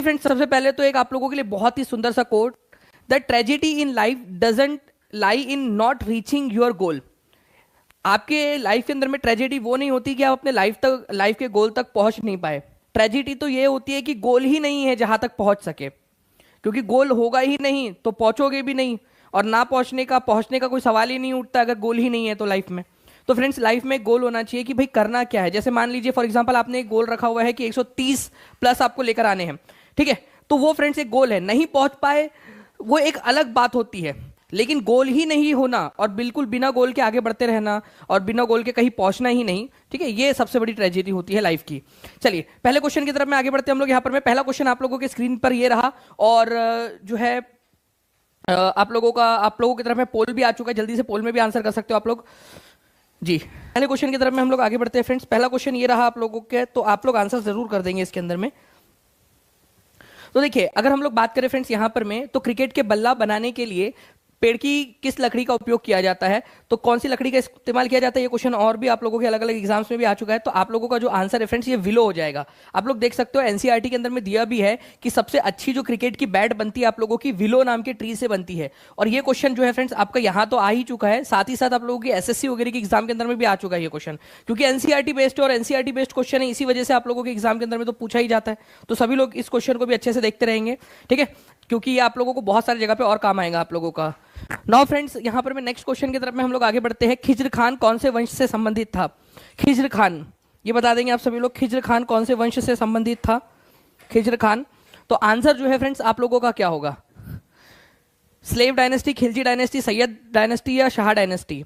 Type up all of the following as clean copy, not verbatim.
Friends सबसे पहले तो एक आप लोगों के लिए बहुत ही सुंदर सा quote, the tragedy in life doesn't lie in not reaching your goal. आपके लाइफ के अंदर में ट्रेजेडी वो नहीं होती कि आप अपने लाइफ के गोल तक पहुंच नहीं पाए। ट्रेजेडी तो ये होती है कि गोल ही नहीं है जहां तक पहुंच सके, क्योंकि गोल होगा ही नहीं तो पहुंचोगे भी नहीं, और ना पहुंचने का कोई सवाल ही नहीं उठता अगर गोल ही नहीं है तो लाइफ में। तो फ्रेंड्स लाइफ में गोल होना चाहिए कि भाई करना क्या है। जैसे मान लीजिए फॉर एग्जांपल आपने एक गोल रखा हुआ है कि 130 प्लस आपको लेकर आने हैं, ठीक है, तो वो फ्रेंड्स एक गोल है। नहीं पहुंच पाए वो एक अलग बात होती है, लेकिन गोल ही नहीं होना और बिल्कुल बिना गोल के आगे बढ़ते रहना और बिना गोल के कहीं पहुंचना ही नहीं, ठीक है, ये सबसे बड़ी ट्रेजेडी होती है लाइफ की। चलिए पहले क्वेश्चन की तरफ में आगे बढ़ते हैं हम लोग। यहाँ पर मैं पहला क्वेश्चन आप लोगों के स्क्रीन पर ये रहा, और जो है आप लोगों की तरफ में पोल भी आ चुका है, जल्दी से पोल में भी आंसर कर सकते हो आप लोग जी। पहले क्वेश्चन की तरफ में हम लोग आगे बढ़ते हैं फ्रेंड्स। पहला क्वेश्चन ये रहा आप लोगों के, तो आप लोग आंसर जरूर कर देंगे इसके अंदर में। तो देखिए अगर हम लोग बात करें फ्रेंड्स यहां पर में, तो क्रिकेट के बल्ला बनाने के लिए पेड़ की किस लकड़ी का उपयोग किया जाता है, तो कौन सी लकड़ी का इस्तेमाल किया जाता है, ये क्वेश्चन और भी आप लोगों के अलग अलग एग्जाम्स में भी आ चुका है। तो आप लोगों का जो आंसर है फ्रेंड्स ये विलो हो जाएगा। आप लोग देख सकते हो एनसीईआरटी के अंदर में दिया भी है कि सबसे अच्छी जो क्रिकेट की बैट बनती है आप लोगों की विलो नाम के ट्री से बनती है। और ये क्वेश्चन जो है फ्रेंड्स आपका यहाँ तो आ ही चुका है, साथ ही साथ आप लोगों की एसएससी वगैरह के एग्जाम के अंदर में भी आ चुका है ये क्वेश्चन, क्योंकि एनसीईआरटी बेस्ड और एनसीईआरटी बेस्ड क्वेश्चन है, इसी वजह से आप लोगों के एग्जाम के अंदर में तो पूछा ही जाता है। तो सभी लोग इस क्वेश्चन को भी अच्छे से देखते रहेंगे, ठीक है, क्योंकि ये आप लोगों को बहुत सारी जगह पे और काम आएगा आप लोगों का। नाउ फ्रेंड्स यहां पर मैं नेक्स्ट क्वेश्चन की तरफ में हम लोग आगे बढ़ते हैं। खिज्र खान कौन से वंश से संबंधित था? खिज्र खान, ये बता देंगे आप सभी लोग, खिज्र खान कौन से वंश से संबंधित था? खिज्र खान। तो आंसर जो है फ्रेंड्स आप लोगों का क्या होगा? Slave dynasty, Khilji dynasty, Syed dynasty या शाह डायनेस्टी?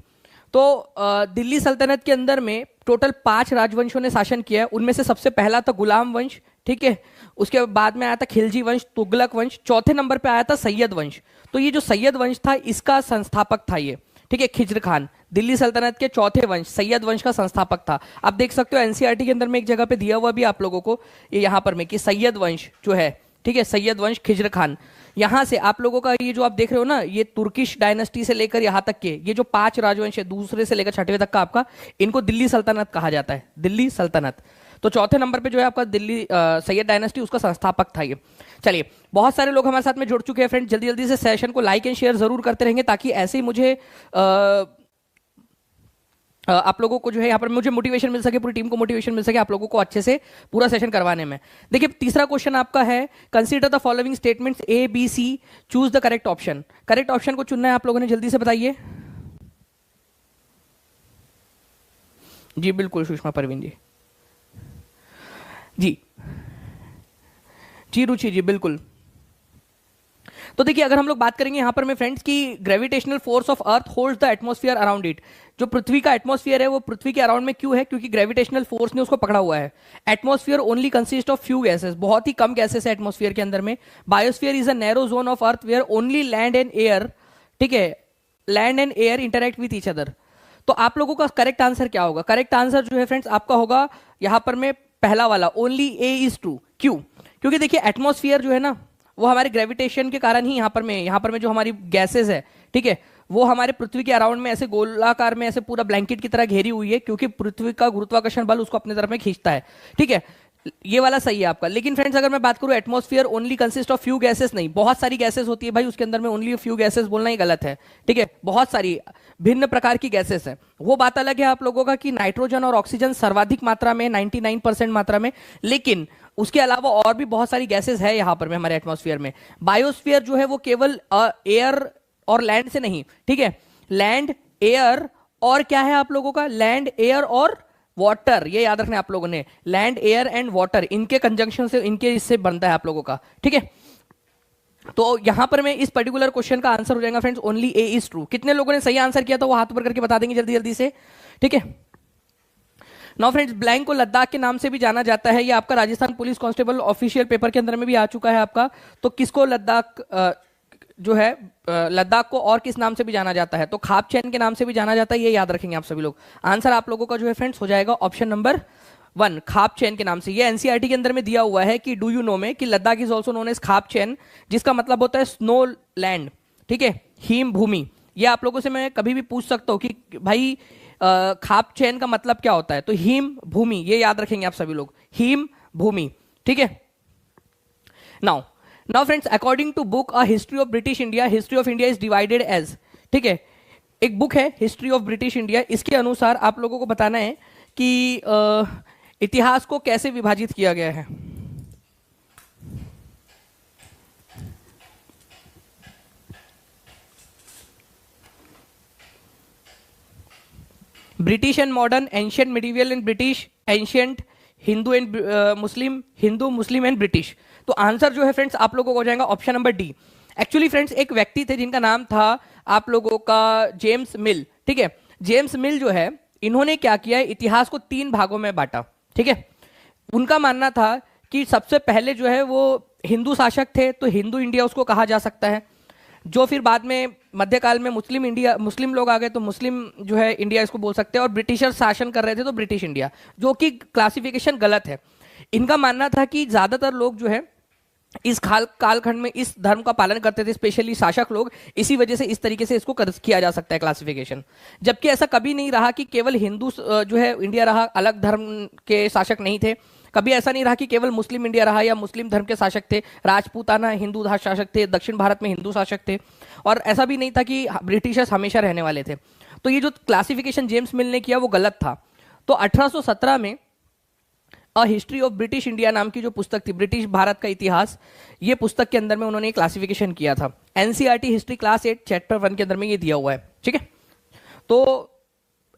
तो दिल्ली सल्तनत के अंदर में टोटल 5 राजवंशों ने शासन किया है। उनमें से सबसे पहला था गुलाम वंश, ठीक है, उसके बाद में आया था खिलजी वंश, तुगलक वंश, चौथे नंबर पे आया था सैयद वंश। तो ये जो सैयद वंश था इसका संस्थापक था ये, ठीक है, खिज्र खान दिल्ली सल्तनत के चौथे वंश सैयद वंश का संस्थापक था। आप देख सकते हो एनसीईआरटी के अंदर में एक जगह पे दिया हुआ भी आप लोगों को ये यहां पर में कि सैयद वंश जो है, ठीक है, सैयद वंश खिज्र खान। यहां से आप लोगों का ये जो आप देख रहे हो ना, ये तुर्किश डायनेस्टी से लेकर यहां तक के ये जो 5 राजवंश है दूसरे से लेकर छठवें तक का आपका, इनको दिल्ली सल्तनत कहा जाता है, दिल्ली सल्तनत। तो चौथे नंबर पे जो है आपका दिल्ली सैयद डायनेस्टी, उसका संस्थापक था ये। चलिए बहुत सारे लोग हमारे साथ में जुड़ चुके हैं फ्रेंड, जल्दी जल्दी से सेशन को लाइक एंड शेयर जरूर करते रहेंगे, ताकि ऐसे ही मुझे आप लोगों को जो है यहाँ पर मुझे मोटिवेशन मिल सके, पूरी टीम को मोटिवेशन मिल सके आप लोगों को अच्छे से पूरा सेशन करवाने में। देखिए तीसरा क्वेश्चन आपका है, consider the following statements A B C, choose the correct option. Correct option को चुनना है आप लोगों ने, जल्दी से बताइए जी। बिल्कुल सुषमा परवीन जी, जी जी रुचि जी, बिल्कुल। तो देखिए अगर हम लोग बात करेंगे यहां पर में फ्रेंड्स की gravitational force of earth holds the atmosphere around it. जो पृथ्वी का एटमॉस्फेयर है वो पृथ्वी के अराउंड में क्यों है? क्योंकि ग्रेविटेशनल फोर्स ने उसको पकड़ा हुआ है। Atmosphere only consist of few gases, बहुत ही कम गैसेस है एटमॉस्फेयर के अंदर में। Biosphere is a narrow zone of earth where only land and air, ठीक है, land and air interact with each other. तो आप लोगों का करेक्ट आंसर क्या होगा? करेक्ट आंसर जो है फ्रेंड्स आपका होगा यहां पर में पहला वाला, ओनली ए इज ट्रू। क्यों? क्योंकि देखिए एटमॉस्फेयर जो है ना वो हमारे ग्रेविटेशन के कारण ही यहाँ पर में जो हमारी गैसेस है, ठीक है, वो हमारे पृथ्वी के अराउंड में ऐसे गोलाकार में ऐसे पूरा ब्लैंकेट की तरह घेरी हुई है, क्योंकि पृथ्वी का गुरुत्वाकर्षण बल उसको अपनी तरफ में खींचता है, ठीक है, ये वाला सही है आपका। लेकिन फ्रेंड्स अगर मैं बात करूं atmosphere only consist of few gases, नहीं, बहुत सारी गैसेस होती है भाई, उसके अंदर में ओनली फ्यू गैसेस बोलना ही गलत है, ठीक है, बहुत सारी भिन्न प्रकार की गैसेस है। वो बात अलग है आप लोगों का कि नाइट्रोजन और ऑक्सीजन सर्वाधिक मात्रा में 99% मात्रा में, लेकिन उसके अलावा और भी बहुत सारी गैसेस है यहां पर में हमारे एटमॉस्फेयर में। बायोस्फीयर जो है वो केवल एयर और लैंड से नहीं, ठीक है, लैंड एयर और क्या है आप लोगों का, लैंड एयर और वाटर, ये याद रखना है आप लोगों ने, लैंड एयर एंड वाटर, इनके कंजंक्शन से, इनके इससे बनता है आप लोगों का, ठीक है। तो यहां पर मैं इस पर्टिकुलर क्वेश्चन का आंसर हो जाएगा friends only A is true. कितने लोगों ने सही आंसर किया था वो हाथ ऊपर करके बता देंगे जल्दी जल्दी से, ठीक है। नाउ फ्रेंड्स ब्लैंक को लद्दाख के नाम से भी जाना जाता है, ये आपका Rajasthan police constable official paper के अंदर में भी आ चुका है आपका। तो किसको लद्दाख जो है लद्दाख को और किस नाम से भी जाना जाता है? तो खाप चैन के नाम से भी जाना जाता है, ये याद रखेंगे आप सभी लोग। आंसर आप लोगों का जो है फ्रेंड्स हो जाएगा ऑप्शन नंबर 1, खाप चैन के नाम से। ये एनसीईआरटी के अंदर में दिया हुआ है कि डू यू नो में कि Ladakh is also known as Khap chan, जिसका मतलब होता है स्नो लैंड, ठीक है, हिम भूमि। ये आप लोगों से मैं कभी भी पूछ सकता हूं कि भाई खाप चैन का मतलब क्या होता है, तो हिम भूमि, ये याद रखेंगे आप सभी लोग, हिम भूमि, ठीक है। Now now friends, according to book a history of British India, history of India is divided as, ठीक है, एक बुक है हिस्ट्री ऑफ ब्रिटिश इंडिया, इसके अनुसार आप लोगों को बताना है कि इतिहास को कैसे विभाजित किया गया है। British and modern, ancient medieval and British, ancient, Hindu and Muslim, Hindu Muslim and British. तो आंसर जो है फ्रेंड्स आप लोगों को हो जाएगा option number D. Actually friends एक व्यक्ति थे जिनका नाम था आप लोगों का जेम्स मिल, ठीक है। जेम्स मिल जो है, इन्होंने क्या किया है, इतिहास को 3 भागों में बांटा, ठीक है। उनका मानना था कि सबसे पहले जो है वो हिंदू शासक थे, तो हिंदू इंडिया उसको कहा जा सकता है। जो फिर बाद में मध्यकाल में मुस्लिम इंडिया, मुस्लिम लोग आ गए तो मुस्लिम जो है इंडिया इसको बोल सकते हैं, और ब्रिटिशर शासन कर रहे थे तो ब्रिटिश इंडिया, जो कि क्लासिफिकेशन गलत है। इनका मानना था कि ज्यादातर लोग जो है इस कालखंड में इस धर्म का पालन करते थे, स्पेशली शासक लोग, इसी वजह से इस तरीके से इसको किया जा सकता है क्लासिफिकेशन। जबकि ऐसा कभी नहीं रहा कि केवल हिंदू जो है इंडिया रहा, अलग धर्म के शासक नहीं थे। कभी ऐसा नहीं रहा कि केवल मुस्लिम इंडिया रहा या मुस्लिम धर्म के शासक थे, राजपूताना हिंदू शासक थे, दक्षिण भारत में हिंदू शासक थे, और ऐसा भी नहीं था कि ब्रिटिशर्स हमेशा रहने वाले थे। तो ये जो क्लासिफिकेशन जेम्स मिल ने किया वो गलत था। तो 1817 में अ हिस्ट्री ऑफ ब्रिटिश इंडिया नाम की जो पुस्तक थी, ब्रिटिश भारत का इतिहास, ये पुस्तक के अंदर में उन्होंने क्लासिफिकेशन किया था। एनसीईआरटी हिस्ट्री क्लास 8 चैप्टर 1 के अंदर में ये दिया हुआ है, ठीक है। तो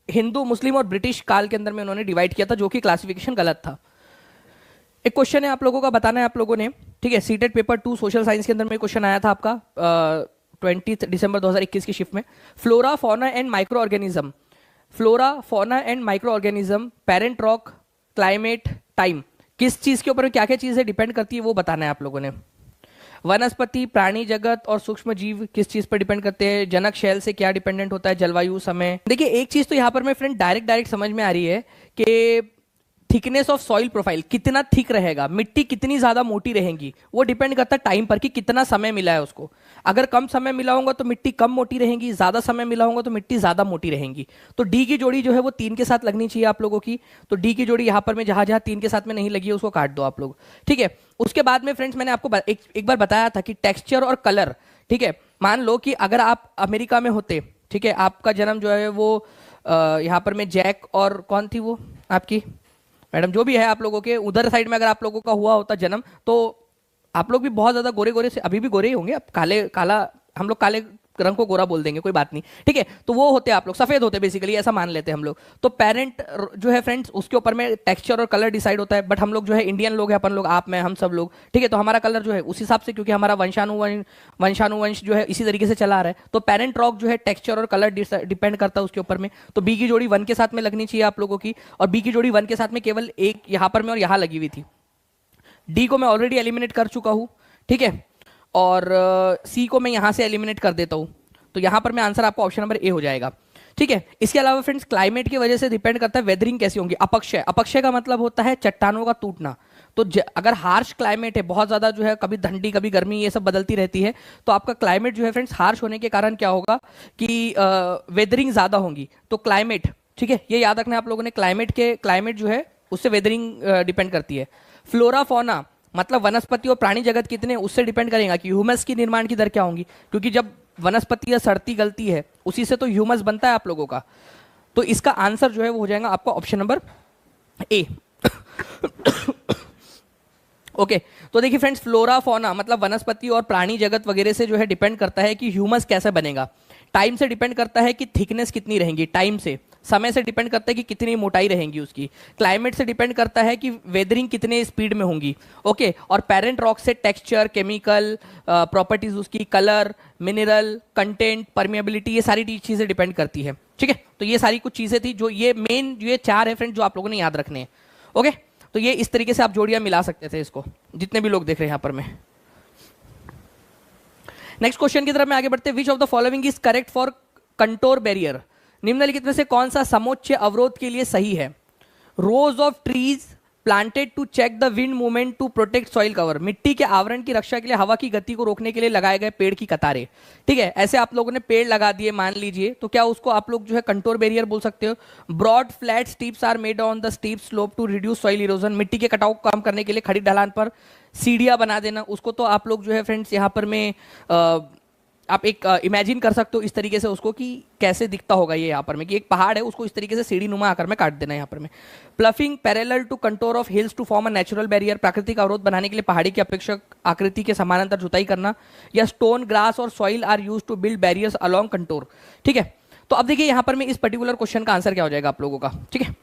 हिंदू, मुस्लिम और ब्रिटिश काल के अंदर में उन्होंने डिवाइड किया था, जो कि क्लासिफिकेशन गलत था। एक क्वेश्चन है आप लोगों का, बताना है आप लोगों ने, ठीक है। सीटेट पेपर 2 सोशल साइंस के अंदर में क्वेश्चन आया था आपका 20 दिसंबर 2021 की शिफ्ट में। Flora fauna and micro organism, flora fauna and micro organism, parent rock, climate, time, किस चीज के ऊपर क्या क्या चीजें डिपेंड करती है वो बताना है आप लोगों ने। वनस्पति, प्राणी जगत और सूक्ष्म जीव किस चीज पर डिपेंड करते हैं। जनक शैल से क्या डिपेंडेंट होता है, जलवायु, समय। देखिए एक चीज तो यहाँ पर मैं फ्रेंड डायरेक्ट समझ में आ रही है कि थिकनेस ऑफ सॉइल प्रोफाइल, कितना थिक रहेगा, मिट्टी कितनी ज्यादा मोटी रहेगी, वो डिपेंड करता है टाइम पर कि कितना समय मिला है उसको। अगर कम समय मिला होगा तो मिट्टी कम मोटी रहेगी, ज्यादा समय मिला होगा तो मिट्टी ज्यादा मोटी रहेगी। तो डी की जोड़ी जो है वो 3 के साथ लगनी चाहिए आप लोगों की। तो डी की जोड़ी यहाँ पर में जहां जहां 3 के साथ में नहीं लगी है उसको काट दो आप लोग, ठीक है। उसके बाद में फ्रेंड्स मैंने आपको एक बार बताया था कि टेक्सचर और कलर, ठीक है। मान लो कि अगर आप अमेरिका में होते, ठीक है, आपका जन्म जो है वो यहाँ पर में जैक और कौन थी वो आपकी मैडम, जो भी है आप लोगों के उधर साइड में अगर आप लोगों का हुआ होता जन्म, तो आप लोग भी बहुत ज्यादा गोरे गोरे से, अभी भी गोरे ही होंगे, अब काला हम लोग काले रंग को गोरा बोल देंगे, कोई बात नहीं, ठीक है। तो वो होते आप लोग सफेद होते बेसिकली, ऐसा मान लेते हैं हम लोग। तो पेरेंट जो है फ्रेंड्स उसके ऊपर में टेक्सचर और कलर डिसाइड होता है। बट हम लोग जो है इंडियन लोग हैं, अपन लोग, आप में हम सब लोग, ठीक है। तो हमारा कलर जो है उस हिसाब से, क्योंकि हमारा वंशानुवंश जो है इसी तरीके से चला आ रहा है। तो पेरेंट रॉक जो है टेक्सचर और कलर डिपेंड करता है उसके ऊपर में। तो बी की जोड़ी 1 के साथ में लगनी चाहिए आप लोगों की, और बी की जोड़ी 1 के साथ में केवल एक यहाँ पर में और यहाँ लगी हुई थी। डी को मैं ऑलरेडी एलिमिनेट कर चुका हूँ, ठीक है, और सी को मैं यहाँ से एलिमिनेट कर देता हूँ। तो यहां पर मैं आंसर आपको ऑप्शन नंबर ए हो जाएगा, ठीक है। इसके अलावा फ्रेंड्स क्लाइमेट की वजह से डिपेंड करता है वेदरिंग कैसी होगी। अपक्षय, अपक्षय का मतलब होता है चट्टानों का टूटना। तो अगर हार्श क्लाइमेट है, बहुत ज्यादा जो है कभी ठंडी कभी गर्मी ये सब बदलती रहती है, तो आपका क्लाइमेट जो है फ्रेंड्स हार्श होने के कारण क्या होगा कि वेदरिंग ज्यादा होंगी। तो क्लाइमेट, ठीक है, ये याद रखना है आप लोगों ने, क्लाइमेट जो है उससे वेदरिंग डिपेंड करती है। फ्लोरा फौना मतलब वनस्पति और प्राणी जगत कितने, उससे डिपेंड करेगा कि ह्यूमस की निर्माण की दर क्या होंगी, क्योंकि जब वनस्पति या सड़ती गलती है उसी से तो ह्यूमस बनता है आप लोगों का। तो इसका आंसर जो है वो हो जाएगा आपका ऑप्शन नंबर ए। ओके, तो देखिए फ्रेंड्स, फ्लोरा फौना मतलब वनस्पति और प्राणी जगत वगैरह से जो है डिपेंड करता है कि ह्यूमस कैसे बनेगा। टाइम से डिपेंड करता है कि थिकनेस कितनी रहेंगी, टाइम से, समय से डिपेंड करता है कि कितनी मोटाई रहेंगी उसकी, क्लाइमेट से डिपेंड करता है कि वेदरिंग कितने स्पीड में होंगी, ओके। और पेरेंट रॉक से टेक्सचर, केमिकल प्रॉपर्टीज उसकी, कलर, मिनरल कंटेंट, परमिएबिलिटी, ये सारी चीजें डिपेंड करती है, ठीक है। तो ये सारी कुछ चीजें थी जो ये मेन ये 4 है फ्रेंड जो आप लोगों ने याद रखने हैं, ओके। तो ये इस तरीके से आप जोड़ियां मिला सकते थे इसको, जितने भी लोग देख रहे हैं यहाँ पर में। नेक्स्ट क्वेश्चन की तरफ में आगे बढ़ते हैं। विच of the following is correct for contour barrier, निम्नलिखित में से कौन सा समोच्च अवरोध के लिए सही है। Rows of trees planted to check the wind movement to protect soil cover, मिट्टी के आवरण की रक्षा के लिए, हवा की गति को रोकने के लिए लगाए गए पेड़ की कतारें, ठीक है। ऐसे आप लोगों ने पेड़ लगा दिए मान लीजिए, तो क्या उसको आप लोग जो है कंटोर बैरियर बोल सकते हो। Broad flat steps are made on the steep slope to reduce soil erosion, मिट्टी के कटाव को कम करने के लिए खड़ी ढलान पर सीढ़ियाँ बना देना, उसको तो आप लोग जो है फ्रेंड्स यहाँ पर में आप एक इमेजिन कर सकते हो इस तरीके से उसको कि कैसे दिखता होगा ये यहाँ पर में, कि एक पहाड़ है उसको इस तरीके से सीढ़ी नुमा आकर में काट देना यहाँ पर में। Ploughing parallel to contour of hills to form a natural barrier, प्राकृतिक अवरोध बनाने के लिए पहाड़ी की अपेक्षक आकृति के समानांतर जुताई करना। या स्टोन, ग्रास और soil are used to build barriers along contour. ठीक है, तो अब देखिए यहाँ पर में इस पर्टिकुलर क्वेश्चन का आंसर क्या हो जाएगा आप लोगों का। ठीक है,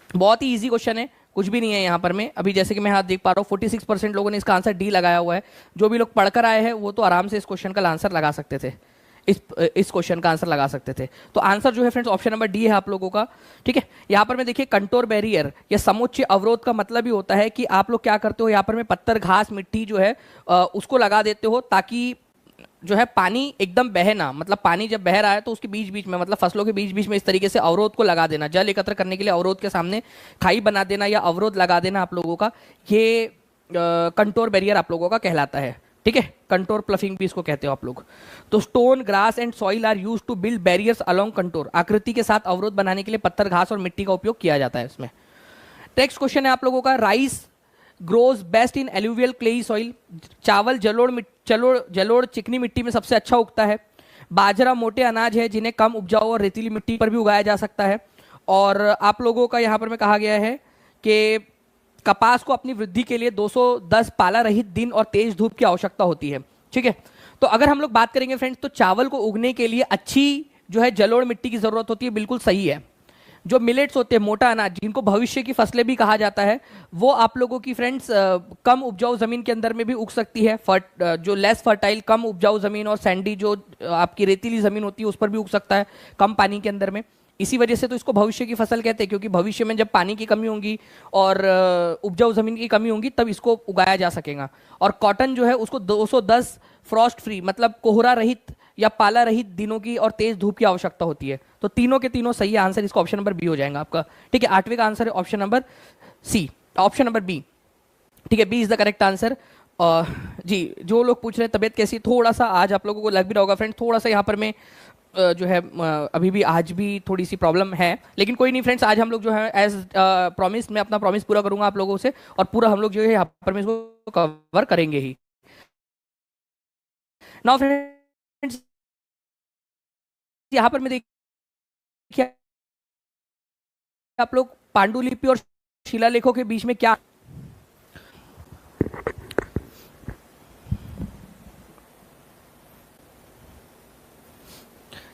बहुत ही इजी क्वेश्चन है, कुछ भी नहीं है यहाँ पर में। अभी जैसे कि मैं यहाँ देख पा रहा हूँ 46% लोगों ने इसका आंसर डी लगाया हुआ है। जो भी लोग पढ़कर आए हैं वो तो आराम से इस क्वेश्चन का आंसर लगा सकते थे, इस क्वेश्चन का आंसर लगा सकते थे। तो आंसर जो है फ्रेंड्स ऑप्शन नंबर डी है आप लोगों का। ठीक है, यहाँ पर में देखिए कंटोर बैरियर या समुच्चय अवरोध का मतलब ही होता है कि आप लोग क्या करते हो, यहाँ पर में पत्थर, घास, मिट्टी जो है उसको लगा देते हो ताकि जो है पानी एकदम बहे ना, मतलब पानी जब बह रहा है तो उसके बीच बीच में, मतलब फसलों के बीच बीच में इस तरीके से अवरोध को लगा देना, जल एकत्र करने के लिए अवरोध के सामने खाई बना देना या अवरोध लगा देना आप लोगों का, ये कंटोर बैरियर आप लोगों का कहलाता है। ठीक है, कंटोर प्लफिंग भी इसको कहते हो आप लोग। तो stone, grass and soil are used to build barriers along contour, आकृति के साथ अवरोध बनाने के लिए पत्थर, घास और मिट्टी का उपयोग किया जाता है इसमें। नेक्स्ट क्वेश्चन है आप लोगों का, rice grows best in alluvial clayey soil, चावल जलोढ़ चिकनी मिट्टी में सबसे अच्छा उगता है। बाजरा मोटे अनाज है जिन्हें कम उपजाऊ और रेतीली मिट्टी पर भी उगाया जा सकता है। और आप लोगों का यहाँ पर में कहा गया है कि कपास को अपनी वृद्धि के लिए 210 पाला रहित दिन और तेज धूप की आवश्यकता होती है। ठीक है, तो अगर हम लोग बात करेंगे फ्रेंड्स तो चावल को उगने के लिए अच्छी जो है जलोढ़ मिट्टी की जरूरत होती है, बिल्कुल सही है। जो मिलेट्स होते हैं, मोटा अनाज, जिनको भविष्य की फसलें भी कहा जाता है, वो आप लोगों की फ्रेंड्स कम उपजाऊ जमीन के अंदर में भी उग सकती है। जो लेस फर्टाइल, कम उपजाऊ जमीन और सैंडी जो आपकी रेतीली जमीन होती है उस पर भी उग सकता है कम पानी के अंदर में। इसी वजह से तो इसको भविष्य की फसल कहते हैं, क्योंकि भविष्य में जब पानी की कमी होगी और उपजाऊ जमीन की कमी होगी तब इसको उगाया जा सकेगा। और कॉटन जो है उसको 210 फ्रॉस्ट फ्री, मतलब कोहरा रहित या पाला रहित दिनों की और तेज धूप की आवश्यकता होती है। तो तीनों के तीनों सही आंसर, इसका ऑप्शन नंबर बी हो जाएगा आपका। ठीक है, 8वें का आंसर है option number C, option number B. ठीक है, B is the correct answer. जी, जो लोग पूछ रहे हैं तबियत कैसी, थोड़ा सा आज आप लोगों को लग भी रहा होगा फ्रेंड, थोड़ा सा यहाँ पर मैं जो है अभी भी आज भी थोड़ी सी प्रॉब्लम है, लेकिन कोई नहीं फ्रेंड्स, आज हम लोग जो है एज प्रॉमिस, मैं अपना प्रॉमिस पूरा करूंगा आप लोगों से, और पूरा हम लोग जो है यहाँ पर में इसको कवर करेंगे ही। नाउ फ्रेंड्स यहाँ पर मैं देखिए आप लोग पांडुलिपि और शिलालेखों के बीच में क्या,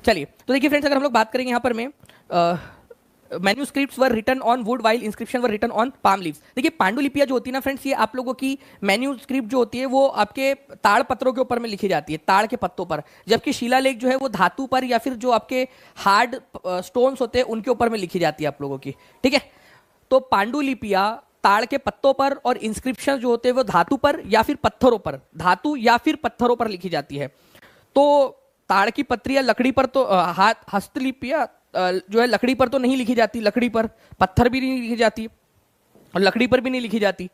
चलिए तो देखिए फ्रेंड्स, अगर हम लोग बात करेंगे यहाँ पर में manuscripts were written on wood while inscription were written on palm leaves. देखिए पांडुलिपियां जो होती है ना फ्रेंड्स, ये आप लोगों की मैन्यूस्क्रिप्ट जो होती है वो आपके ताड़ पत्रों के ऊपर में लिखी जाती है, ताड़ के पत्तों पर, जबकि शिलालेख जो है वो धातु पर या फिर जो आपके हार्ड स्टोन्स होते हैं उनके ऊपर में लिखी जाती है आप लोगों की। ठीक है, तो पांडुलिपियां ताड़ के पत्तों पर और इंस्क्रिप्शन जो होते हैं वो धातु पर या फिर पत्थरों पर, धातु या फिर पत्थरों पर लिखी जाती है। तो ताड़ की पत्री या लकड़ी पर तो हस्तलिपियां जो है लकड़ी पर तो नहीं लिखी जाती, लकड़ी पर, पत्थर भी नहीं लिखी जाती और लकड़ी पर भी नहीं लिखी जाती।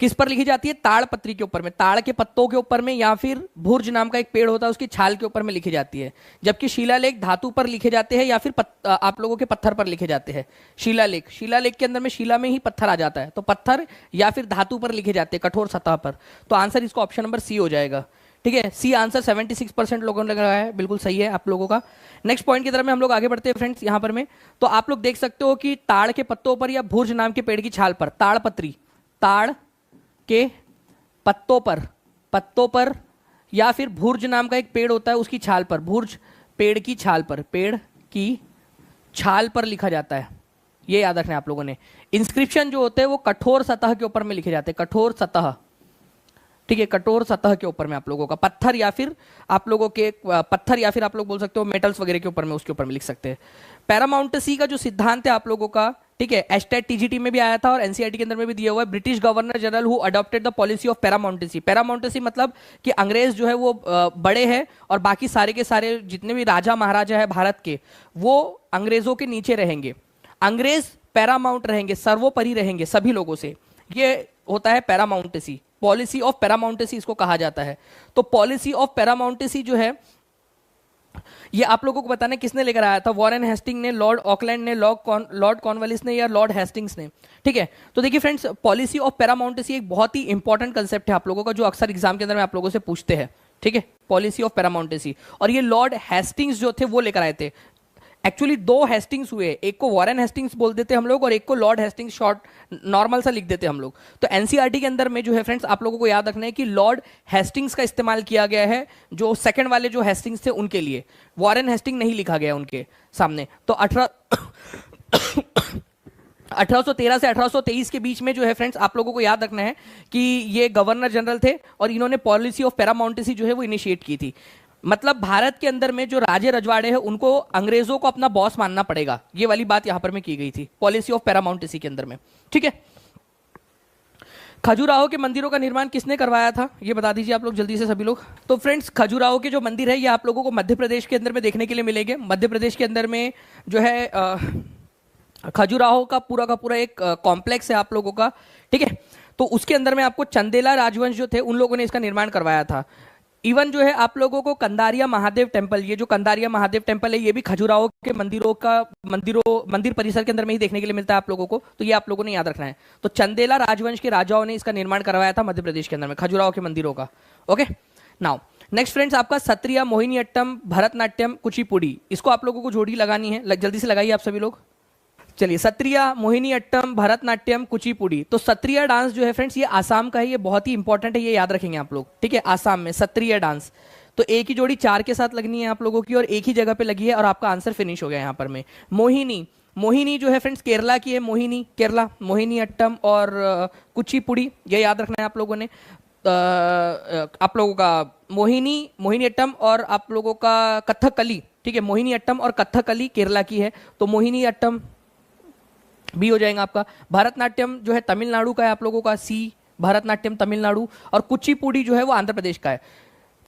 किस पर लिखी जाती है? ताड़ पत्री के ऊपर में, ताड़ के पत्तों के ऊपर में, या फिर भुर्ज नाम का एक पेड़ होता है उसकी छाल के ऊपर में लिखी जाती है। जबकि शिलालेख धातु पर लिखे जाते हैं या फिर आप लोगों के पत्थर पर लिखे जाते हैं। शिलालेख के अंदर में शिला में ही पत्थर आ जाता है, तो पत्थर या फिर धातु पर लिखे जाते हैं, कठोर सतह पर। तो आंसर इसका ऑप्शन नंबर सी हो जाएगा। ठीक है, सी आंसर 76% लोगों ने लगाया है, बिल्कुल सही है आप लोगों का। नेक्स्ट पॉइंट की तरफ में हम लोग आगे बढ़ते हैं फ्रेंड्स। यहाँ पर में तो आप लोग देख सकते हो कि ताड़ के पत्तों पर या भुर्ज नाम के पेड़ की छाल पर, ताड़ पत्री, ताड़ के पत्तों पर या फिर भुर्ज नाम का एक पेड़ होता है उसकी छाल पर, भुर्ज पेड़ की छाल पर, पेड़ की छाल पर लिखा जाता है। ये याद रखना है आप लोगों ने। इंस्क्रिप्शन जो होते हैं वो कठोर सतह के ऊपर में लिखे जाते हैं, कठोर सतह। ठीक है, कठोर सतह के ऊपर में आप लोगों का पत्थर या फिर आप लोगों के पत्थर या फिर आप लोग बोल सकते हो मेटल्स वगैरह के ऊपर में, उसके ऊपर में लिख सकते हैं। पैरामाउंटेसी का जो सिद्धांत है आप लोगों का, ठीक है, एस्टेट टीजीटी में भी आया था और एनसीईआरटी के अंदर में भी दिया हुआ है। British governor general who adopted the policy of paramountcy. Paramountcy मतलब कि अंग्रेज जो है वो बड़े हैं और बाकी सारे के सारे जितने भी राजा महाराजा है भारत के, वो अंग्रेजों के नीचे रहेंगे। अंग्रेज पैरामाउंट रहेंगे, सर्वोपरि रहेंगे सभी लोगों से। ये होता है पैरामाउंटेसी, पॉलिसी ऑफ पैरामाउंटेसी इसको कहा जाता है। तो पॉलिसी ऑफ पैरामाउंटेसी जो है ये आप लोगों को बताना है किसने लेकर आया था, वॉरेन हेस्टिंग ने, लॉर्ड ऑकलैंड ने, लॉर्ड कॉर्नवालिस ने, या लॉर्ड हेस्टिंग्स ने। ठीक है, तो देखिए फ्रेंड्स, पॉलिसी ऑफ पैरामाउंटेसी एक बहुत ही इंपॉर्टेंट कंसेप्ट है आप लोगों का, जो अक्सर एग्जाम के अंदर में आप लोगों से पूछते हैं। ठीक है, पॉलिसी ऑफ पैरामाउंटेसी, और ये लॉर्ड हेस्टिंग्स जो थे वो लेकर आए थे। एक्चुअली दो हेस्टिंग्स हुए, एक को वॉरेन हेस्टिंग्स बोल देते हम लोग और एक को लॉर्ड हेस्टिंग्स, शॉर्ट नॉर्मल सा लिख देते हम लोग। तो एनसीईआरटी के अंदर में जो है फ्रेंड्स, आप लोगों को याद रखना है कि लॉर्ड हेस्टिंग्स का इस्तेमाल किया गया है, जो सेकंड वाले जो हेस्टिंग्स थे उनके लिए। वॉरेन हेस्टिंग नहीं लिखा गया उनके सामने। तो 1813 से 1823 के बीच में जो है फ्रेंड्स, आप लोगों को याद रखना है कि ये गवर्नर जनरल थे और इन्होंने पॉलिसी ऑफ पैरामाउंटेसी जो है वो इनिशिएट की थी। मतलब भारत के अंदर में जो राजे रजवाड़े हैं उनको अंग्रेजों को अपना बॉस मानना पड़ेगा, ये वाली बात यहां पर में की गई थी पॉलिसी ऑफ पैरामाउंटेसी के अंदर में। ठीक है, खजुराहो के मंदिरों का निर्माण किसने करवाया था, ये बता दीजिए आप लोग जल्दी से सभी लोग। तो फ्रेंड्स, खजुराहो के जो मंदिर है ये आप लोगों को मध्य प्रदेश के अंदर में देखने के लिए मिलेंगे। मध्य प्रदेश के अंदर में जो है खजुराहो का पूरा एक कॉम्प्लेक्स है आप लोगों का। ठीक है, तो उसके अंदर में आपको चंदेला राजवंश जो थे उन लोगों ने इसका निर्माण करवाया था। इवन जो है आप लोगों को कंदारिया महादेव टेम्पल, ये जो कंदारिया महादेव टेम्पल है ये भी खजुराहो के मंदिर परिसर के अंदर में ही देखने के लिए मिलता है आप लोगों को, तो ये आप लोगों ने याद रखना है। तो चंदेला राजवंश के राजाओं ने इसका निर्माण करवाया था मध्य प्रदेश के अंदर में, खजुराहो के मंदिरों का। ओके, नाउ नेक्स्ट फ्रेंड्स, आपका सत्रिया, मोहिनीअट्टम, भरतनाट्यम, कुचिपुड़ी, इसको आप लोगों को जोड़ी लगानी है, जल्दी से लगाइए आप सभी लोग। चलिए, सत्रिया, मोहिनीअट्टम, भरतनाट्यम, कुचिपुड़ी। तो सत्रिया डांस जो है फ्रेंड्स ये आसाम का है, ये बहुत ही इंपॉर्टेंट है, ये याद रखेंगे आप लोग। ठीक है, आसाम में सत्रिया डांस, तो एक ही जोड़ी 4 के साथ लगनी है आप लोगों की और एक ही जगह पे लगी है और आपका आंसर फिनिश हो गया यहाँ पर में। मोहिनी जो है फ्रेंड्स केरला की है, मोहिनी केरला, मोहिनीअट्टम और कुचिपुड़ी ये याद रखना है आप लोगों ने। आप लोगों का मोहिनीअट्टम और आप लोगों का कथकली। ठीक है, मोहिनीअट्टम और कथकली केरला की है, तो मोहिनीअट्टम बी हो जाएगा आपका। भरतनाट्यम जो है तमिलनाडु का है आप लोगों का, सी, भरतनाट्यम तमिलनाडु। और कुचिपुड़ी जो है वो आंध्र प्रदेश का है।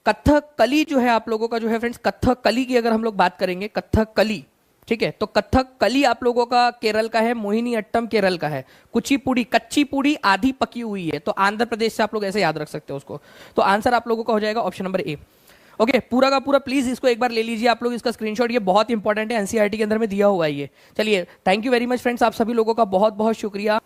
कथकली जो है आप लोगों का जो है फ्रेंड्स, कथकली की अगर हम लोग बात करेंगे, कथकली, ठीक है, तो कथकली आप लोगों का केरल का है, मोहिनीअट्टम केरल का है। कुचिपुड़ी, कच्ची पूड़ी आधी पकी हुई है, तो आंध्र प्रदेश से आप लोग ऐसे याद रख सकते हो उसको। तो आंसर आप लोगों का हो जाएगा ऑप्शन नंबर ए। ओके, पूरा का पूरा प्लीज इसको एक बार ले लीजिए आप लोग, इसका स्क्रीनशॉट, ये बहुत इंपॉर्टेंट है, एनसीईआरटी के अंदर में दिया हुआ है ये। चलिए, thank you very much friends, आप सभी लोगों का बहुत बहुत शुक्रिया।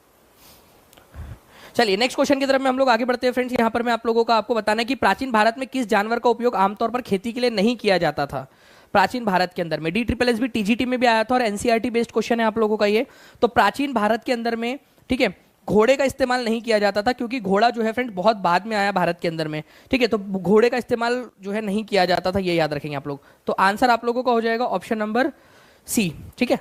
चलिए नेक्स्ट क्वेश्चन की तरफ में हम लोग आगे बढ़ते हैं फ्रेंड्स। यहाँ पर मैं आप लोगों का आपको बताना है कि प्राचीन भारत में किस जानवर का उपयोग आमतौर पर खेती के लिए नहीं किया जाता था। प्राचीन भारत के अंदर में DSSS टीजीटी में भी आया था और एनसीईआरटी बेस्ड क्वेश्चन है आप लोगों का ये। तो प्राचीन भारत के अंदर में, ठीक है, घोड़े का इस्तेमाल नहीं किया जाता था, क्योंकि घोड़ा जो है फ्रेंड बहुत बाद में आया भारत के अंदर में। ठीक है, तो घोड़े का इस्तेमाल जो है नहीं किया जाता था, ये याद रखेंगे आप लोग। तो आंसर आप लोगों का हो जाएगा ऑप्शन नंबर सी। ठीक है,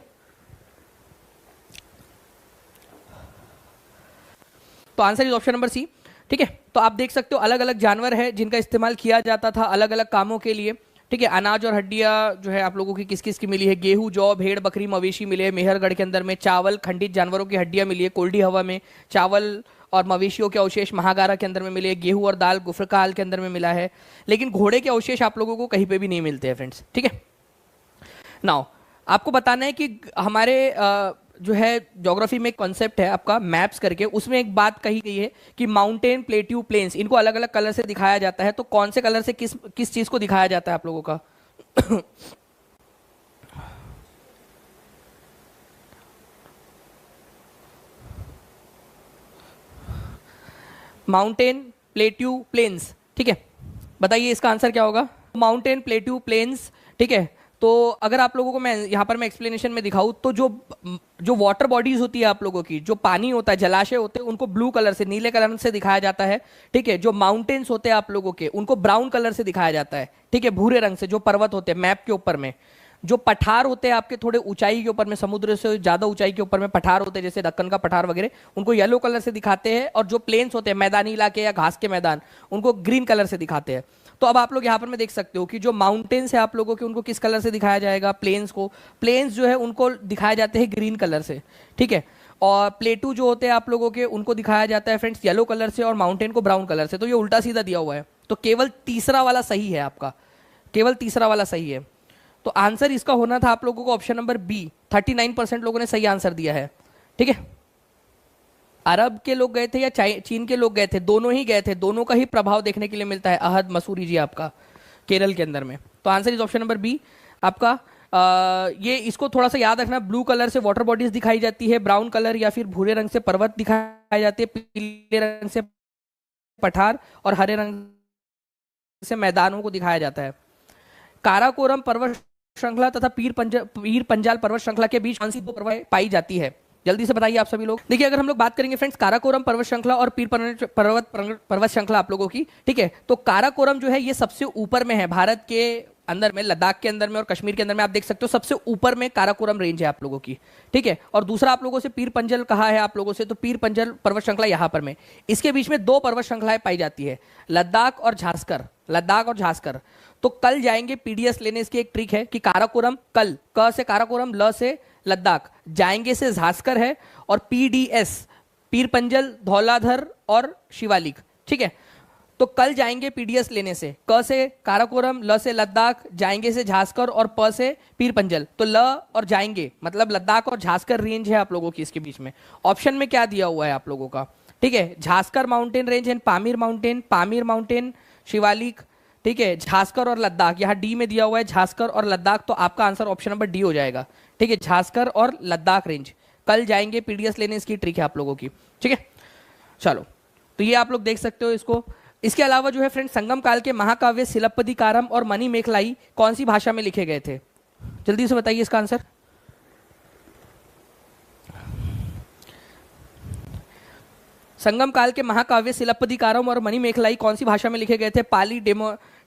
तो answer is option number C. ठीक है, तो आप देख सकते हो अलग अलग जानवर है जिनका इस्तेमाल किया जाता था अलग अलग कामों के लिए। ठीक है, अनाज और हड्डियां जो है आप लोगों की किस किस की मिली है, गेहूं, जौ, भेड़, बकरी, मवेशी मिले हैं मेहरगढ़ के अंदर में। चावल, खंडित जानवरों की हड्डियां मिली है कोल्डी हवा में। चावल और मवेशियों के अवशेष महागारा के अंदर में मिले हैं। गेहूं और दाल गुफरकाल के अंदर में मिला है, लेकिन घोड़े के अवशेष आप लोगों को कहीं पे भी नहीं मिलते हैं फ्रेंड्स। ठीक है, नाउ आपको बताना है कि हमारे जो है ज्योग्राफी में एक कॉन्सेप्ट है आपका मैप्स करके, उसमें एक बात कही गई है कि माउंटेन, प्लेट्यू, प्लेन्स, इनको अलग अलग कलर से दिखाया जाता है। तो कौन से कलर से किस किस चीज को दिखाया जाता है आप लोगों का? माउंटेन, प्लेट्यू, प्लेन्स, ठीक है, बताइए इसका आंसर क्या होगा? Mountain, plateau, plains. ठीक है, तो अगर आप लोगों को मैं यहाँ पर मैं एक्सप्लेनेशन में दिखाऊं तो जो जो वाटर बॉडीज होती है आप लोगों की, जो पानी होता है, जलाशय होते हैं, उनको ब्लू कलर से, नीले कलर से दिखाया जाता है। ठीक है, जो माउंटेन्स होते हैं आप लोगों के, उनको ब्राउन कलर से दिखाया जाता है। ठीक है, भूरे रंग से। जो पर्वत होते हैं मैप के ऊपर में, जो पठार होते हैं आपके थोड़े ऊंचाई के ऊपर में, समुद्र से ज्यादा ऊंचाई के ऊपर में पठार होते हैं, जैसे दक्कन का पठार वगैरह, उनको येलो कलर से दिखाते हैं। और जो प्लेन्स होते हैं, मैदानी इलाके या घास के मैदान, उनको ग्रीन कलर से दिखाते हैं। तो अब आप लोग यहाँ पर में देख सकते हो कि जो माउंटेन्स है आप लोगों के, उनको किस कलर से दिखाया जाएगा? प्लेन्स को, प्लेन्स जो है उनको दिखाए जाते हैं ग्रीन कलर से। ठीक है, और प्लेटू जो होते हैं आप लोगों के, उनको दिखाया जाता है फ्रेंड्स येलो कलर से, और माउंटेन को ब्राउन कलर से। तो ये उल्टा सीधा दिया हुआ है, तो केवल तीसरा वाला सही है आपका, केवल तीसरा वाला सही है। तो आंसर इसका होना था आप लोगों को ऑप्शन नंबर बी। 39% लोगों ने सही आंसर दिया है। ठीक है, अरब के लोग गए थे या चीन के लोग गए थे? दोनों ही गए थे, दोनों का ही प्रभाव देखने के लिए मिलता है। अहद मसूरी जी आपका केरल के अंदर में। तो answer is option number B आपका। ये इसको थोड़ा सा याद रखना, ब्लू कलर से वाटर बॉडीज दिखाई जाती है, ब्राउन कलर या फिर भूरे रंग से पर्वत दिखाई जाते हैं, पीले रंग से पठार और हरे रंग से मैदानों को दिखाया जाता है। काराकोरम पर्वत श्रृंखला तथा पीर पंजाल पर्वत श्रृंखला के बीच कौन सी दो पर्वत पाई जाती है? जल्दी से बताइए आप सभी लोग। देखिए अगर हम लोग बात करेंगे फ्रेंड्स काराकोरम पर्वत श्रृंखला और पीर पर्वत श्रृंखला आप लोगों की, ठीक है, तो काराकोरम जो है ये सबसे ऊपर में है भारत के अंदर में, लद्दाख के अंदर में और कश्मीर के अंदर में आप देख सकते हो सबसे ऊपर में काराकोरम रेंज है आप लोगों की, ठीक है। और दूसरा आप लोगों से पीर पंजल कहा है आप लोगों से, तो पीर पंजल पर्वत श्रृंखला यहां पर में, इसके बीच में दो पर्वत श्रृंखलाएं पाई जाती है, लद्दाख और झांसकर, लद्दाख और झांसकर। तो कल जाएंगे पीडीएस लेने, इसकी एक ट्रिक है कि काराकोरम कल, क से काराकोरम, ल से लद्दाख, जाएंगे से झांसकर है, और पीडीएस पीर पंजल, धौलाधर और शिवालिक, ठीक है। तो कल जाएंगे पीडीएस लेने से, क से काराकोरम, ल से लद्दाख, जाएंगे से झांसकर और प से पीर पंजल। तो ल और जाएंगे मतलब लद्दाख और झांसकर रेंज है आप लोगों की इसके बीच में। ऑप्शन में क्या दिया हुआ है आप लोगों का, ठीक है, Zanskar mountain range and Pamir mountain, Shivalik, ठीक है, झांसकर और लद्दाख। यहाँ डी में दिया हुआ है झांसकर और लद्दाख, तो आपका आंसर ऑप्शन नंबर डी हो जाएगा, ठीक है, झांसकर और लद्दाख रेंज। कल जाएंगे पीडीएस लेने, इसकी ट्रिक है आप लोगों की, ठीक है। चलो तो ये आप लोग देख सकते हो इसको। इसके अलावा जो है फ्रेंड संगम काल के महाकाव्य सिलप्पदिकारम और मणिमेखलाई कौन सी भाषा में लिखे गए थे? जल्दी से बताइए इसका आंसर। संगम काल के महाकाव्य सिलप्पदिकारम और मणिमेखलाई कौन सी भाषा में लिखे गए थे? पाली,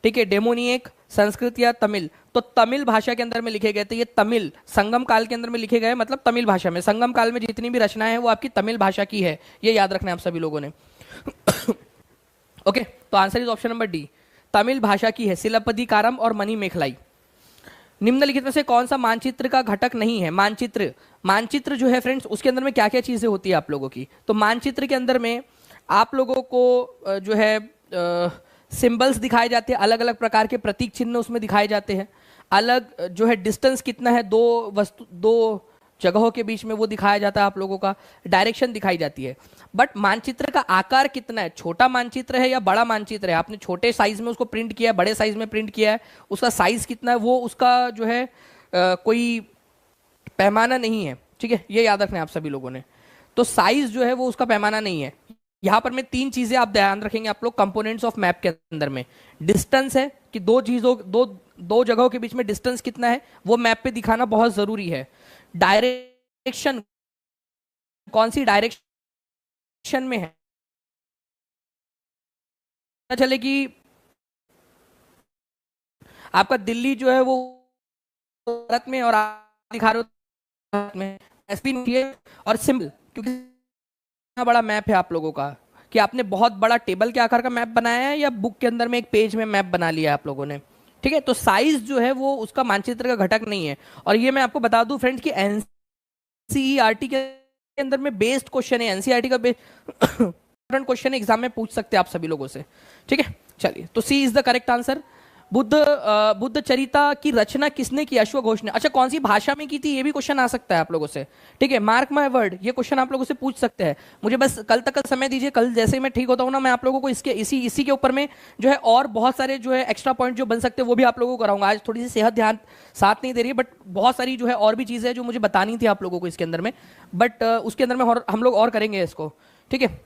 ठीक है, डेमोनिएक, संस्कृत या तमिल? तो तमिल भाषा के अंदर में लिखे गए थे। ये तमिल संगम काल के अंदर में लिखे गए, मतलब तमिल भाषा में। संगम काल में जितनी भी रचनाएं हैं वो आपकी तमिल भाषा की है, ये याद रखना है आप सभी लोगों ने। ओके, तो answer is option number D, Tamil भाषा की है सिलप्पदिकारम और मणिमेखलाई। निम्नलिखित में से कौन सा मानचित्र का घटक नहीं है? मानचित्र जो है फ्रेंड्स उसके अंदर में क्या क्या चीजें होती है आप लोगों की? तो मानचित्र के अंदर में आप लोगों को जो है सिंबल्स दिखाए जाते हैं, अलग अलग प्रकार के प्रतीक चिन्ह उसमें दिखाए जाते हैं, अलग जो है डिस्टेंस कितना है दो जगहों के बीच में वो दिखाया जाता है आप लोगों का, डायरेक्शन दिखाई जाती है। बट मानचित्र का आकार कितना है, छोटा मानचित्र है या बड़ा मानचित्र है, आपने छोटे साइज में उसको प्रिंट किया है, बड़े साइज में प्रिंट किया है, उसका साइज कितना है, वो उसका जो है कोई पैमाना नहीं है, ठीक है, ये याद रखना है आप सभी लोगों ने। तो साइज जो है वो उसका पैमाना नहीं है। यहां पर में तीन चीजें आप ध्यान रखेंगे आप लोग कंपोनेंट्स ऑफ मैप के अंदर में। डिस्टेंस है कि दो जगहों के बीच में डिस्टेंस कितना है वो मैप पे दिखाना बहुत जरूरी है। डायरेक्शन, कौन सी डायरेक्शन में है, चले कि आपका दिल्ली जो है वो भारत में और आप दिखा रहे हो भारत में, और सिंपल क्योंकि इतना बड़ा मैप है आप लोगों का कि आपने बहुत बड़ा टेबल के आकार का मैप बनाया है या बुक के अंदर में एक पेज में मैप बना लिया है आप लोगों ने, ठीक है। तो साइज जो है वो उसका मानचित्र का घटक नहीं है। और ये मैं आपको बता दूं फ्रेंड्स कि एनसीईआरटी के अंदर में बेस्ड क्वेश्चन है, एनसीईआरटी का बेस्ड क्वेश्चन एग्जाम में पूछ सकते हैं आप सभी लोगों से, ठीक है। चलिए, तो C is the correct answer. Buddhacharita की रचना किसने की? अश्वघोष ने। अच्छा, कौन सी भाषा में की थी ये भी क्वेश्चन आ सकता है आप लोगों से, ठीक है। मार्क माय वर्ड, ये क्वेश्चन आप लोगों से पूछ सकते हैं। मुझे बस कल तक का समय दीजिए, कल जैसे ही मैं ठीक होता हूँ ना, मैं आप लोगों को इसी के ऊपर में जो है और बहुत सारे जो है एक्स्ट्रा पॉइंट जो बन सकते हैं वो भी आप लोगों को कराऊंगा। आज थोड़ी सी सेहत ध्यान साथ नहीं दे रही है, बट बहुत सारी जो है और भी चीजें जो मुझे बतानी थी आप लोगों को इसके अंदर में, बट उसके अंदर में हम लोग और करेंगे इसको, ठीक है।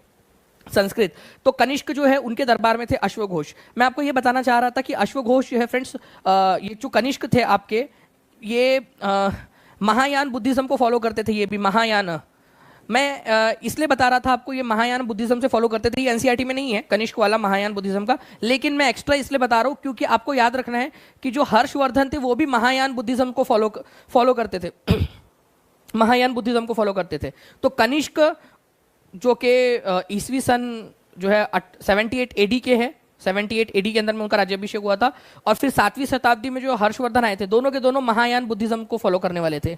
संस्कृत, तो कनिष्क जो है उनके दरबार में थे अश्वघोष। मैं आपको ये बताना चाह रहा था कि अश्वघोष जो है फ्रेंड्स, ये जो कनिष्क थे आपके, ये महायान बुद्धिज्म को फॉलो करते थे। ये भी महायान, मैं इसलिए बता रहा था आपको, ये महायान बुद्धिज्म से फॉलो करते थे। ये एनसीईआरटी में नहीं है कनिष्क वाला महायान बुद्धिज्म का, लेकिन मैं एक्स्ट्रा इसलिए बता रहा हूँ क्योंकि आपको याद रखना है कि जो हर्षवर्धन थे वो भी महायान बुद्धिज्म को फॉलो करते थे महायान बुद्धिज्म को फॉलो करते थे। तो कनिष्क जो कि ईसवी सन जो है 78 एडी के हैं, 78 एडी के अंदर में उनका राज्याभिषेक हुआ था। और फिर 7वीं शताब्दी में जो हर्षवर्धन आए थे, दोनों के दोनों महायान बुद्धिज्म को फॉलो करने वाले थे।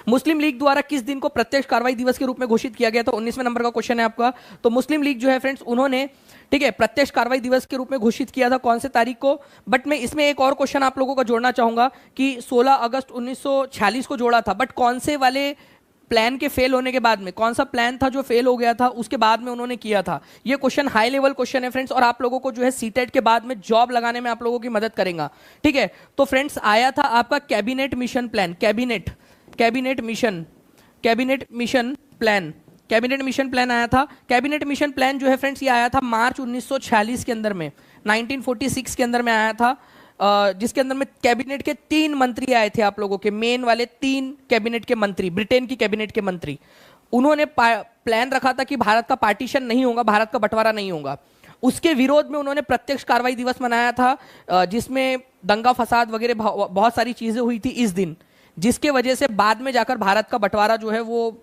मुस्लिम लीग द्वारा किस दिन को प्रत्यक्ष कार्रवाई दिवस के रूप में घोषित किया गया था? 19वें नंबर का क्वेश्चन है आपका। तो मुस्लिम लीग जो है फ्रेंड्स उन्होंने, ठीक है, प्रत्यक्ष कार्रवाई दिवस के रूप में घोषित किया था कौन से तारीख को? बट मैं इसमें एक और क्वेश्चन आप लोगों का जोड़ना चाहूंगा कि 16 अगस्त 1946 को जोड़ा था, बट कौन से वाले प्लान के फेल होने के बाद में, कौन सा प्लान था जो फेल हो गया था उसके बाद में उन्होंने किया था। ये क्वेश्चन हाई लेवल क्वेश्चन है फ्रेंड्स, और आप लोगों को जो है सीटेट के बाद में जॉब लगाने में आप लोगों की मदद करेगा। ठीक है, तो फ्रेंड्स आया था आपका cabinet mission plan, cabinet mission plan आया था। कैबिनेट मिशन प्लान जो है फ्रेंड्स ये आया था मार्च 1946 के अंदर में, 1946 के अंदर में आया था, जिसके अंदर में कैबिनेट के 3 मंत्री आए थे, आप लोगों के मेन वाले 3 कैबिनेट के मंत्री, ब्रिटेन की कैबिनेट के मंत्री। उन्होंने प्लान रखा था कि भारत का पार्टीशन नहीं होगा, भारत का बंटवारा नहीं होगा। उसके विरोध में उन्होंने प्रत्यक्ष कार्रवाई दिवस मनाया था, जिसमें दंगा फसाद वगैरह बहुत सारी चीजें हुई थी इस दिन, जिसके वजह से बाद में जाकर भारत का बंटवारा जो है वो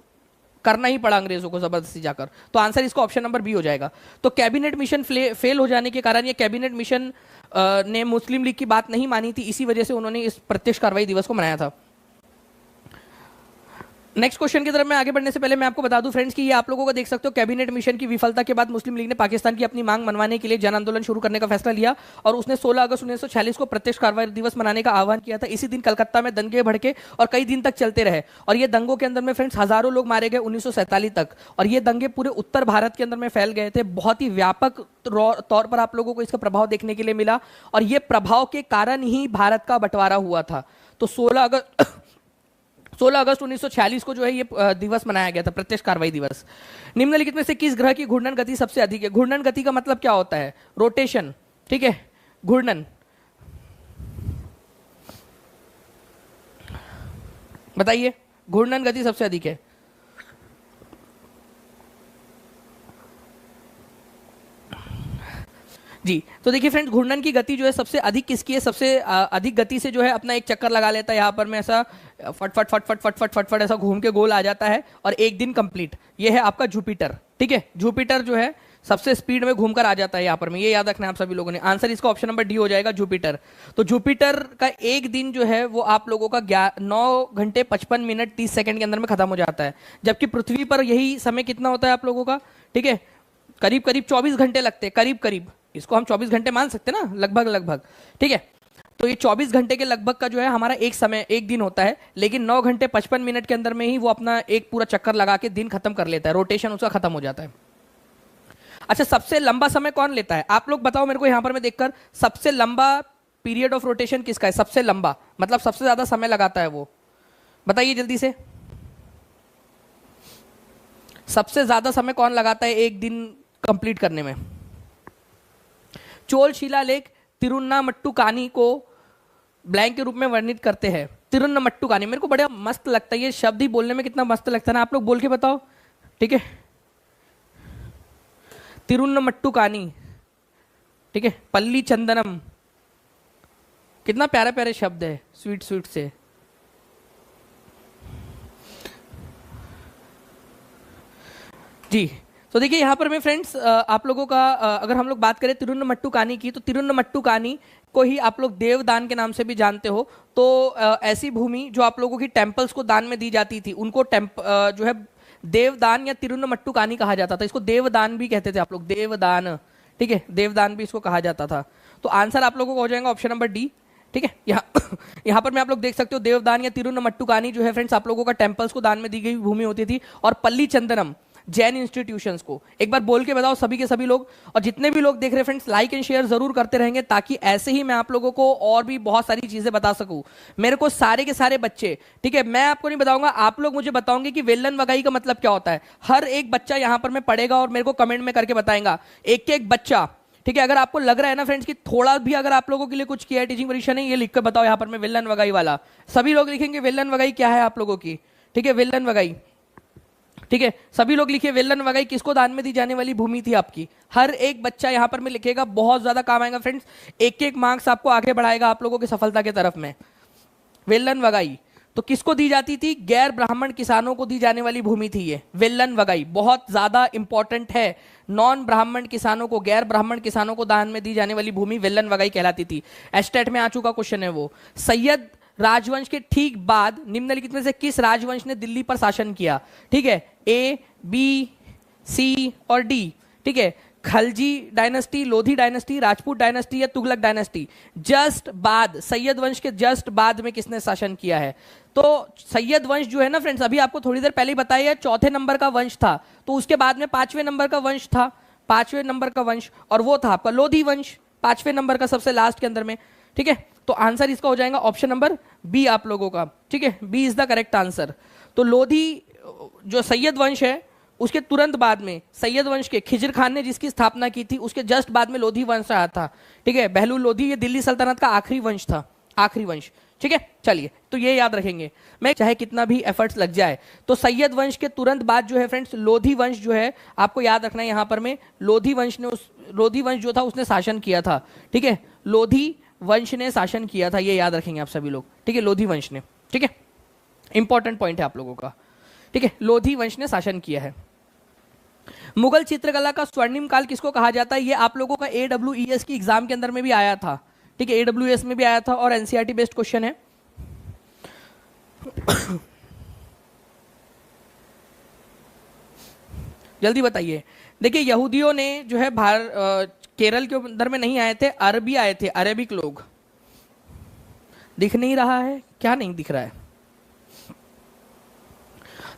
करना ही पड़ा अंग्रेजों को जबरदस्ती जाकर। तो आंसर इसका ऑप्शन नंबर बी हो जाएगा। तो कैबिनेट मिशन फेल हो जाने के कारण, ये कैबिनेट मिशन ने मुस्लिम लीग की बात नहीं मानी थी, इसी वजह से उन्होंने इस प्रत्यक्ष कार्रवाई दिवस को मनाया था। नेक्स्ट क्वेश्चन की तरफ मैं आगे बढ़ने से पहले मैं आपको बता दूं फ्रेंड्स कि ये आप लोगों को देख सकते हो, कैबिनेट मिशन की विफलता के बाद मुस्लिम लीग ने पाकिस्तान की अपनी मांग मनवाने के लिए जन आंदोलन शुरू करने का फैसला लिया, और उसने 16 अगस्त 1946 को प्रत्यक्ष कार्रवाई दिवस मनाने का आह्वान किया था। इसी दिन कलकत्ता में दंगे भड़के और कई दिन तक चलते रहे, और ये दंगों के अंदर में फ्रेंड्स हजारों लोग मारे गए 1947 तक, और ये दंगे पूरे उत्तर भारत के अंदर में फैल गए थे। बहुत ही व्यापक तौर पर आप लोगों को इसका प्रभाव देखने के लिए मिला, और ये प्रभाव के कारण ही भारत का बंटवारा हुआ था। तो 16 अगस्त 1946 को जो है ये दिवस मनाया गया था, प्रत्यक्ष कार्रवाई दिवस। निम्नलिखित में से किस ग्रह की घूर्णन गति सबसे अधिक है? घूर्णन गति का मतलब क्या होता है? रोटेशन, ठीक है, घूर्णन। बताइए, घूर्णन गति सबसे अधिक है। जी, तो देखिए फ्रेंड्स, घूर्णन की गति जो है सबसे अधिक किसकी है? सबसे अधिक गति से जो है अपना एक चक्कर लगा लेता है यहाँ पर में, ऐसा फट फट फट फट फट फट फट फट ऐसा घूम के गोल आ जाता है, और एक दिन कंप्लीट। ये है आपका जुपिटर, ठीक है, जुपिटर जो है सबसे स्पीड में घूमकर आ जाता है यहाँ पर में, ये याद रखना है आप सभी लोगों ने। आंसर इसका ऑप्शन नंबर डी हो जाएगा, जुपिटर। तो जुपिटर का एक दिन जो है वो आप लोगों का 9 घंटे 55 मिनट 30 सेकंड के अंदर में खत्म हो जाता है, जबकि पृथ्वी पर यही समय कितना होता है आप लोगों का? ठीक है, करीब करीब 24 घंटे लगते हैं, करीब करीब, इसको हम 24 घंटे मान सकते हैं ना, लगभग लगभग, ठीक है। तो ये 24 घंटे के लगभग का जो है हमारा एक दिन होता है, लेकिन 9 घंटे 55 मिनट के अंदर में ही वो अपना एक पूरा चक्कर लगा के दिन खत्म कर लेता है, रोटेशन उसका खत्म हो जाता है। अच्छा, सबसे लंबा समय कौन लेता है? आप लोग बताओ मेरे को यहां पर मैं देखकर, सबसे लंबा पीरियड ऑफ रोटेशन किसका है? सबसे लंबा मतलब सबसे ज्यादा समय लगाता है वो, बताइए जल्दी से। सबसे ज्यादा समय कौन लगाता है एक दिन कंप्लीट करने में? चोल शिलालेख तिरुन्नामट्टुकानी को ब्लैंक के रूप में वर्णित करते हैं। तिरुन्नामट्टुकानी, मेरे को बड़ा मस्त लगता है ये शब्द, ही बोलने में कितना मस्त लगता है ना। आप लोग बोल के बताओ, ठीक है, तिरुन्नामट्टुकानी, ठीक है, पल्ली चंदनम, कितना प्यारे प्यारे शब्द है, स्वीट स्वीट से। जी, तो देखिए यहाँ पर मैं फ्रेंड्स आप लोगों का अगर हम लोग बात करें तिरुन्नामट्टुकानी की, तो तिरुन्नामट्टुकानी को ही आप लोग देवदान के नाम से भी जानते हो। तो ऐसी भूमि जो आप लोगों की टेम्पल्स को दान में दी जाती थी, उनको जो है देवदान या तिरुन्नामट्टुकानी कहा जाता था। इसको देवदान भी कहते थे आप लोग, देवदान, ठीक है, देवदान भी इसको कहा जाता था। तो आंसर आप लोगों को हो जाएगा ऑप्शन नंबर डी, ठीक है। यहाँ पर मैं आप लोग देख सकते हो, देवदान या तिरुन्नामट्टुकानी जो है फ्रेंड्स आप लोगों का टेम्पल्स को दान में दी गई भूमि होती थी। और पल्ली चंदनम जैन इंस्टीट्यूशंस को, एक बार बोल के बताओ सभी के सभी लोग, और जितने भी लोग देख रहे हैं फ्रेंड्स लाइक एंड शेयर जरूर करते रहेंगे, ताकि ऐसे ही मैं आप लोगों को और भी बहुत सारी चीजें बता सकूं। मेरे को सारे के सारे बच्चे, ठीक है, मैं आपको नहीं बताऊंगा, आप लोग मुझे बताओगे कि वेलन वगाई का मतलब क्या होता है। हर एक बच्चा यहां पर मैं पढ़ेगा और मेरे को कमेंट में करके बताएगा, एक एक बच्चा, ठीक है। अगर आपको लग रहा है ना फ्रेंड्स कि थोड़ा भी अगर आप लोगों के लिए कुछ किया है टीचिंग परीक्षा ने, ये लिख कर बताओ यहाँ पर मैं वेलन वगाई वाला। सभी लोग लिखेंगे वेलन वगाई क्या है आप लोगों की, ठीक है, वेलन वगाई, ठीक है, सभी लोग लिखिए वेलन वगाई किसको दान में दी जाने वाली भूमि थी आपकी। हर एक बच्चा यहां पर में लिखेगा, बहुत ज्यादा काम आएगा फ्रेंड्स, एक एक मार्क्स आपको आगे बढ़ाएगा आप लोगों की सफलता की तरफ में। वेलन वगाई तो किसको दी जाती थी? गैर ब्राह्मण किसानों को दी जाने वाली भूमि थी ये वेलन वगाई, बहुत ज्यादा इंपॉर्टेंट है। नॉन ब्राह्मण किसानों को, गैर ब्राह्मण किसानों को दान में दी जाने वाली भूमि वेलन वगाई कहलाती थी। एस्टेट में आ चुका क्वेश्चन है वो। सैयद राजवंश के ठीक बाद निम्नलिखित में से किस राजवंश ने दिल्ली पर शासन किया? ठीक है, ए, बी, सी और डी, ठीक है। Khalji dynasty, Lodhi dynasty, Rajput dynasty या तुगलक डायनेस्टी? जस्ट बाद, सैयद वंश के जस्ट बाद में किसने शासन किया है? तो सैयद वंश जो है ना फ्रेंड्स, अभी आपको थोड़ी देर पहले ही बताया, चौथे नंबर का वंश था, तो उसके बाद में पांचवें नंबर का वंश था, पांचवें नंबर का वंश, और वो था आपका लोधी वंश, पांचवें नंबर का सबसे लास्ट के अंदर में। ठीक है, तो आंसर इसका हो जाएगा ऑप्शन नंबर बी आप लोगों का। ठीक है, B is the correct answer. तो लोधी जो सैयद वंश है उसके तुरंत बाद में सैयद वंश के खिजर खान ने जिसकी स्थापना की थी, उसके जस्ट बाद में लोधी वंश आया था। ठीक है, बहलूल लोधी ये दिल्ली सल्तनत का आखिरी वंश था, आखिरी वंश। ठीक है, चलिए, तो ये याद रखेंगे। मैं चाहे कितना भी एफर्ट्स लग जाए, तो सैयद वंश के तुरंत बाद जो है फ्रेंड्स लोधी वंश जो है, आपको याद रखना है यहां पर में, लोधी वंश जो था उसने शासन किया था। ठीक है, लोधी वंश ने शासन किया था, ये याद रखेंगे आप सभी लोग। ठीक है, लोधी वंश ने। ठीक है, इंपॉर्टेंट पॉइंट है आप लोगों का। ठीक है, लोधी वंश ने शासन किया है। मुगल चित्रकला का स्वर्णिम काल किसको कहा जाता है? ये आप लोगों का AWES की एग्जाम के अंदर में भी आया था। ठीक है, AWES में भी आया था और NCERT बेस्ड क्वेश्चन है। जल्दी बताइए। देखिए, यहूदियों ने जो है केरल के अंदर में नहीं आए थे, अरबी आए थे, अरेबिक लोग। दिख नहीं रहा है क्या? नहीं दिख रहा है।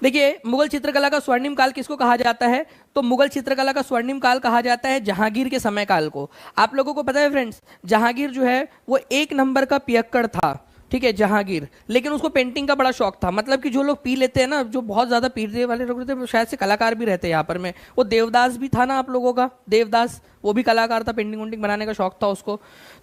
देखिए, मुगल चित्रकला का स्वर्णिम काल किसको कहा जाता है? तो मुगल चित्रकला का स्वर्णिम काल कहा जाता है जहांगीर के समय काल को। आप लोगों को पता है फ्रेंड्स, जहांगीर जो है वो एक नंबर का पियक्कड़ था। ठीक है, जहांगीर, लेकिन उसको पेंटिंग का बड़ा शौक था। मतलब कि जो लोग पी लेते हैं ना, जो बहुत ज्यादा पीने वाले लोग रहते हैं, शायद से कलाकार भी रहते हैं यहाँ पर में। वो देवदास भी था ना आप लोगों का, देवदास, वो भी कलाकार था, पेंटिंग वेंटिंग बनाने का शौक था उसको।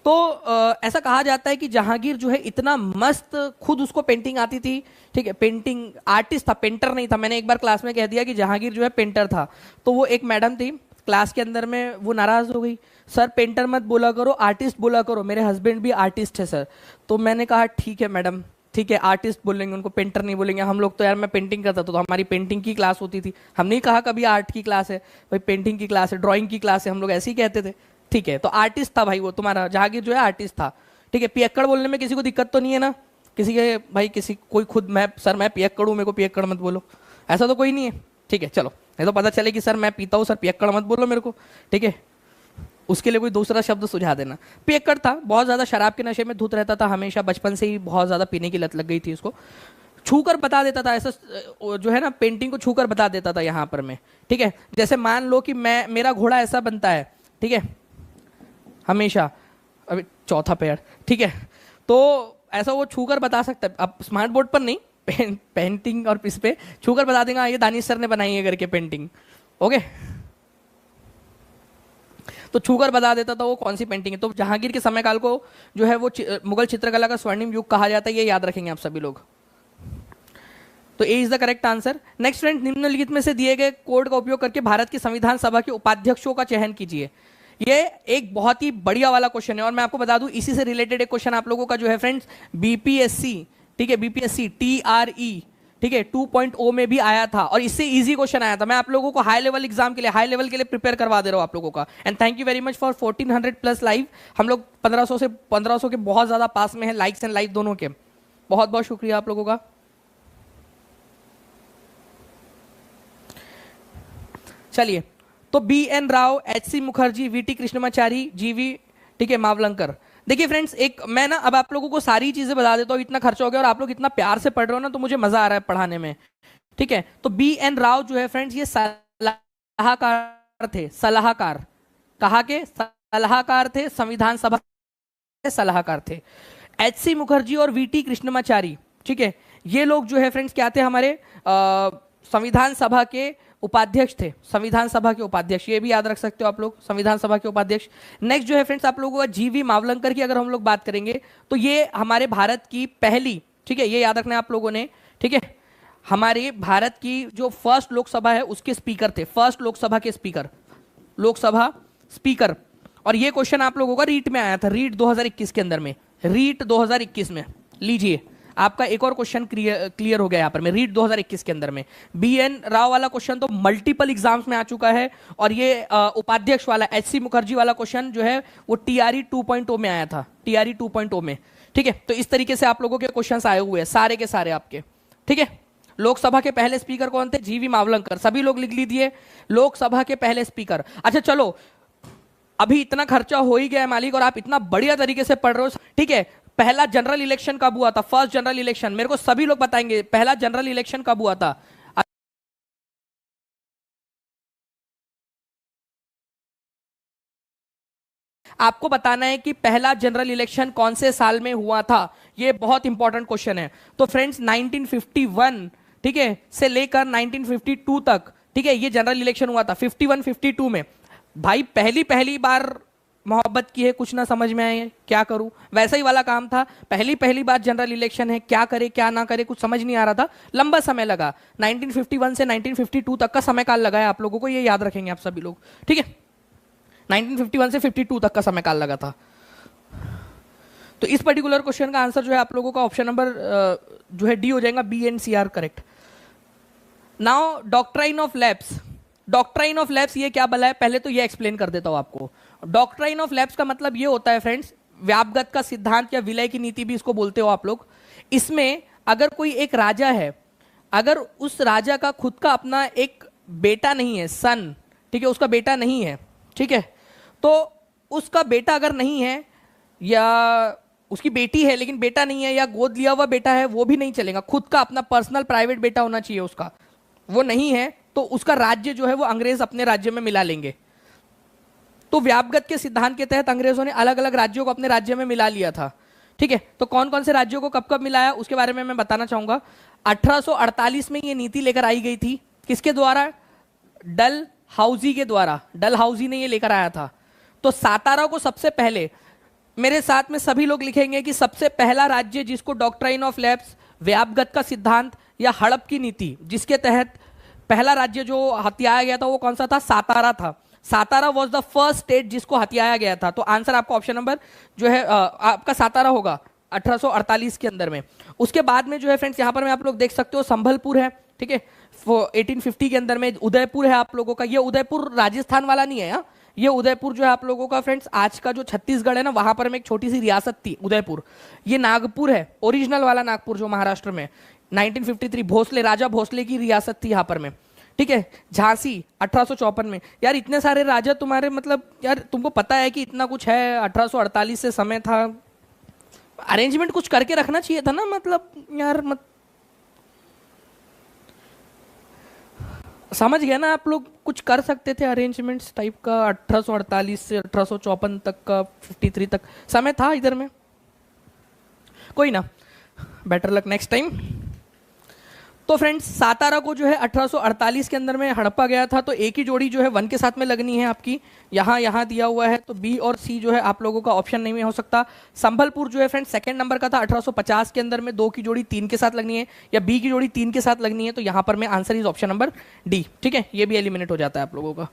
तो ऐसा कहा जाता है कि जहांगीर जो है इतना मस्त, खुद उसको पेंटिंग आती थी। ठीक है, पेंटिंग आर्टिस्ट था, पेंटर नहीं था। मैंने एक बार क्लास में कह दिया कि जहांगीर जो है पेंटर था, तो वो एक मैडम थी क्लास के अंदर में, वो नाराज हो गई, सर पेंटर मत बोला करो, आर्टिस्ट बोला करो, मेरे हस्बैंड भी आर्टिस्ट है सर। तो मैंने कहा ठीक है मैडम, ठीक है, आर्टिस्ट बोलेंगे उनको, पेंटर नहीं बोलेंगे। हम लोग तो यार, मैं पेंटिंग करता था तो हमारी पेंटिंग की क्लास होती थी, हम नहीं कहा कभी आर्ट की क्लास है भाई, पेंटिंग की क्लास है, ड्राइंग की क्लास है, हम लोग ऐसे ही कहते थे। ठीक है, तो आर्टिस्ट था भाई वो तुम्हारा जहांगीर जो है, आर्टिस्ट था। ठीक है, पियक्कड़ बोलने में किसी को दिक्कत तो नहीं है ना? किसी के भाई, किसी कोई खुद मैं सर मैं पियक्कड़ हूँ, मेरे को पियक्कड़ मत बोलो, ऐसा तो कोई नहीं है? ठीक है, चलो, नहीं तो पता चले कि सर मैं पीता हूँ, सर पियक्कड़ मत बोलो मेरे को। ठीक है, उसके लिए कोई दूसरा शब्द सुझा देना। पियक्कड़ था, बहुत ज्यादा शराब के नशे में धुत रहता था हमेशा, बचपन से ही बहुत ज्यादा पीने की लत लग गई थी उसको। छूकर बता देता था, ऐसा जो है ना, पेंटिंग को छूकर बता देता था यहाँ पर में। ठीक है, जैसे मान लो कि मेरा घोड़ा ऐसा बनता है, ठीक है, हमेशा, अभी चौथा पैर, ठीक है, तो ऐसा वो छूकर बता सकता है। अब स्मार्ट बोर्ड पर नहीं, पेंटिंग और इस पे छूकर बता देगा, ये दानिश सर ने बनाई है करके पेंटिंग। ओके, तो छूकर बता देता था वो कौन सी पेंटिंग है। तो जहांगीर के समय काल को जो है वो मुगल चित्रकला का स्वर्णिम युग कहा जाता है, ये याद रखेंगे आप सभी लोग। तो A is the correct answer. Next friend, निम्नलिखित में से दिए गए कोड का उपयोग करके भारत की संविधान सभा के उपाध्यक्षों का चयन कीजिए। ये एक बहुत ही बढ़िया वाला क्वेश्चन है, और मैं आपको बता दूं, इसी से रिलेटेड एक क्वेश्चन आप लोगों का जो है फ्रेंड्स बीपीएससी, ठीक है, बीपीएससी TRE, ठीक है, 2.0 में भी आया था, और इससे इजी क्वेश्चन आया था। मैं आप लोगों को हाई लेवल एग्जाम के लिए, हाई लेवल के लिए प्रिपेयर करवा दे रहा हूं आप लोगों का। And thank you very much for 1400 plus live. हम लोग 1500 के बहुत ज्यादा पास में है, लाइक्स एंड लाइव दोनों के। बहुत बहुत शुक्रिया आप लोगों का। चलिए, तो BN Rao, HC Mukherjee, VT Krishnamachari, GV, ठीक है, मावलंकर। देखिए फ्रेंड्स, एक मैं ना अब आप लोगों को सारी चीजें बता देता हूँ, इतना खर्चा हो गया और आप लोग इतना प्यार से पढ़ रहे हो ना, तो मुझे मजा आ रहा है पढ़ाने में। ठीक है, तो BN राव जो है फ्रेंड्स, ये सलाहकार थे, सलाहकार, कहा के सलाहकार थे, संविधान सभा के सलाहकार थे। HC मुखर्जी और VT कृष्णमाचारी, ठीक है, ये लोग जो है फ्रेंड्स क्या थे, हमारे संविधान सभा के उपाध्यक्ष थे, संविधान सभा के उपाध्यक्ष, ये भी याद रख सकते हो आप लोग, संविधान सभा के उपाध्यक्ष। नेक्स्ट जो है फ्रेंड्स आप लोगों का GV मावलंकर की अगर हम लोग बात करेंगे, तो ये हमारे भारत की पहली, ठीक है, ये याद रखना है आप लोगों ने, ठीक है, हमारे भारत की जो फर्स्ट लोकसभा है उसके स्पीकर थे, फर्स्ट लोकसभा के स्पीकर, लोकसभा स्पीकर। और ये क्वेश्चन आप लोगों का रीट में आया था, रीट 2021 के अंदर में, रीट 2021 में। लीजिए, आपका एक और क्वेश्चन क्लियर हो गया यहाँ पर में, रीट 2021 के अंदर में। BN राव वाला क्वेश्चन तो मल्टीपल एग्जाम्स में आ चुका है, और ये उपाध्यक्ष वाला HC मुखर्जी वाला क्वेश्चन जो है वो TRE 2.0 में आया था, TRE 2.0 में। ठीक है, तो इस तरीके से आप लोगों के क्वेश्चंस आए हुए हैं सारे के सारे आपके। ठीक है, लोकसभा के पहले स्पीकर कौन थे? GV मावलंकर, सभी लोग लिख लीजिए, लोकसभा के पहले स्पीकर। अच्छा चलो, अभी इतना खर्चा हो ही गया है मालिक, और आप इतना बढ़िया तरीके से पढ़ रहे हो, ठीक है। पहला जनरल इलेक्शन कब हुआ था? फर्स्ट जनरल इलेक्शन मेरे को सभी लोग बताएंगे, पहला जनरल इलेक्शन कब हुआ था? आपको बताना है कि पहला जनरल इलेक्शन कौन से साल में हुआ था। ये बहुत इंपॉर्टेंट क्वेश्चन है। तो फ्रेंड्स 1951, ठीक है, से लेकर 1952 तक, ठीक है, ये जनरल इलेक्शन हुआ था 51-52 में। भाई पहली पहली बार मोहब्बत की है, कुछ ना समझ में आए क्या करूं, वैसा ही वाला काम था। पहली पहली बार जनरल इलेक्शन है, क्या करे क्या ना करे कुछ समझ नहीं आ रहा था, लंबा समय लगा। 1951 से 1952 तक का समय काल लगा है आप लोगों को, ये याद रखेंगे आप सभी लोग, ठीक है। 1951 से 52 तक का समय काल लगा था। तो इस पर्टिकुलर क्वेश्चन का आंसर जो है आप लोगों का ऑप्शन नंबर जो है डी हो जाएगा, B and C are correct. Now doctrine of lapse. Doctrine of lapse ये क्या बला है, पहले तो ये एक्सप्लेन कर देता हूं आपको। डॉक्ट्राइन ऑफ लैप्स का मतलब ये होता है फ्रेंड्स, व्यापगत का सिद्धांत या विलय की नीति भी इसको बोलते हो आप लोग। इसमें अगर कोई एक राजा है, अगर उस राजा का खुद का अपना एक बेटा नहीं है, सन, ठीक है, उसका बेटा नहीं है, ठीक है, तो उसका बेटा अगर नहीं है, या उसकी बेटी है लेकिन बेटा नहीं है, या गोद लिया हुआ बेटा है, वो भी नहीं चलेगा। खुद का अपना पर्सनल प्राइवेट बेटा होना चाहिए उसका, वो नहीं है तो उसका राज्य जो है वो अंग्रेज अपने राज्य में मिला लेंगे। तो व्यापगत के सिद्धांत के तहत अंग्रेजों ने अलग अलग राज्यों को अपने राज्य में मिला लिया था, ठीक है। तो कौन कौन से राज्यों को कब कब मिलाया उसके बारे में मैं बताना चाहूंगा। 1848 में ये नीति लेकर आई गई थी, किसके द्वारा? डल हाउजी के द्वारा। डल हाउजी ने ये लेकर आया था। तो सातारा को सबसे पहले, मेरे साथ में सभी लोग लिखेंगे कि सबसे पहला राज्य जिसको डॉक्ट्राइन ऑफ लैप्स, व्यापगत का सिद्धांत या हड़प की नीति, जिसके तहत पहला राज्य जो हथियाया गया था वो कौन सा था? सातारा था। Satara was the first state जिसको हथियाया गया था। तो आंसर आपका ऑप्शन नंबर जो है आपका सातारा होगा 1848 के अंदर में। उसके बाद में जो है फ्रेंड्स यहाँ पर मैं आप लोग देख सकते हो संभलपुर है, ठीक है, 1850 के अंदर में। उदयपुर है आप लोगों का, ये उदयपुर राजस्थान वाला नहीं है, हाँ, ये उदयपुर जो है आप लोगों का फ्रेंड्स आज का जो छत्तीसगढ़ है ना, वहां पर में एक छोटी सी रियासत थी उदयपुर। ये नागपुर है, ओरिजिनल वाला नागपुर जो महाराष्ट्र में 1953 भोसले, राजा भोसले की रियासत थी यहाँ पर में, ठीक है। झांसी 1854 में। यार इतने सारे राजा तुम्हारे, मतलब यार तुमको पता है कि इतना कुछ है, 1848 से समय था, अरेंजमेंट कुछ करके रखना चाहिए था ना, मतलब यार समझ गया ना आप लोग, कुछ कर सकते थे अरेंजमेंट्स टाइप का। 1848 से 1854 तक का, 53 तक समय था इधर में, कोई ना, बेटर लक नेक्स्ट टाइम। तो फ्रेंड्स सातारा को जो है 1848 के अंदर में हड़पा गया था। तो एक ही जोड़ी जो है 1 के साथ में लगनी है आपकी, यहाँ दिया हुआ है, तो बी और सी जो है आप लोगों का ऑप्शन नहीं में हो सकता। संभलपुर जो है फ्रेंड्स सेकंड नंबर का था 1850 के अंदर में, 2 की जोड़ी 3 के साथ लगनी है, या बी की जोड़ी 3 के साथ लगनी है, तो यहाँ पर में answer is option number D, ठीक है, ये भी एलिमिनेट हो जाता है आप लोगों का।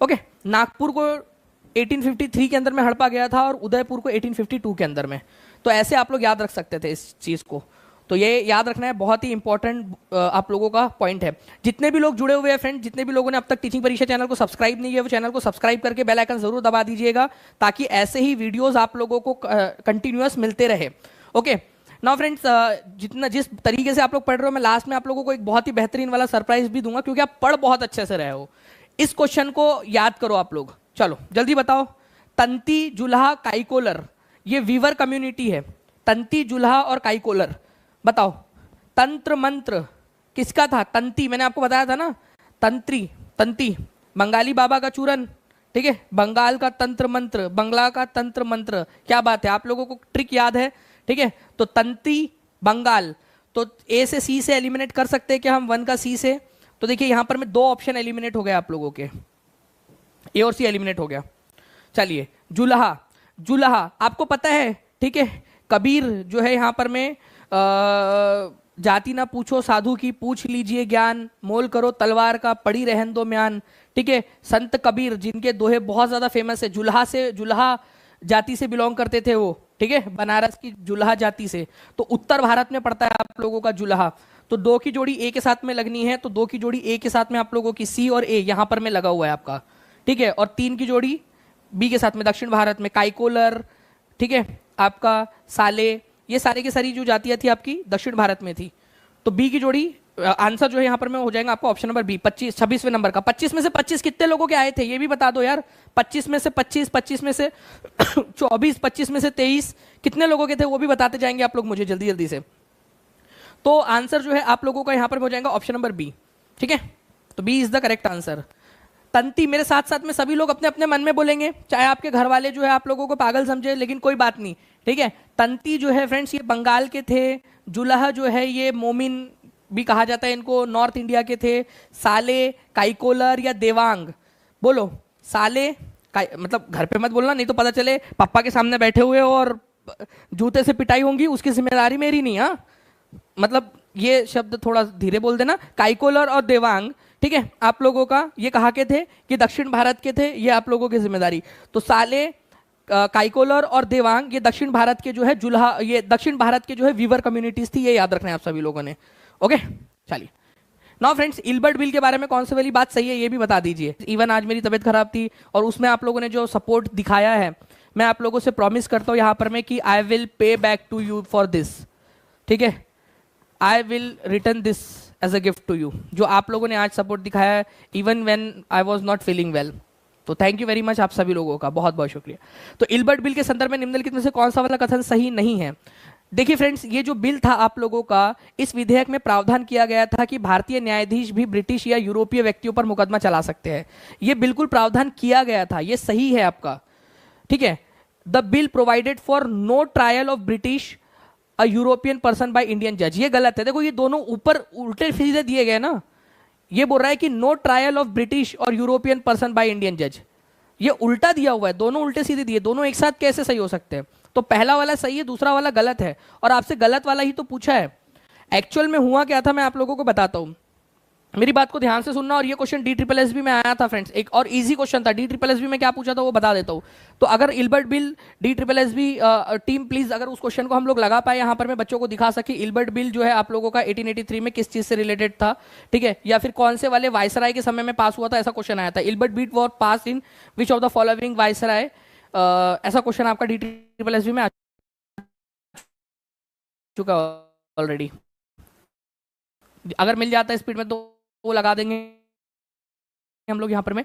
ओके, नागपुर को 1853 के अंदर में हड़पा गया था और उदयपुर को 1852 के अंदर में। तो ऐसे आप लोग याद रख सकते थे इस चीज को, तो ये याद रखना है, बहुत ही इंपॉर्टेंट आप लोगों का पॉइंट है। जितने भी लोग जुड़े हुए हैं फ्रेंड, जितने भी लोगों ने अब तक टीचिंग परीक्षा चैनल को सब्सक्राइब नहीं किया, वो चैनल को सब्सक्राइब करके बेल आइकन जरूर दबा दीजिएगा, ताकि ऐसे ही वीडियोस आप लोगों को कंटिन्यूअस मिलते रहे। ओके नाउ फ्रेंड्स, जितना जिस तरीके से आप लोग पढ़ रहे हो, मैं लास्ट में आप लोगों को एक बहुत ही बेहतरीन वाला सरप्राइज भी दूंगा, क्योंकि आप पढ़ बहुत अच्छे से रहे हो। इस क्वेश्चन को याद करो आप लोग, चलो जल्दी बताओ। तंती, जुल्हा, काइकोलर, ये वीवर कम्युनिटी है। तंती, जुल्हा और काइकोलर, बताओ तंत्र मंत्र किसका था? तंती, मैंने आपको बताया था ना, तंत्री, तंती बंगाली बाबा का चूरन, ठीक है, बंगाल का तंत्र मंत्र, बंगला का तंत्र मंत्र, क्या बात है, आप लोगों को ट्रिक याद है, ठीक है। तो तंती बंगाल, तो ए से सी से एलिमिनेट कर सकते हैं क्या हम, 1 का सी से? तो देखिए यहां पर में 2 ऑप्शन एलिमिनेट हो गए आप लोगों के, ए और सी एलिमिनेट हो गया। चलिए जुल्हा, जुल्हा आपको पता है, ठीक है, कबीर जो है यहां पर में जाति ना पूछो साधु की, पूछ लीजिए ज्ञान, मोल करो तलवार का, पड़ी रहन दो म्यान, ठीक है। संत कबीर जिनके दोहे बहुत ज्यादा फेमस है, जुल्हा से, जुल्हा जाति से बिलोंग करते थे वो, ठीक है, बनारस की जुल्हा जाति से। तो उत्तर भारत में पड़ता है आप लोगों का जुल्हा। तो 2 की जोड़ी ए के साथ में लगनी है, तो 2 की जोड़ी ए के साथ में आप लोगों की सी और ए यहां पर में लगा हुआ है आपका, ठीक है। और 3 की जोड़ी बी के साथ में दक्षिण भारत में काइकोलर, ठीक है, आपका साले, ये सारे की सारी जो जातियां थी आपकी दक्षिण भारत में थी। तो बी की जोड़ी आंसर जो है यहाँ पर में हो जाएगा आपका ऑप्शन नंबर बी, 25, 26वें नंबर का। 25 में से 25 कितने लोगों के आए थे ये भी बता दो यार। 25 में से 25, 25 में से 24, 25 में से 23, कितने लोगों के थे वो भी बताते जाएंगे आप लोग मुझे जल्दी जल्दी से। तो आंसर जो है आप लोगों का यहाँ पर हो जाएगा ऑप्शन नंबर बी, ठीक है। तो B is the correct answer. तंती, मेरे साथ साथ में सभी लोग अपने अपने मन में बोलेंगे, चाहे आपके घर वाले जो है आप लोगों को पागल समझे, लेकिन कोई बात नहीं, ठीक है। तंती जो है फ्रेंड्स ये बंगाल के थे। जुलाहा जो है ये मोमिन भी कहा जाता है इनको, नॉर्थ इंडिया के थे। साले, काइकोलर या देवांग, बोलो। साले मतलब घर पे मत बोलना, नहीं तो पता चले पापा के सामने बैठे हुए हो और जूते से पिटाई होंगी, उसकी जिम्मेदारी मेरी नहीं। हाँ, मतलब ये शब्द थोड़ा धीरे बोल देना। काइकोलर और देवांग, ठीक है, आप लोगों का ये कहा के थे कि दक्षिण भारत के थे, ये आप लोगों की जिम्मेदारी। तो साले, काइकोलर और देवांग ये दक्षिण भारत के जो है जुल्हा, ये दक्षिण भारत के जो है वीवर कम्युनिटीज थी, ये याद रखना है आप सभी लोगों ने। ओके, चलिए। नाउ फ्रेंड्स, इल्बर्ट बिल के बारे में कौन सी वाली बात सही है ये भी बता दीजिए। इवन आज मेरी तबीयत खराब थी और उसमें आप लोगों ने जो सपोर्ट दिखाया है, मैं आप लोगों से प्रॉमिस करता हूं यहां पर मैं कि I will pay back to you for this, ठीक है। I will return this as a gift to you, जो आप लोगों ने आज सपोर्ट दिखाया है even when I was not feeling well. तो थैंक यू वेरी मच आप सभी लोगों का, बहुत बहुत शुक्रिया। तो इल्बर्ट बिल के संदर्भ में निम्नलिखित में से कौन सा वाला कथन सही नहीं है। देखिए फ्रेंड्स, ये जो बिल था आप लोगों का, इस विधेयक में प्रावधान किया गया था कि भारतीय न्यायाधीश भी ब्रिटिश या यूरोपीय व्यक्तियों पर मुकदमा चला सकते हैं। ये बिल्कुल प्रावधान किया गया था, ये सही है आपका, ठीक है। The bill provided for no trial of British a European person by Indian जज, ये गलत है। देखो ये दोनों ऊपर उल्टे सीधे दिए गए ना, ये बोल रहा है कि नो ट्रायल ऑफ ब्रिटिश और यूरोपियन पर्सन बाय इंडियन जज, ये उल्टा दिया हुआ है, दोनों उल्टे सीधे दिए, दोनों एक साथ कैसे सही हो सकते हैं। तो पहला वाला सही है, दूसरा वाला गलत है, और आपसे गलत वाला ही तो पूछा है। एक्चुअल में हुआ क्या था मैं आप लोगों को बताता हूं, मेरी बात को ध्यान से सुनना। और ये क्वेश्चन DSSB में आया था फ्रेंड्स, एक और इजी क्वेश्चन था। DSSB में क्या पूछा था वो बता देता हूं। तो अगर Ilbert bill, DSSB team please अगर उस क्वेश्चन को हम लोग लगा पाए यहाँ पर, मैं बच्चों को दिखा सकी इल्बर्ट बिल जो है आप लोगों का 1883 में किस चीज से रिलेटेड था, ठीक है, या फिर कौन से वाले वायसराय के समय में पास हुआ था, ऐसा क्वेश्चन आया था। Ilbert bill was pass in which of the following viceroy, ऐसा क्वेश्चन आपका DSSB में आ चुका ऑलरेडी। अगर मिल जाता है स्पीड में तो वो लगा देंगे हम लोग यहाँ पर में।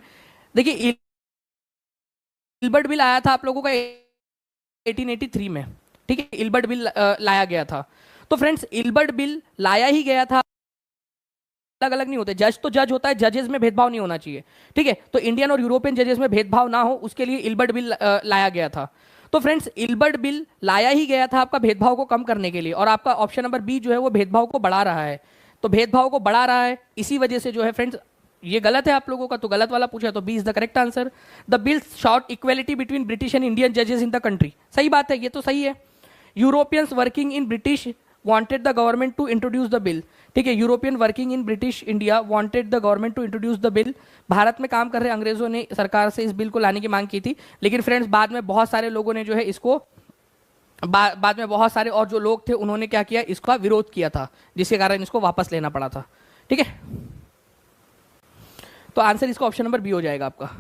देखिए इल्बर्ट बिल आया था आप लोगों का 1883 में, ठीक है, इल्बर्ट बिल लाया गया था। तो फ्रेंड्स इल्बर्ट बिल लाया ही गया था, अलग अलग नहीं होते। जज तो जज होता है, जजेस में भेदभाव नहीं होना चाहिए, ठीक है। तो इंडियन और यूरोपियन जजेस में भेदभाव ना हो उसके लिए इल्बर्ट बिल लाया गया था। तो फ्रेंड्स इल्बर्ट बिल लाया ही गया था आपका भेदभाव को कम करने के लिए, और आपका ऑप्शन नंबर बी जो है वो भेदभाव को बढ़ा रहा है। तो भेदभाव को बढ़ा रहा है, इसी वजह से जो है फ्रेंड्स ये गलत है आप लोगों का, तो गलत वाला पूछा, तो B is the correct answer. The bill sought equality between British and Indian जजेस इन द कंट्री, सही बात है, ये तो सही है। Europeans working in British wanted the government to introduce the bill, ठीक है, European working in British India wanted the government to introduce the bill. Bharat में काम कर रहे अंग्रेजों ने सरकार से इस बिल को लाने की मांग की थी, लेकिन फ्रेंड्स बाद में बहुत सारे लोगों ने जो है इसको बाद में बहुत सारे और जो लोग थे उन्होंने क्या किया, इसका विरोध किया था, जिसके कारण इसको वापस लेना पड़ा था, ठीक है। तो आंसर इसका ऑप्शन नंबर बी हो जाएगा आपका।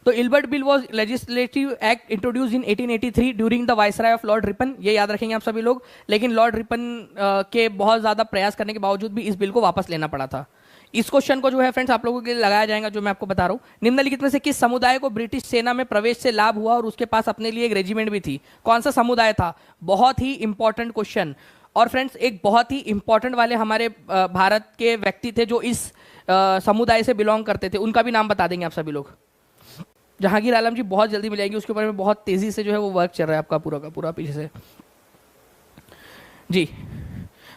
तो Ilbert bill was legislative act introduce in 1883 during the viceroy of Lord Ripon, ये याद रखेंगे आप सभी लोग। लेकिन लॉर्ड रिपन के बहुत ज्यादा प्रयास करने के बावजूद भी इस बिल को वापस लेना पड़ा था। इस क्वेश्चन को जो है फ्रेंड्स आप लोगों के लिए लगाया जाएगा, जो मैं आपको बता रहा हूं। निम्नलिखित में से किस समुदाय को ब्रिटिश सेना में प्रवेश से लाभ हुआ और उसके पास अपने लिए एक रेजिमेंट भी थी, कौन सा समुदाय था? बहुत ही इंपॉर्टेंट क्वेश्चन। और फ्रेंड्स एक बहुत ही इंपॉर्टेंट वाले हमारे भारत के व्यक्ति थे जो इस समुदाय से बिलोंग करते थे, उनका भी नाम बता देंगे आप सभी लोग। जहांगीर आलम जी बहुत जल्दी मिलेंगे, उसके ऊपर में बहुत तेजी से जो है वो वर्क चल रहा है आपका पूरा का पूरा पीछे से जी।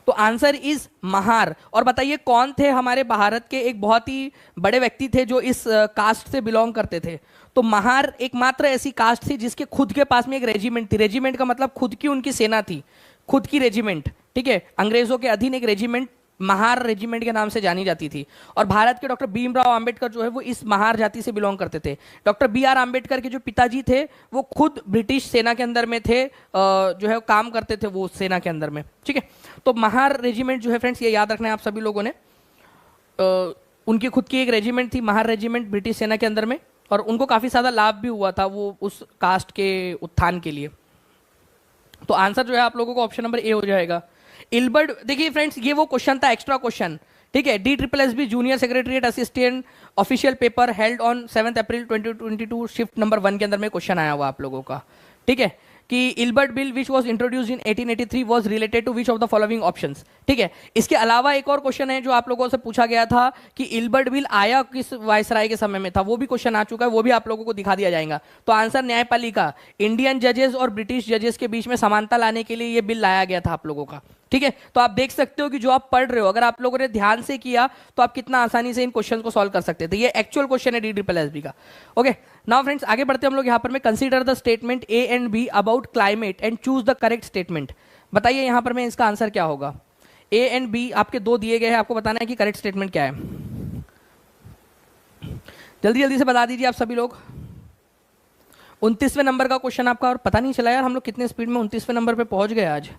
तो आंसर इज महार। और बताइए कौन थे हमारे भारत के एक बहुत ही बड़े व्यक्ति थे जो इस कास्ट से बिलोंग करते थे? तो महार एकमात्र ऐसी कास्ट थी जिसके खुद के पास में एक रेजिमेंट थी। रेजिमेंट का मतलब खुद की उनकी सेना थी, खुद की रेजिमेंट, ठीक है। अंग्रेजों के अधीन एक रेजिमेंट महार रेजिमेंट के नाम से जानी जाती थी। और भारत के डॉक्टर भीमराव अंबेडकर जो है वो इस महार जाति से बिलोंग करते थे। डॉक्टर BR अंबेडकर के जो पिताजी थे वो खुद ब्रिटिश सेना के अंदर में थे, जो है काम करते थे वो सेना के अंदर में, ठीक है। तो महार रेजिमेंट जो है फ्रेंड्स ये याद रखना है आप सभी लोगों ने, उनकी खुद की एक रेजिमेंट थी महार रेजिमेंट ब्रिटिश सेना के अंदर में, और उनको काफी ज्यादा लाभ भी हुआ था वो उस कास्ट के उत्थान के लिए। तो आंसर जो है आप लोगों को ऑप्शन नंबर ए हो जाएगा। इल्बर्ट, देखिए फ्रेंड्स ये वो क्वेश्चन था, एक्स्ट्रा क्वेश्चन, ठीक है। DSSB junior secretariat assistant official paper held on 7 April 2022 shift number 1 के अंदर में क्वेश्चन आया हुआ आप लोगों का, ठीक है, कि Ilbert bill which was introduced in 1883 was related to which of the following options, ठीक है। इसके अलावा एक और क्वेश्चन है जो आप लोगों से पूछा गया था कि इल्बर्ट बिल आया किस वायसराय के समय में था, वो भी क्वेश्चन आ चुका है, वो भी आप लोगों को दिखा दिया जाएगा। तो आंसर न्यायपालिका, इंडियन जजेस और ब्रिटिश जजेस के बीच में समानता लाने के लिए ये बिल लाया गया था आप लोगों का, ठीक है। तो आप देख सकते हो कि जो आप पढ़ रहे हो, अगर आप लोगों ने ध्यान से किया तो आप कितना आसानी से इन क्वेश्चन को सॉल्व कर सकते थे। ये एक्चुअल क्वेश्चन है DSSB का। ओके, नाउ फ्रेंड्स आगे बढ़ते हैं हम लोग यहाँ पर में। Consider the statement A and be about climate and choose the correct statement. बताइए यहाँ पर में इसका आंसर क्या होगा। ए एंड बी आपके दो दिए गए हैं, आपको बताना है कि करेक्ट स्टेटमेंट क्या है। जल्दी जल्दी से बता दीजिए आप सभी लोग। 29वें नंबर का क्वेश्चन आपका, और पता नहीं चला यार हम लोग कितने स्पीड में 29वें नंबर पे पहुंच गए आज।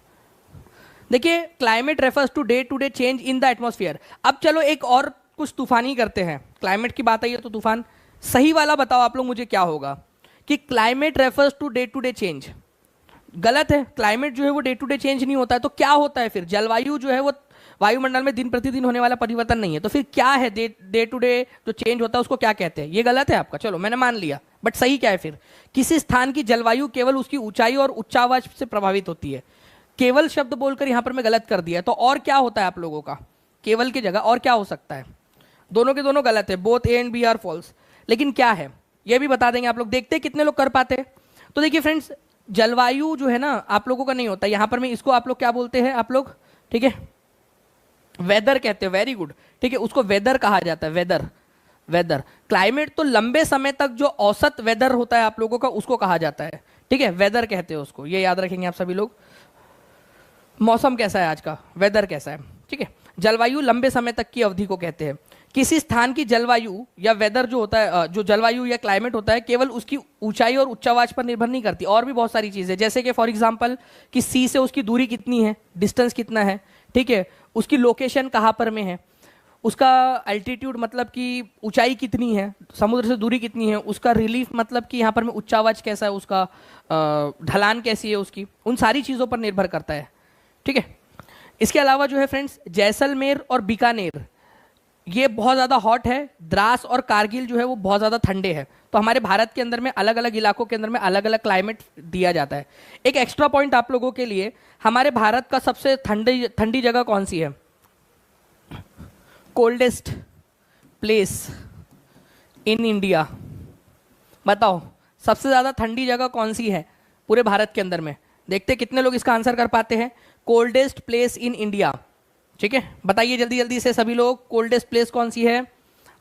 देखिए, climate refers to day change in the atmosphere. अब चलो एक और कुछ तूफानी करते हैं, क्लाइमेट की बात आई है तो तूफान सही वाला बताओ आप लोग मुझे क्या होगा कि climate refers to day change. गलत है, क्लाइमेट जो है वो डे चेंज नहीं होता है, तो क्या होता है फिर? जलवायु जो है वो वायुमंडल में दिन प्रतिदिन होने वाला परिवर्तन नहीं है, तो फिर क्या है डे टू डे जो चेंज होता है उसको क्या कहते हैं? ये गलत है आपका, चलो मैंने मान लिया, बट सही क्या है फिर? किसी स्थान की जलवायु केवल उसकी ऊंचाई और उच्चावाच से प्रभावित होती है। केवल शब्द बोलकर यहां पर मैं गलत कर दिया, तो और क्या होता है आप लोगों का? केवल की जगह और क्या हो सकता है? दोनों के दोनों गलत है, both A and B are false. लेकिन क्या है ये भी बता देंगे आप लोग, देखते हैं कितने लोग कर पाते हैं। तो देखिए फ्रेंड्स, जलवायु जो है ना आप लोगों का नहीं होता, यहां पर मैं इसको आप लोग क्या बोलते हैं आप लोग, ठीक है, वेदर कहते हैं, वेरी गुड, ठीक है, उसको वेदर कहा जाता है, वेदर। वेदर क्लाइमेट तो लंबे समय तक जो औसत वेदर होता है आप लोगों का उसको कहा जाता है, ठीक है, वेदर कहते हैं उसको, ये याद रखेंगे आप सभी लोग। मौसम कैसा है आज का, वेदर कैसा है, ठीक है। जलवायु लंबे समय तक की अवधि को कहते हैं। किसी स्थान की जलवायु या वेदर जो होता है, जो जलवायु या क्लाइमेट होता है, केवल उसकी ऊंचाई और उच्चावाच पर निर्भर नहीं करती, और भी बहुत सारी चीजें, जैसे कि फॉर एग्जांपल कि सी से उसकी दूरी कितनी है, डिस्टेंस कितना है, ठीक है, उसकी लोकेशन कहाँ पर में है, उसका अल्टीट्यूड मतलब कि ऊंचाई कितनी है, समुद्र से दूरी कितनी है, उसका रिलीफ मतलब कि यहाँ पर में उच्चावाच कैसा है, उसका ढलान कैसी है उसकी, उन सारी चीज़ों पर निर्भर करता है, ठीक है। इसके अलावा जो है फ्रेंड्स, जैसलमेर और बीकानेर ये बहुत ज़्यादा हॉट है, द्रास और कारगिल जो है वो बहुत ज़्यादा ठंडे हैं। तो हमारे भारत के अंदर में अलग अलग इलाकों के अंदर में अलग अलग क्लाइमेट दिया जाता है। एक एक्स्ट्रा पॉइंट आप लोगों के लिए, हमारे भारत का सबसे ठंडी जगह कौन सी है? कोल्डेस्ट प्लेस इन इंडिया, बताओ सबसे ज़्यादा ठंडी जगह कौन सी है पूरे भारत के अंदर में? देखते कितने लोग इसका आंसर कर पाते हैं। कोल्डेस्ट प्लेस इन इंडिया, ठीक है, बताइए जल्दी जल्दी से सभी लोग, कोल्डेस्ट प्लेस कौन सी है?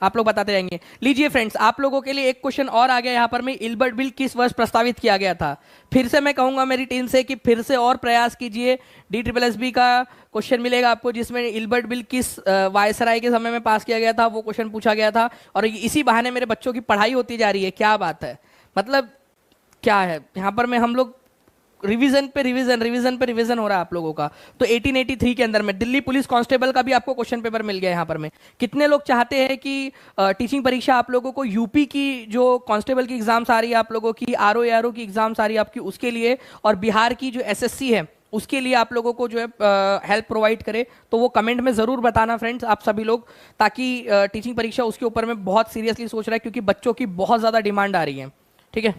आप लोग बताते रहेंगे। लीजिए फ्रेंड्स, आप लोगों के लिए एक क्वेश्चन और आ गया यहाँ पर में, इल्बर्ट बिल किस वर्ष प्रस्तावित किया गया था? फिर से मैं कहूंगा मेरी टीम से कि फिर से और प्रयास कीजिए। DSSB का क्वेश्चन मिलेगा आपको जिसमें इल्बर्ट बिल किस वायसराय के समय में पास किया गया था, वो क्वेश्चन पूछा गया था, और इसी बहाने मेरे बच्चों की पढ़ाई होती जा रही है। क्या बात है, मतलब क्या है यहाँ पर में, हम लोग रिवीजन पे रिवीजन हो रहा है आप लोगों का। तो 1883 के अंदर में दिल्ली पुलिस कांस्टेबल का भी आपको क्वेश्चन पेपर मिल गया यहाँ पर में। कितने लोग चाहते हैं कि टीचिंग परीक्षा आप लोगों को यूपी की जो कांस्टेबल की एग्जाम्स आ रही है आप लोगों की, RO की एग्जाम्स आ रही है आपकी, उसके लिए, और बिहार की जो SSC है उसके लिए आप लोगों को जो है हेल्प प्रोवाइड करे? तो वो कमेंट में जरूर बताना फ्रेंड्स आप सभी लोग, ताकि टीचिंग परीक्षा उसके ऊपर में बहुत सीरियसली सोच रहा है, क्योंकि बच्चों की बहुत ज़्यादा डिमांड आ रही है, ठीक है।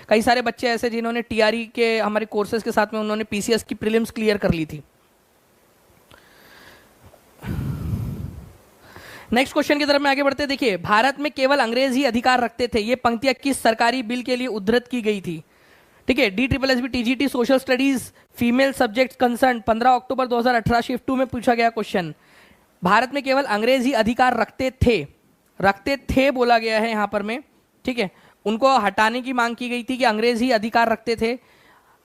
कई सारे बच्चे ऐसे जिन्होंने TRE के हमारे कोर्सेज के साथ में उन्होंने PCS की प्रीलिम्स क्लियर कर ली थी। नेक्स्ट क्वेश्चन की तरफ में आगे बढ़ते हैं। देखिए, भारत में केवल अंग्रेज ही अधिकार रखते थे, ये पंक्तियां किस सरकारी बिल के लिए उद्धृत की गई थी? ठीक है, DSSB TGT social studies female subject concern 15 अक्टूबर 2018 शिफ्ट 2 में पूछा गया क्वेश्चन। भारत में केवल अंग्रेज ही अधिकार रखते थे बोला गया है यहाँ पर में, ठीक है, उनको हटाने की मांग की गई थी कि अंग्रेज ही अधिकार रखते थे।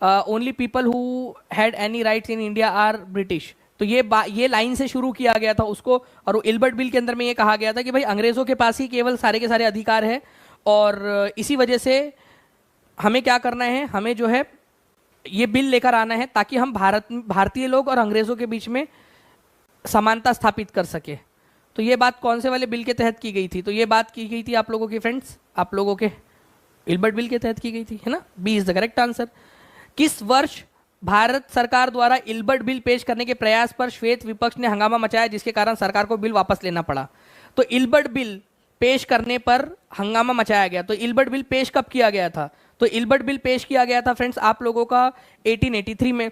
Only people who had any rights in India are British. तो ये लाइन से शुरू किया गया था उसको, और इल्बर्ट बिल के अंदर में ये कहा गया था कि भाई अंग्रेजों के पास ही केवल सारे के सारे अधिकार है, और इसी वजह से हमें क्या करना है, हमें जो है ये बिल लेकर आना है ताकि हम भारतीय लोग और अंग्रेजों के बीच में समानता स्थापित कर सके। तो ये बात कौन से वाले बिल के तहत की गई थी? तो ये बात की गई थी आप लोगों की फ्रेंड्स, आप लोगों के इल्बर्ट बिल के तहत की गई थी, है ना। B is the correct answer. किस वर्ष भारत सरकार द्वारा इल्बर्ट बिल पेश करने के प्रयास पर श्वेत विपक्ष ने हंगामा मचाया, जिसके कारण सरकार को बिल वापस लेना पड़ा। तो इल्बर्ट बिल पेश करने पर हंगामा मचाया गया। तो इल्बर्ट बिल पेश कब किया गया था? तो इल्बर्ट बिल पेश किया गया था फ्रेंड्स आप लोगों का 1883 में।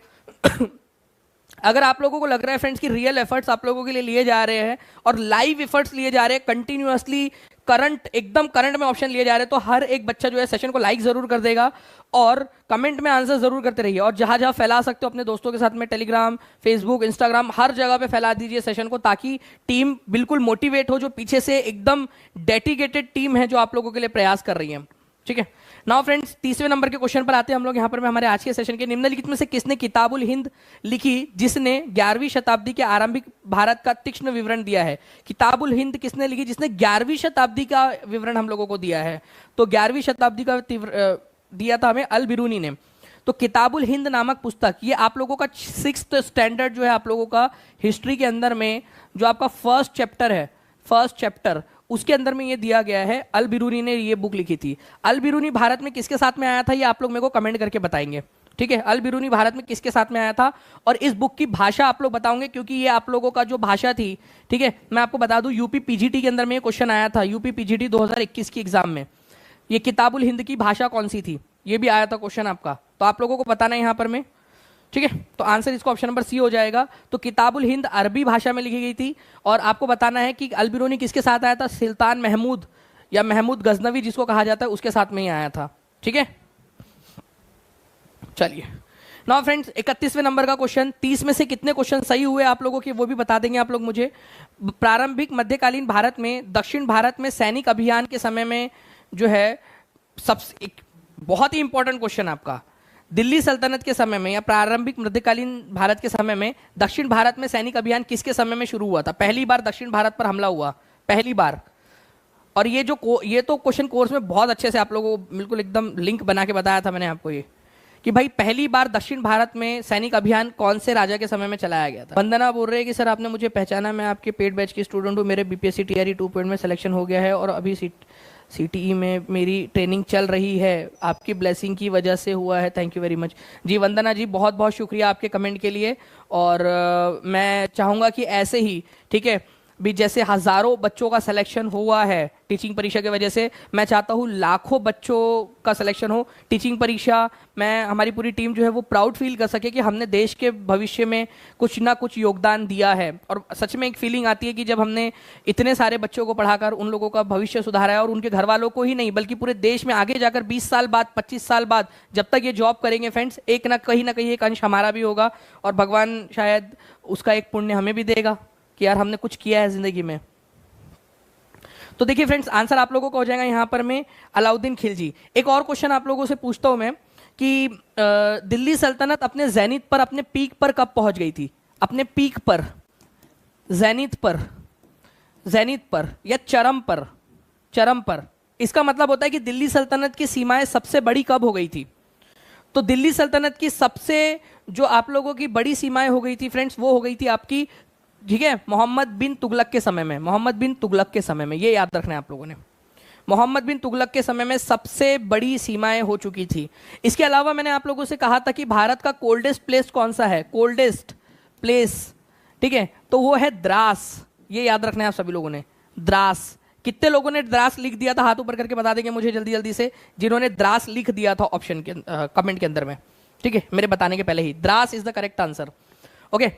अगर आप लोगों को लग रहा है फ्रेंड्स कि रियल एफर्ट्स आप लोगों के लिए लिए जा रहे हैं और लाइव एफर्ट्स लिए जा रहे हैं, कंटिन्यूअसली करंट, एकदम करंट में ऑप्शन लिए जा रहे हैं, तो हर एक बच्चा जो है सेशन को लाइक जरूर कर देगा और कमेंट में आंसर जरूर करते रहिए। और जहां जहां फैला सकते हो अपने दोस्तों के साथ में, टेलीग्राम, फेसबुक, इंस्टाग्राम, हर जगह पे फैला दीजिए सेशन को, ताकि टीम बिल्कुल मोटिवेट हो, जो पीछे से एकदम डेडिकेटेड टीम है जो आप लोगों के लिए प्रयास कर रही है। ठीक है, नाउ फ्रेंड्स तीसरे नंबर के क्वेश्चन पर आते हैं हम लोग यहाँ पर। मैं हमारे आज के सेशन के निम्नलिखित में से किसने किताबुल हिंद लिखी जिसने 11वीं शताब्दी के आरंभिक भारत का तीक्ष्ण विवरण दिया है? किताबुल हिंद किसने लिखी जिसने 11वीं शताब्दी का विवरण हम लोगों को दिया है? तो 11वीं शताब्दी का दिया था हमें अल बिरूनी ने। तो किताबुल हिंद नामक पुस्तक, ये आप लोगों का 6th स्टैंडर्ड जो है आप लोगों का हिस्ट्री के अंदर में जो आपका फर्स्ट चैप्टर है, फर्स्ट चैप्टर, उसके अंदर में ये दिया गया है। अल बिरूनी ने ये बुक लिखी थी। अल बिरूनी भारत में किसके साथ में आया था, ये आप लोग मेरे को कमेंट करके बताएंगे। ठीक है, अल बिरूनी भारत में किसके साथ में आया था और इस बुक की भाषा आप लोग बताओगे, क्योंकि ये आप लोगों का जो भाषा थी, ठीक है, मैं आपको बता दूं यूपी पीजीटी के अंदर में ये क्वेश्चन आया था, यूपी पीजीटी 2021 की एग्जाम में। ये किताबुल हिंद की भाषा कौन सी थी, ये भी आया था क्वेश्चन आपका, तो आप लोगों को बताना है यहाँ पर में। ठीक है, तो आंसर इसको ऑप्शन नंबर सी हो जाएगा। तो किताबुल हिंद अरबी भाषा में लिखी गई थी और आपको बताना है कि अल बिरूनी किसके साथ आया था? सुल्तान महमूद या महमूद गजनवी जिसको कहा जाता है, उसके साथ में ही आया था। ठीक है, चलिए नाउ फ्रेंड्स 31वें नंबर का क्वेश्चन, 30 में से कितने क्वेश्चन सही हुए आप लोगों के, वो भी बता देंगे आप लोग मुझे। प्रारंभिक मध्यकालीन भारत में, दक्षिण भारत में सैनिक अभियान के समय में जो है सबसे एक बहुत ही इंपॉर्टेंट क्वेश्चन आपका, दिल्ली सल्तनत के समय में या प्रारंभिक मध्यकालीन भारत के समय में दक्षिण भारत में सैनिक अभियान किसके समय में शुरू हुआ था? पहली बार दक्षिण भारत पर हमला हुआ, पहली बार। और ये तो क्वेश्चन कोर्स में बहुत अच्छे से आप लोगों को बिल्कुल एकदम लिंक बना के बताया था मैंने आपको, ये कि भाई पहली बार दक्षिण भारत में सैनिक अभियान कौन से राजा के समय में चलाया गया था। वंदना बोल रहे हैं कि सर आपने मुझे पहचाना, मैं आपके पेड बैच की स्टूडेंट हूँ, मेरे बीपीएससी टीआरई 2 में सिलेक्शन हो गया है और अभी सीटीई में मेरी ट्रेनिंग चल रही है, आपकी ब्लेसिंग की वजह से हुआ है, थैंक यू वेरी मच। जी वंदना जी, बहुत बहुत शुक्रिया आपके कमेंट के लिए। और मैं चाहूँगा कि ऐसे ही, ठीक है, भी जैसे हजारों बच्चों का सिलेक्शन हुआ है टीचिंग परीक्षा की वजह से, मैं चाहता हूँ लाखों बच्चों का सिलेक्शन हो टीचिंग परीक्षा। मैं, हमारी पूरी टीम जो है वो प्राउड फील कर सके कि हमने देश के भविष्य में कुछ ना कुछ योगदान दिया है। और सच में एक फीलिंग आती है कि जब हमने इतने सारे बच्चों को पढ़ाकर उन लोगों का भविष्य सुधारा है, और उनके घर वालों को ही नहीं बल्कि पूरे देश में आगे जाकर 20 साल बाद, 25 साल बाद जब तक ये जॉब करेंगे फ्रेंड्स, एक ना कहीं एक अंश हमारा भी होगा और भगवान शायद उसका एक पुण्य हमें भी देगा कि यार हमने कुछ किया है जिंदगी में। तो देखिए फ्रेंड्स, आंसर आप लोगों को हो जाएगा यहां पर में अलाउद्दीन खिलजी। एक और क्वेश्चन आप लोगों से पूछता हूं मैं कि दिल्ली सल्तनत अपने ज़ैनिथ पर, अपने पीक पर कब पहुंच गई थी? अपने पीक पर, ज़ैनिथ पर या चरम पर। इसका मतलब होता है कि दिल्ली सल्तनत की सीमाएं सबसे बड़ी कब हो गई थी? तो दिल्ली सल्तनत की सबसे जो आप लोगों की बड़ी सीमाएं हो गई थी फ्रेंड्स, वो हो गई थी आपकी, ठीक है, मोहम्मद बिन तुगलक के समय में। मोहम्मद बिन तुगलक के समय में, ये याद रखना है आप लोगों ने, मोहम्मद बिन तुगलक के समय में सबसे बड़ी सीमाएं हो चुकी थी। इसके अलावा मैंने आप लोगों से कहा था कि भारत का कोल्डेस्ट प्लेस कौन सा है? कोल्डेस्ट प्लेस, ठीक है, तो वो है द्रास। ये याद रखना है आप सभी लोगों ने, द्रास। कितने लोगों ने द्रास लिख दिया था? हाथ ऊपर करके बता देंगे मुझे जल्दी जल्दी से, जिन्होंने द्रास लिख दिया था ऑप्शन के कमेंट के अंदर में, ठीक है, मेरे बताने के पहले ही। Dras is the correct answer. Okay,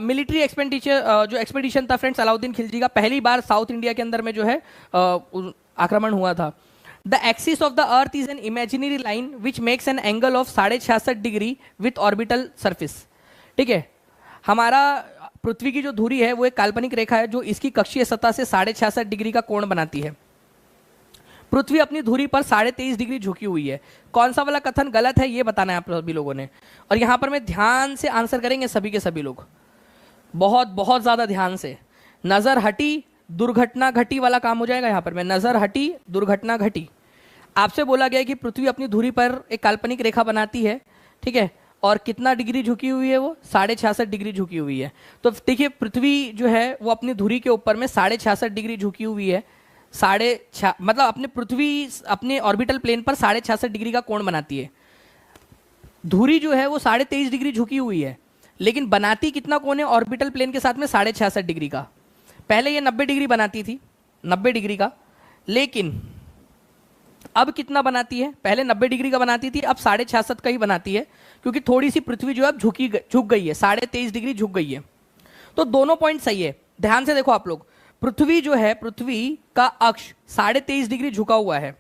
military expenditure जो एक्सपेडिशन था फ्रेंड्स अलाउद्दीन खिलजी का, पहली बार साउथ इंडिया के अंदर में जो है आक्रमण हुआ था। The axis of the earth is an imaginary line which makes an angle of 66.5 degree with orbital surface. ठीक है, हमारा पृथ्वी की जो धुरी है वो एक काल्पनिक रेखा है जो इसकी कक्षीय सतह से 66.5 डिग्री का कोण बनाती है। पृथ्वी अपनी धुरी पर 23.5 डिग्री झुकी हुई है। कौन सा वाला कथन गलत है ये बताना है आप सभी लोगों ने, और यहां पर मैं ध्यान से आंसर करेंगे सभी के सभी लोग, बहुत बहुत ज्यादा ध्यान से। नजर हटी दुर्घटना घटी वाला काम हो जाएगा यहां पर। मैं नजर हटी दुर्घटना घटी। आपसे बोला गया कि पृथ्वी अपनी धुरी पर एक काल्पनिक रेखा बनाती है, ठीक है, और कितना डिग्री झुकी हुई है? वो 66.5 डिग्री झुकी हुई है। तो देखिए पृथ्वी जो है वो अपनी धुरी के ऊपर में 66.5 डिग्री झुकी हुई है। मतलब अपने पृथ्वी अपने ऑर्बिटल प्लेन पर 66.5 डिग्री का कोण बनाती है। धुरी जो है वो 23.5 डिग्री झुकी हुई है, लेकिन बनाती कितना कोण है ऑर्बिटल प्लेन के साथ में 66.5 डिग्री का। पहले ये 90 डिग्री बनाती थी, 90 डिग्री का, लेकिन अब कितना बनाती है? पहले 90 डिग्री का बनाती थी, अब 66.5 का ही बनाती है, क्योंकि थोड़ी सी पृथ्वी जो है झुक गई है, 23.5 डिग्री झुक गई है। तो दोनों पॉइंट सही है, ध्यान से देखो आप लोग। पृथ्वी जो है, पृथ्वी का अक्ष 23.5 डिग्री झुका हुआ है,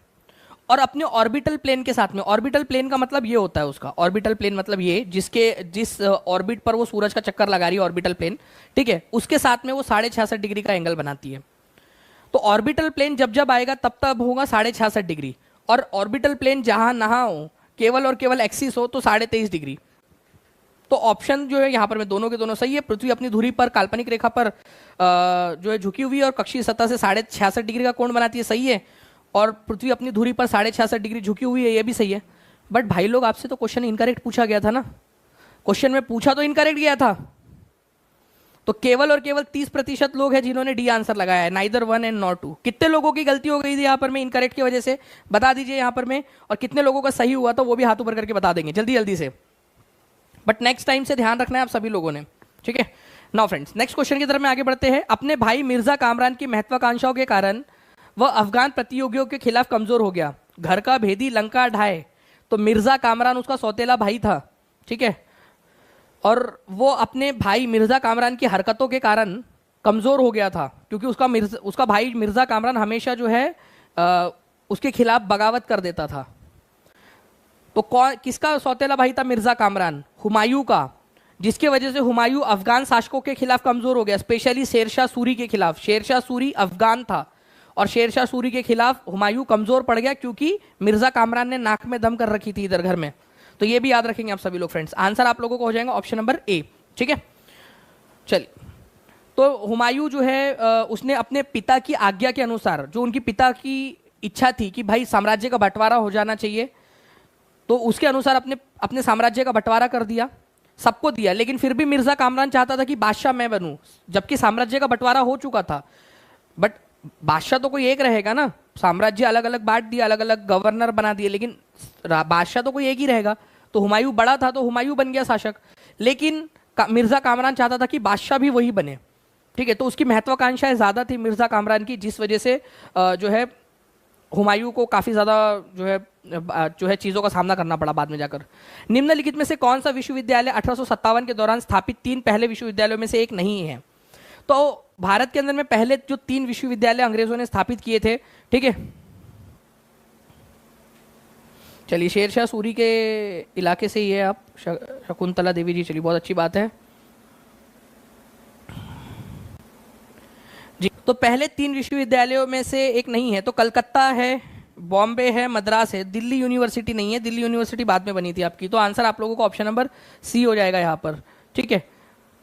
और अपने ऑर्बिटल प्लेन के साथ में, ऑर्बिटल प्लेन का मतलब ये होता है, उसका ऑर्बिटल प्लेन मतलब ये जिस ऑर्बिट पर वो सूरज का चक्कर लगा रही है, ऑर्बिटल प्लेन, ठीक है, उसके साथ में वो 66.5 डिग्री का एंगल बनाती है। तो ऑर्बिटल प्लेन जब जब आएगा तब तब होगा 66.5 डिग्री, और ऑर्बिटल प्लेन जहां नहा हो, केवल और केवल एक्सिस हो, तो 23.5 डिग्री। तो ऑप्शन जो है यहाँ पर में दोनों के दोनों सही है। पृथ्वी अपनी धुरी पर काल्पनिक रेखा पर जो है झुकी हुई है और कक्षीय सतह से 66.5 डिग्री का कोण बनाती है, सही है। और पृथ्वी अपनी धुरी पर 66.5 डिग्री झुकी हुई है, ये भी सही है। बट भाई लोग, आपसे तो क्वेश्चन इनकरेक्ट पूछा गया था ना, क्वेश्चन में पूछा तो इनकरेक्ट गया था। तो केवल और केवल 30% लोग हैं जिन्होंने डी आंसर लगाया है, नाइदर 1 एंड नॉट 2। कितने लोगों की गलती हो गई थी यहाँ पर में इनकरेक्ट की वजह से, बता दीजिए यहाँ पर में, और कितने लोगों का सही हुआ तो वो भी हाथ ऊपर करके बता देंगे जल्दी जल्दी से। बट नेक्स्ट टाइम से ध्यान रखना है आप सभी लोगों ने, ठीक है। नाउ फ्रेंड्स, नेक्स्ट क्वेश्चन की तरफ में आगे बढ़ते हैं। अपने भाई मिर्जा कामरान की महत्वाकांक्षाओं के कारण वह अफगान प्रतियोगियों के खिलाफ कमजोर हो गया। घर का भेदी लंका ढाए, तो मिर्जा कामरान उसका सौतेला भाई था, ठीक है, और वो अपने भाई मिर्जा कामरान की हरकतों के कारण कमजोर हो गया था, क्योंकि उसका भाई मिर्जा कामरान हमेशा जो है उसके खिलाफ बगावत कर देता था। तो किसका सौतेला भाई था मिर्जा कामरान? हुमायूं का, जिसके वजह से हुमायूं अफगान शासकों के खिलाफ कमजोर हो गया, स्पेशली शेरशाह सूरी के खिलाफ। शेरशाह सूरी अफगान था, और शेरशाह सूरी के खिलाफ हुमायूं कमजोर पड़ गया, क्योंकि मिर्जा कामरान ने नाक में दम कर रखी थी इधर घर में। तो ये भी याद रखेंगे आप सभी लोग फ्रेंड्स। आंसर आप लोगों को हो जाएगा ऑप्शन नंबर ए, ठीक है। चलिए, तो हुमायूं जो है उसने अपने पिता की आज्ञा के अनुसार, जो उनकी पिता की इच्छा थी कि भाई साम्राज्य का बंटवारा हो जाना चाहिए, तो उसके अनुसार अपने साम्राज्य का बंटवारा कर दिया, सबको दिया। लेकिन फिर भी मिर्जा कामरान चाहता था कि बादशाह मैं बनूं, जबकि साम्राज्य का बंटवारा हो चुका था। बट बादशाह तो कोई एक रहेगा ना, साम्राज्य अलग अलग बांट दिया, अलग अलग गवर्नर बना दिए, लेकिन बादशाह तो कोई एक ही रहेगा। तो हुमायूं बड़ा था, तो हुमायूं बन गया शासक, लेकिन मिर्जा कामरान चाहता था कि बादशाह भी वही बने, ठीक है। तो उसकी महत्वाकांक्षाएं ज्यादा थी मिर्जा कामरान की, जिस वजह से जो है हुमायूं को काफी ज्यादा जो है चीजों का सामना करना पड़ा बाद में जाकर। निम्नलिखित में से कौन सा विश्वविद्यालय 1857 के दौरान स्थापित 3 पहले विश्वविद्यालयों में से एक नहीं है? तो भारत के अंदर में पहले जो 3 विश्वविद्यालय अंग्रेजों ने स्थापित किए थे, ठीक है। चलिए, शेरशाह सूरी के इलाके से ही है आप, शकुंतला देवी जी, चलिए बहुत अच्छी बात है जी। तो पहले 3 विश्वविद्यालयों में से एक नहीं है, तो कलकत्ता है, बॉम्बे है, मद्रास है, दिल्ली यूनिवर्सिटी नहीं है। दिल्ली यूनिवर्सिटी बाद में बनी थी आपकी। तो आंसर आप लोगों को ऑप्शन नंबर सी हो जाएगा यहाँ पर, ठीक है।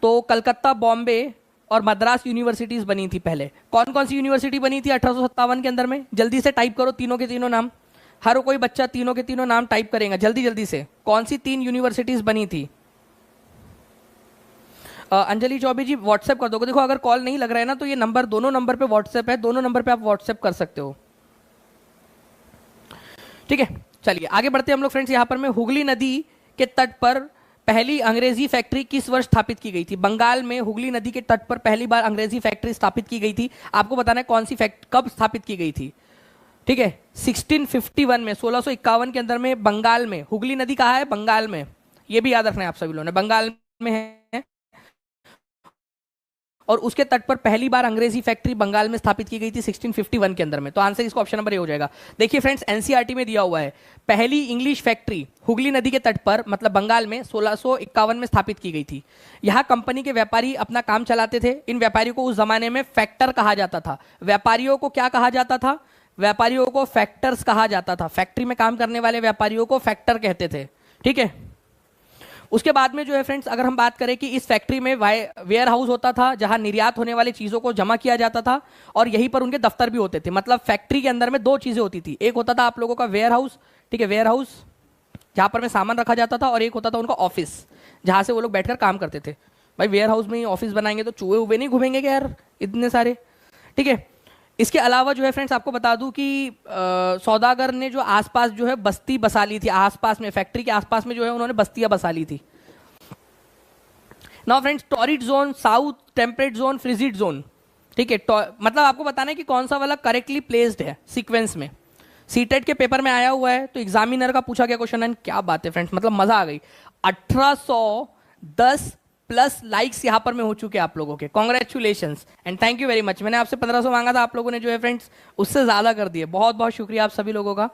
तो कलकत्ता, बॉम्बे और मद्रास यूनिवर्सिटीज बनी थी पहले। कौन कौन सी यूनिवर्सिटी बनी थी 1857 के अंदर में? जल्दी से टाइप करो तीनों के तीनों नाम, हर कोई बच्चा तीनों के तीनों नाम टाइप करेगा जल्दी जल्दी से। कौन सी 3 यूनिवर्सिटीज बनी थी? अंजलि चौबे जी व्हाट्सएप कर दोगे। देखो, अगर कॉल नहीं लग रहा है ना, तो ये नंबर, दोनों नंबर पे व्हाट्सएप है, दोनों नंबर पे आप व्हाट्सएप कर सकते हो, ठीक है। चलिए आगे बढ़ते हैं हम लोग फ्रेंड्स। यहाँ पर में हुगली नदी के तट पर पहली अंग्रेजी फैक्ट्री किस वर्ष स्थापित की गई थी? बंगाल में हुगली नदी के तट पर पहली बार अंग्रेजी फैक्ट्री स्थापित की गई थी। आपको बताना है कौन सी कब स्थापित की गई थी, ठीक है। 1651 में, 1651 के अंदर में बंगाल में। हुगली नदी कहाँ है? बंगाल में, ये भी याद रखना है आप सभी लोगों ने, बंगाल में है। और उसके तट पर पहली बार अंग्रेजी फैक्ट्री बंगाल में स्थापित की गई थी 1651 के अंदर में। तो आंसर इसको ऑप्शन नंबर ए हो जाएगा। देखिए फ्रेंड्स, एनसीईआरटी में दिया हुआ है, पहली इंग्लिश फैक्ट्री हुगली नदी के तट पर, मतलब बंगाल में 1651 में स्थापित की गई थी। यहाँ कंपनी के व्यापारी अपना काम चलाते थे। इन व्यापारियों को उस जमाने में फैक्टर कहा जाता था। व्यापारियों को क्या कहा जाता था? व्यापारियों को फैक्टर्स कहा जाता था। फैक्ट्री में काम करने वाले व्यापारियों को फैक्टर कहते थे, ठीक है। उसके बाद में जो है फ्रेंड्स, अगर हम बात करें कि इस फैक्ट्री में वेयर हाउस होता था, जहां निर्यात होने वाली चीजों को जमा किया जाता था, और यहीं पर उनके दफ्तर भी होते थे। मतलब फैक्ट्री के अंदर में 2 चीजें होती थी, एक होता था आप लोगों का वेयर हाउस, ठीक है, वेयर हाउस जहां पर में सामान रखा जाता था, और एक होता था उनका ऑफिस, जहां से वो लोग बैठकर काम करते थे। भाई वेयर हाउस में ही ऑफिस बनाएंगे तो चूहे उवे नहीं घूमेंगे क्या यार इतने सारे, ठीक है। इसके अलावा जो है फ्रेंड्स आपको बता दूं कि सौदागर ने जो आसपास जो है बस्ती बसा ली थी, आसपास में फैक्ट्री के आसपास में जो है उन्होंने बस्तियां बसा ली थी। Now friends, torrid zone, south temperate zone, frigid zone, ठीक है। मतलब आपको बताना है कि कौन सा वाला करेक्टली प्लेस्ड है सीक्वेंस में। सीटेट के पेपर में आया हुआ है, तो एग्जामिनर का पूछा गया क्वेश्चन है। क्या बात है फ्रेंड्स, मतलब मजा आ गई। 1810 प्लस लाइक्स यहां पर में हो चुके हैं आप लोगों के। Congratulations and thank you very much. मैंने आपसे 1500 मांगा था, आप लोगों ने जो है फ्रेंड्स उससे ज्यादा कर दिए। बहुत बहुत शुक्रिया आप सभी लोगों का।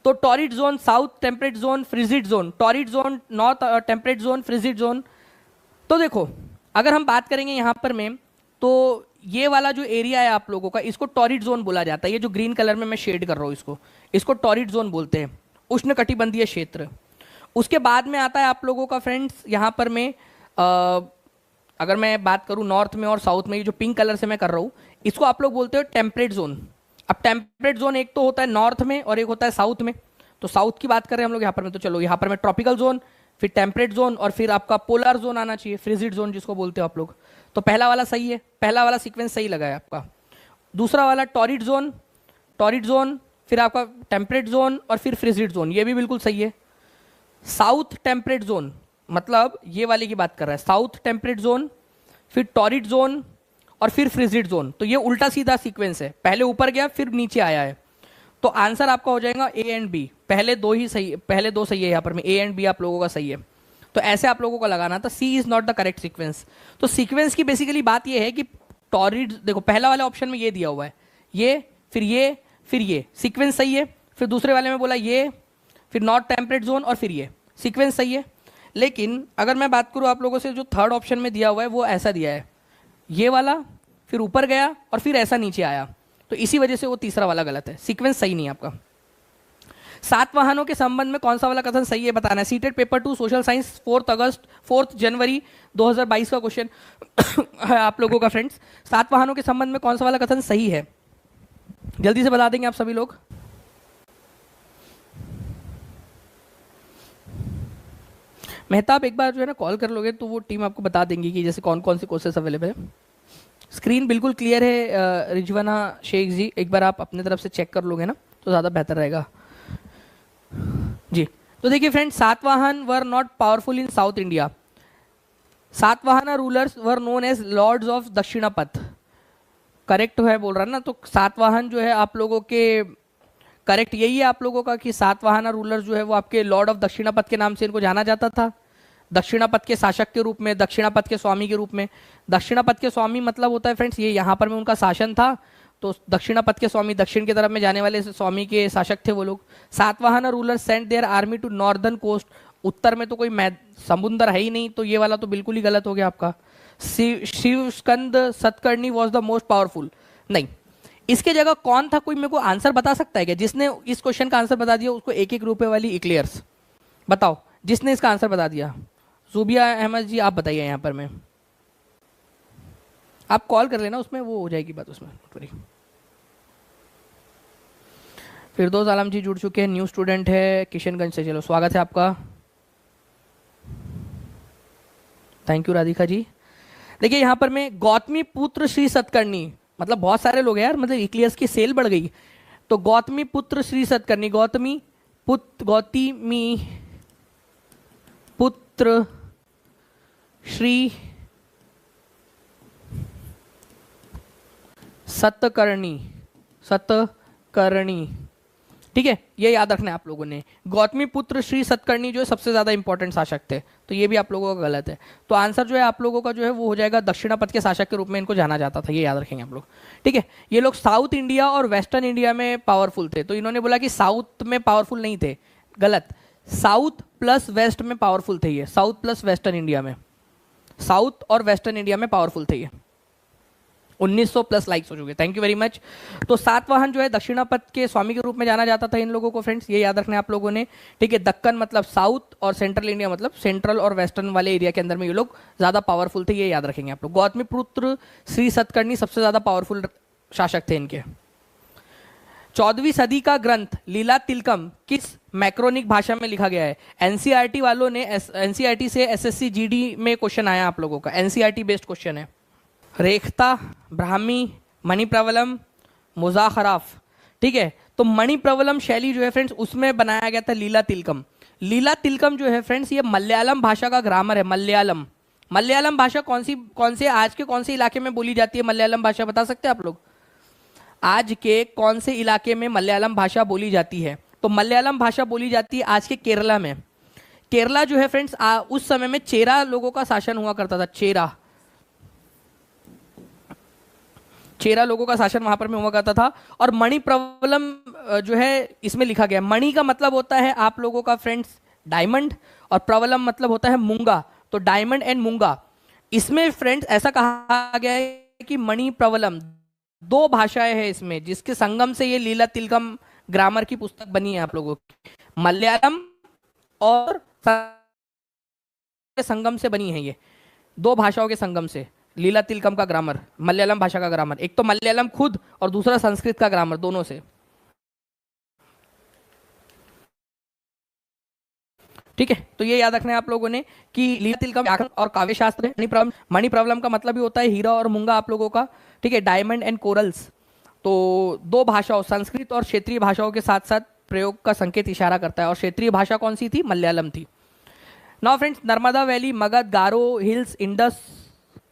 तो torrid zone, south temperate zone, frigid zone, torrid zone, north temperate zone, frigid zone. तो देखो, अगर हम बात करेंगे यहां पर में, तो ये वाला जो एरिया है आप लोगों का, इसको टॉरिड जोन बोला जाता है। ये जो ग्रीन कलर में मैं शेड कर रहा हूं, इसको टॉरिड जोन बोलते हैं, उष्णकटिबंधीय क्षेत्र। उसके बाद में आता है आप लोगों का फ्रेंड्स यहां पर में अगर मैं बात करूं नॉर्थ में और साउथ में, ये जो पिंक कलर से मैं कर रहा हूं, इसको आप लोग बोलते हो टेम्परेट जोन। अब टेम्परेट जोन एक तो होता है नॉर्थ में और एक होता है साउथ में। तो साउथ की बात करें हम लोग यहां पर में, तो चलो यहां पर में ट्रॉपिकल जोन, फिर टेम्परेट जोन और फिर आपका पोलर जोन आना चाहिए, फ्रिजिड जोन जिसको बोलते हो आप लोग। तो पहला वाला सही है, पहला वाला सीक्वेंस सही लगा है आपका। दूसरा वाला टॉरिड जोन, टॉरिड जोन, फिर आपका टेम्परेट जोन और फिर फ्रिजिड जोन, ये भी बिल्कुल सही है। साउथ टेम्परेट जोन, मतलब ये वाले की बात कर रहा है, साउथ टेम्परेट जोन, फिर टॉरिड जोन और फिर फ्रिजिड जोन। तो ये उल्टा सीधा सीक्वेंस है, पहले ऊपर गया फिर नीचे आया है। तो आंसर आपका हो जाएगा ए एंड बी। पहले दो ही सही, पहले दो सही है यहाँ पर में, ए एंड बी आप लोगों का सही है। तो ऐसे आप लोगों को लगाना था, C is not the correct sequence. तो सीक्वेंस की बेसिकली बात ये है कि टॉरिड, देखो पहला वाले ऑप्शन में ये दिया हुआ है, ये फिर ये फिर ये, सीक्वेंस सही है। फिर दूसरे वाले में बोला ये, फिर नॉर्थ टेम्परेट जोन और फिर ये, सीक्वेंस सही है। लेकिन अगर मैं बात करूं आप लोगों से, जो थर्ड ऑप्शन में दिया हुआ है वो ऐसा दिया है, ये वाला फिर ऊपर गया और फिर ऐसा नीचे आया। तो इसी वजह से वो तीसरा वाला गलत है, सीक्वेंस सही नहीं है आपका। सातवाहनों के संबंध में कौन सा वाला कथन सही है बताना है। सीटेट पेपर 2 सोशल साइंस 4 जनवरी 2022 का क्वेश्चन है आप लोगों का फ्रेंड्स। सातवाहनों के संबंध में कौन सा वाला कथन सही है, जल्दी से बता देंगे आप सभी लोग। मेहताब एक बार जो है ना कॉल कर लोगे तो वो टीम आपको बता देंगी कि जैसे कौन कौन से कोर्सेस अवेलेबल है। स्क्रीन बिल्कुल क्लियर है रिजवाना शेख जी, एक बार आप अपने तरफ से चेक कर लोगे ना तो ज़्यादा बेहतर रहेगा जी। तो देखिए friends, Satavahana were not powerful in South India. Satavahana rulers were known as lords of Dakshinapatha. Correct है बोल रहा ना, तो सातवाहन जो है आप लोगों के करेक्ट यही है आप लोगों का कि सातवाहना रूलर जो है वो आपके लॉर्ड ऑफ दक्षिणापथ के नाम से इनको जाना जाता था। दक्षिणापथ के शासक के रूप में, दक्षिणापथ के स्वामी के रूप में। दक्षिणापथ के स्वामी मतलब होता है फ्रेंड्स, ये यहाँ पर में उनका शासन था, तो दक्षिणापथ के स्वामी दक्षिण की तरफ में जाने वाले स्वामी के शासक थे वो लोग। Satavahana ruler sent their army to northern coast. उत्तर में तो कोई समुद्र है ही नहीं, तो ये वाला तो बिल्कुल ही गलत हो गया आपका। Shiva Skanda Satakarni was the most powerful, नहीं। इसके जगह कौन था, कोई मेरे को आंसर बता सकता है क्या? जिसने इस क्वेश्चन का आंसर बता दिया उसको 1-1 रुपए वाली इक्लेयर्स। बताओ जिसने इसका आंसर बता दिया। जुबिया अहमद जी आप बताइए, यहाँ पर मैं आप कॉल कर लेना, उसमें वो हो जाएगी बात उसमें। फिरदौस आलम जी जुड़ चुके हैं, न्यू स्टूडेंट है किशनगंज से, चलो स्वागत है आपका। Thank you Radhika ji. देखिए यहाँ पर मैं गौतमी पुत्र श्री सतकर्णी, मतलब बहुत सारे लोग हैं यार, मतलब इक्लियर्स की सेल बढ़ गई। तो गौतमी पुत्र श्री सतकर्णी, गौतमी पुत्र श्री सतकर्णी, ठीक है, ये याद रखना है आप लोगों ने। गौतमी पुत्र श्री सतकर्णी जो है सबसे ज्यादा इंपॉर्टेंट शासक थे, तो ये भी आप लोगों का गलत है। तो आंसर जो है आप लोगों का जो है वो हो जाएगा, दक्षिणापथ के शासक के रूप में इनको जाना जाता था, ये याद रखेंगे आप लोग, ठीक है। ये लोग साउथ इंडिया और वेस्टर्न इंडिया में पावरफुल थे, तो इन्होंने बोला कि साउथ में पावरफुल नहीं थे, गलत। साउथ प्लस वेस्ट में पावरफुल थे ये, साउथ प्लस वेस्टर्न इंडिया में, साउथ और वेस्टर्न इंडिया में पावरफुल थे ये। 1900 प्लस लाइक्स हो चुके, थैंक यू वेरी मच। तो सातवाहन जो है दक्षिणापथ के स्वामी के रूप में जाना जाता था इन लोगों को फ्रेंड्स, ये याद रखना है आप लोगों ने, ठीक है। दक्कन मतलब साउथ और सेंट्रल इंडिया मतलब सेंट्रल और वेस्टर्न वाले एरिया के अंदर में ये लोग ज्यादा पावरफुल थे, ये याद रखेंगे आप लोग। गौतमी पुत्र श्री सतकर्णी सबसे ज्यादा पावरफुल शासक थे इनके। 14वीं सदी का ग्रंथ लीला तिलकम किस मैक्रोनिक भाषा में लिखा गया है? एनसीईआरटी वालों ने, एनसीईआरटी से एसएससी जीडी में क्वेश्चन आया आप लोगों का, एनसीईआरटी बेस्ड क्वेश्चन है। रेखता, ब्राह्मी, मणिप्रवलम, मुजाखराफ, ठीक है। तो मणिप्रवलम शैली जो है फ्रेंड्स उसमें बनाया गया था लीला तिलकम। लीला तिलकम जो है फ्रेंड्स ये मलयालम भाषा का ग्रामर है। मलयालम, मलयालम भाषा कौन से आज के कौन से इलाके में बोली जाती है मलयालम भाषा, बता सकते हैं आप लोग? आज के कौन से इलाके में मलयालम भाषा बोली जाती है? तो मलयालम भाषा बोली जाती है आज के केरला में। केरला जो है फ्रेंड्स उस समय में चेरा लोगों का शासन हुआ करता था। चेरा लोगों का शासन वहां पर में हुआ करता था। और मणिप्रवलम जो है इसमें लिखा गया, मणि का मतलब होता है आप लोगों का फ्रेंड्स डायमंड, और प्रवलम मतलब होता है मूंगा, तो डायमंड एंड मूंगा। इसमें फ्रेंड्स ऐसा कहा गया है कि मणि प्रवलम दो भाषाएं हैं इसमें, जिसके संगम से ये लीला तिलकम ग्रामर की पुस्तक बनी है आप लोगों की। मलयालम और संगम से बनी है ये, दो भाषाओं के संगम से लीला तिलकम का ग्रामर, मलयालम भाषा का ग्रामर। एक तो मलयालम खुद और दूसरा संस्कृत का ग्रामर, दोनों से। ठीक है, तो ये याद रखना है आप लोगों ने कि लीला तिलकम व्याकरण और काव्य शास्त्र है। मणिप्रवलम का मतलब भी होता है हीरा और मूंगा आप लोगों का, ठीक है, डायमंड एंड कोरल्स। तो दो भाषाओं, संस्कृत और क्षेत्रीय भाषाओं के साथ साथ प्रयोग का संकेत इशारा करता है। और क्षेत्रीय भाषा कौन सी थी? मलयालम थी। Now friends, Narmada valley, Magadh, Garo hills, Indus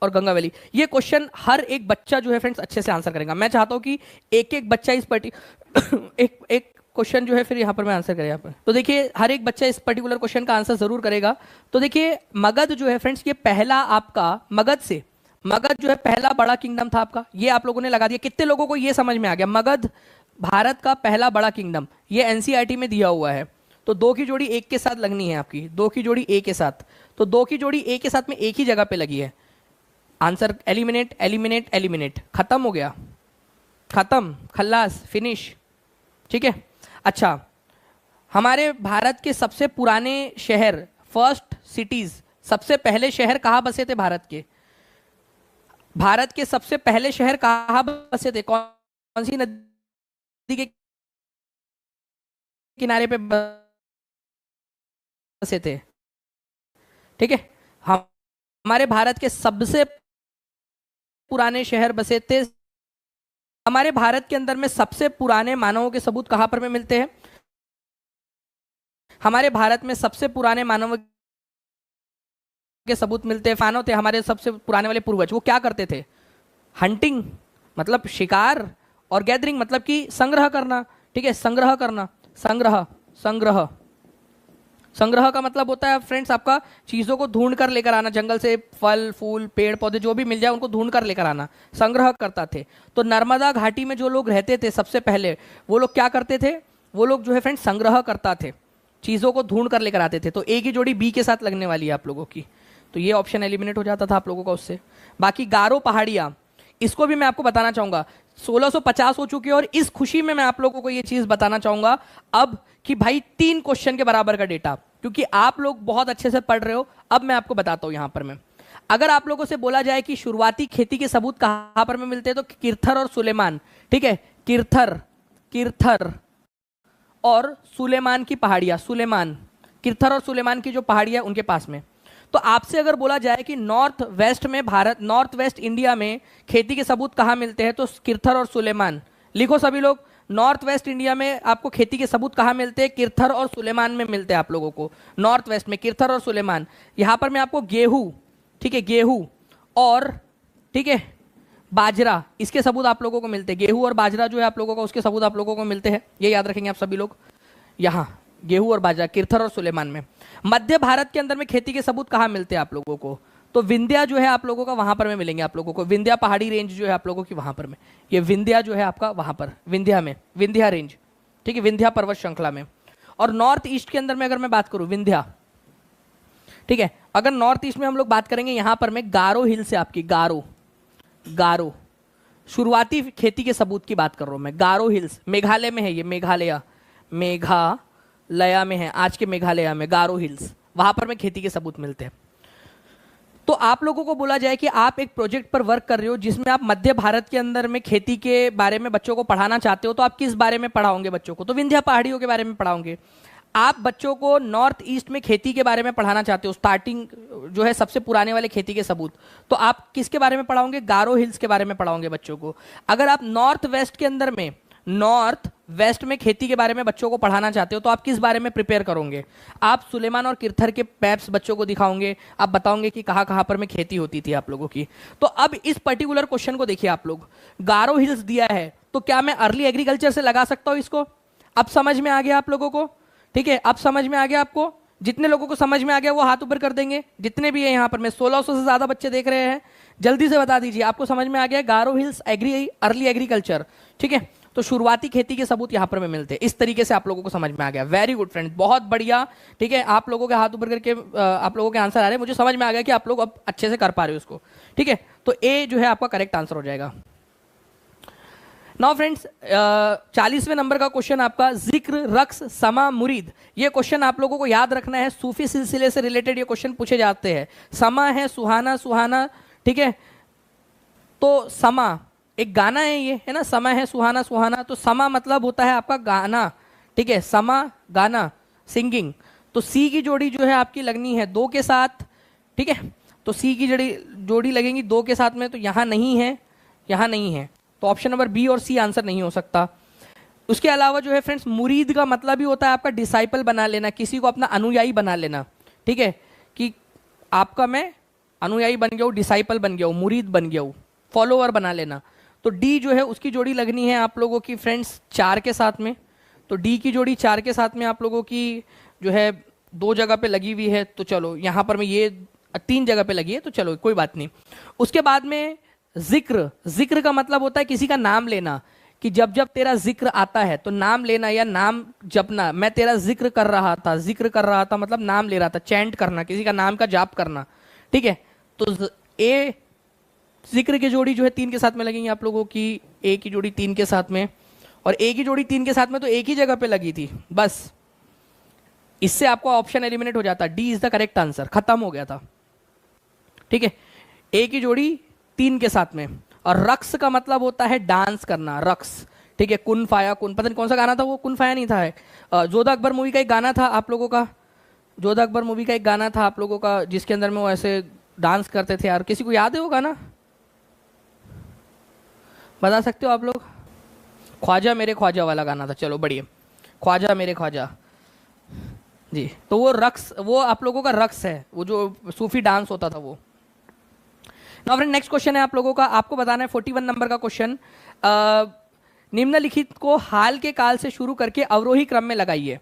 और गंगा वैली, ये क्वेश्चन हर एक बच्चा जो है फ्रेंड्स अच्छे से आंसर करेगा। मैं चाहता हूं कि एक एक बच्चा इस एक क्वेश्चन जो है फिर यहाँ पर मैं आंसर करें यहाँ पर। तो देखिए हर एक बच्चा इस पर्टिकुलर क्वेश्चन का आंसर जरूर करेगा। तो देखिए मगध जो है फ्रेंड्स ये पहला आपका, मगध जो है पहला बड़ा किंगडम था आपका, ये आप लोगों ने लगा दिया। कितने लोगों को ये समझ में आ गया? मगध भारत का पहला बड़ा किंगडम, ये एनसीईआरटी में दिया हुआ है। तो दो की जोड़ी एक के साथ लगनी है आपकी, दो की जोड़ी ए के साथ। तो दो की जोड़ी ए के साथ में एक ही जगह पे लगी है। आंसर एलिमिनेट एलिमिनेट एलिमिनेट, खत्म हो गया, खत्म, खल्लास, फिनिश। ठीक है, अच्छा, हमारे भारत के सबसे पुराने शहर, फर्स्ट सिटीज, सबसे पहले शहर कहाँ बसे थे भारत के? भारत के सबसे पहले शहर कहाँ बसे थे? कौन सी नदी के किनारे पे बसे थे? ठीक है, हमारे भारत के सबसे पुराने शहर बसे थे। हमारे भारत के अंदर में सबसे पुराने मानवों के सबूत कहां पर में मिलते हैं? हमारे भारत में सबसे पुराने मानव के सबूत मिलते हैं। मानव थे हमारे सबसे पुराने वाले पूर्वज, वो क्या करते थे? हंटिंग मतलब शिकार, और गैदरिंग मतलब कि संग्रह करना। ठीक है, संग्रह करना, संग्रह संग्रह संग्रह का मतलब होता है फ्रेंड्स आपका चीजों को ढूंढ कर लेकर आना, जंगल से फल फूल पेड़ पौधे जो भी मिल जाए उनको ढूंढ कर लेकर आना, संग्रह करता थे। तो नर्मदा घाटी में जो लोग रहते थे सबसे पहले, वो लोग क्या करते थे? वो लोग जो है फ्रेंड्स संग्रह करता थे, चीजों को ढूंढ कर लेकर आते थे। तो ए की जोड़ी बी के साथ लगने वाली है आप लोगों की, तो ये ऑप्शन एलिमिनेट हो जाता था आप लोगों का उससे। बाकी गारो पहाड़ियां, इसको भी मैं आपको बताना चाहूंगा 1650 हो चुकी है। और इस खुशी में मैं आप लोगों को ये चीज बताना चाहूंगा अब कि भाई 3 क्वेश्चन के बराबर का डेटा, क्योंकि आप लोग बहुत अच्छे से पढ़ रहे हो। अब मैं आपको बताता हूं यहां पर मैं, अगर आप लोगों से बोला जाए कि शुरुआती खेती के सबूत कहां पर में मिलते हैं, तो किरथर और सुलेमान। ठीक है, किरथर और सुलेमान की पहाड़ियां, किरथर और सुलेमान की जो पहाड़ियां उनके पास में। तो आपसे अगर बोला जाए कि नॉर्थ वेस्ट में भारत, नॉर्थ वेस्ट इंडिया में खेती के सबूत कहां मिलते हैं, तो किरथर और सुलेमान। लिखो सभी लोग, नॉर्थ वेस्ट इंडिया में आपको खेती के सबूत कहां मिलते हैं? किरथर और सुलेमान में मिलते हैं आप लोगों को, नॉर्थ वेस्ट में किरथर और सुलेमान। यहां पर मैं आपको गेहूं, ठीक है, गेहूं और ठीक है बाजरा, इसके सबूत आप लोगों को मिलते हैं। गेहूं और बाजरा जो है आप लोगों का, उसके सबूत आप लोगों को मिलते हैं। ये याद रखेंगे आप सभी लोग, यहां गेहूं और बाजरा किरथर और सुलेमान में। मध्य भारत के अंदर में खेती के सबूत कहां मिलते हैं आप लोगों को? तो विंध्या जो है आप लोगों का वहां पर में मिलेंगे आप लोगों को, विंध्या पहाड़ी रेंज जो है आप लोगों की वहां पर में, ये विंध्या जो है आपका वहां पर विंध्या में, विंध्या रेंज, ठीक है, विंध्या पर्वत श्रृंखला में। और नॉर्थ ईस्ट के अंदर में अगर मैं बात करूं विंध्या, ठीक है, अगर नॉर्थ ईस्ट में हम लोग बात करेंगे यहां पर में गारो हिल से आपकी, गारो शुरुआती खेती के सबूत की बात कर रहा हूं मैं। गारो हिल्स मेघालय में है, ये मेघालय में है, आज के मेघालय में गारो हिल्स, वहां पर में खेती के सबूत मिलते हैं। तो आप लोगों को बोला जाए कि आप एक प्रोजेक्ट पर वर्क कर रहे हो जिसमें आप मध्य भारत के अंदर में खेती के बारे में बच्चों को पढ़ाना चाहते हो, तो आप किस बारे में पढ़ाओगे बच्चों को? तो विंध्या पहाड़ियों के बारे में पढ़ाओगे। आप बच्चों को नॉर्थ ईस्ट में खेती के बारे में पढ़ाना चाहते हो, स्टार्टिंग जो है सबसे पुराने वाले खेती के सबूत, तो आप किसके बारे में पढ़ाओगे? गारो हिल्स के बारे में पढ़ाओगे बच्चों को। अगर आप नॉर्थ वेस्ट के अंदर में, नॉर्थ वेस्ट में खेती के बारे में बच्चों को पढ़ाना चाहते हो, तो आप किस बारे में प्रिपेयर करोगे? आप सुलेमान और किरथर के मैप्स बच्चों को दिखाओगे, आप बताओगे कि कहाँ कहाँ पर में खेती होती थी आप लोगों की। तो अब इस पर्टिकुलर क्वेश्चन को देखिए आप लोग, गारो हिल्स दिया है, तो क्या मैं अर्ली एग्रीकल्चर से लगा सकता हूँ इसको? अब समझ में आ गया आप लोगों को? ठीक है, अब समझ में आ गया आपको? जितने लोगों को समझ में आ गया वो हाथ ऊपर कर देंगे, जितने भी है यहाँ पर, मैं 1600 से ज्यादा बच्चे देख रहे हैं, जल्दी से बता दीजिए आपको समझ में आ गया? गारो हिल्स एग्री अर्ली एग्रीकल्चर, ठीक है, तो शुरुआती खेती के सबूत यहाँ पर में मिलते हैं। इस तरीके से आप लोगों को समझ में आ गया। वेरी गुड फ्रेंड्स, बहुत बढ़िया। ठीक है, आप लोगों के हाथ ऊपर करके आप लोगों के आंसर आ रहे हैं, मुझे समझ में आ गया कि आप लोग अब अच्छे से कर पा रहे हो उसको। ठीक है, तो ए जो है आपका करेक्ट आंसर हो जाएगा। नाउ फ्रेंड्स, 40वें नंबर का क्वेश्चन आपका, जिक्र, रक्स, समा, मुरीद। ये क्वेश्चन आप लोगों को याद रखना है, सूफी सिलसिले से रिलेटेड ये क्वेश्चन पूछे जाते हैं। समा है सुहाना, सुहाना, ठीक है, तो समा एक गाना है, ये है ना, समा है सुहाना, सुहाना, तो समा मतलब होता है आपका गाना, ठीक है, समा गाना, सिंगिंग। तो सी की जोड़ी जो है आपकी लगनी है दो के साथ, ठीक है, तो सी की जोड़ी लगेंगी दो के साथ में, तो यहां नहीं है, यहां नहीं है, तो ऑप्शन नंबर बी और सी आंसर नहीं हो सकता। उसके अलावा जो है फ्रेंड्स, मुरीद का मतलब ही होता है आपका डिसाइपल बना लेना, किसी को अपना अनुयायी बना लेना, ठीक है, कि आपका मैं अनुयायी बन गया हूँ, डिसाइपल बन गया हूँ, मुरीद बन गया हूँ, फॉलोअर बना लेना। तो डी जो है उसकी जोड़ी लगनी है आप लोगों की फ्रेंड्स 4 के साथ में, तो डी की जोड़ी 4 के साथ में आप लोगों की जो है 2 जगह पे लगी हुई है, तो चलो यहाँ पर मैं ये 3 जगह पे लगी है, तो चलो कोई बात नहीं। उसके बाद में जिक्र, जिक्र का मतलब होता है किसी का नाम लेना, कि जब जब तेरा जिक्र आता है तो नाम लेना या नाम जपना। मैं तेरा जिक्र कर रहा था, जिक्र कर रहा था मतलब नाम ले रहा था, चैंट करना, किसी का नाम का जाप करना, ठीक है। तो ए जिक्र की जोड़ी जो है 3 के साथ में लगेंगी आप लोगों की, ए की जोड़ी 3 के साथ में, और ए की जोड़ी 3 के साथ में तो एक ही जगह पे लगी थी बस, इससे आपको ऑप्शन एलिमिनेट हो जाता, D is the correct answer, खत्म हो गया था, ठीक है। ए की जोड़ी 3 के साथ में, और रक्स का मतलब होता है डांस करना, रक्स, ठीक है, कुन फाया कुन, पता नहीं कौन सा गाना था वो, कुन फाया नहीं था, जोधा अकबर मूवी का एक गाना था आप लोगों का, जोधा अकबर मूवी का एक गाना था आप लोगों का, जिसके अंदर में वो ऐसे डांस करते थे यार, किसी को याद है वो गाना? बता सकते हो आप लोग? ख्वाजा मेरे ख्वाजा वाला गाना था, चलो बढ़िया, ख्वाजा मेरे ख्वाजा जी। तो वो रक्स, वो आप लोगों का रक्स है, वो जो सूफी डांस होता था वो। नाउ फ्रेंड, नेक्स्ट क्वेश्चन है आप लोगों का, आपको बताना है 41 नंबर का क्वेश्चन, निम्नलिखित को हाल के काल से शुरू करके अवरोही क्रम में लगाइए।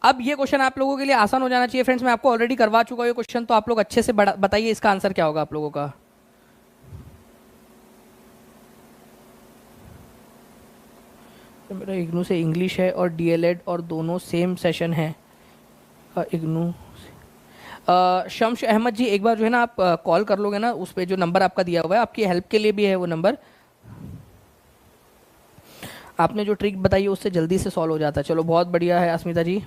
अब ये क्वेश्चन आप लोगों के लिए आसान हो जाना चाहिए फ्रेंड्स, मैं आपको ऑलरेडी करवा चुका हूँ ये क्वेश्चन, तो आप लोग अच्छे से बताइए इसका आंसर क्या होगा आप लोगों का। मेरा इग्नू से इंग्लिश है और डीएलएड और दोनों सेम सेशन है, इग्नू शम्स अहमद जी, एक बार जो है ना आप कॉल कर लोगे ना, उस पे जो नंबर आपका दिया हुआ है, आपकी हेल्प के लिए भी है वो नंबर, आपने जो ट्रिक बताई है उससे जल्दी से सॉल्व हो जाता है। चलो बहुत बढ़िया है अस्मिता जी।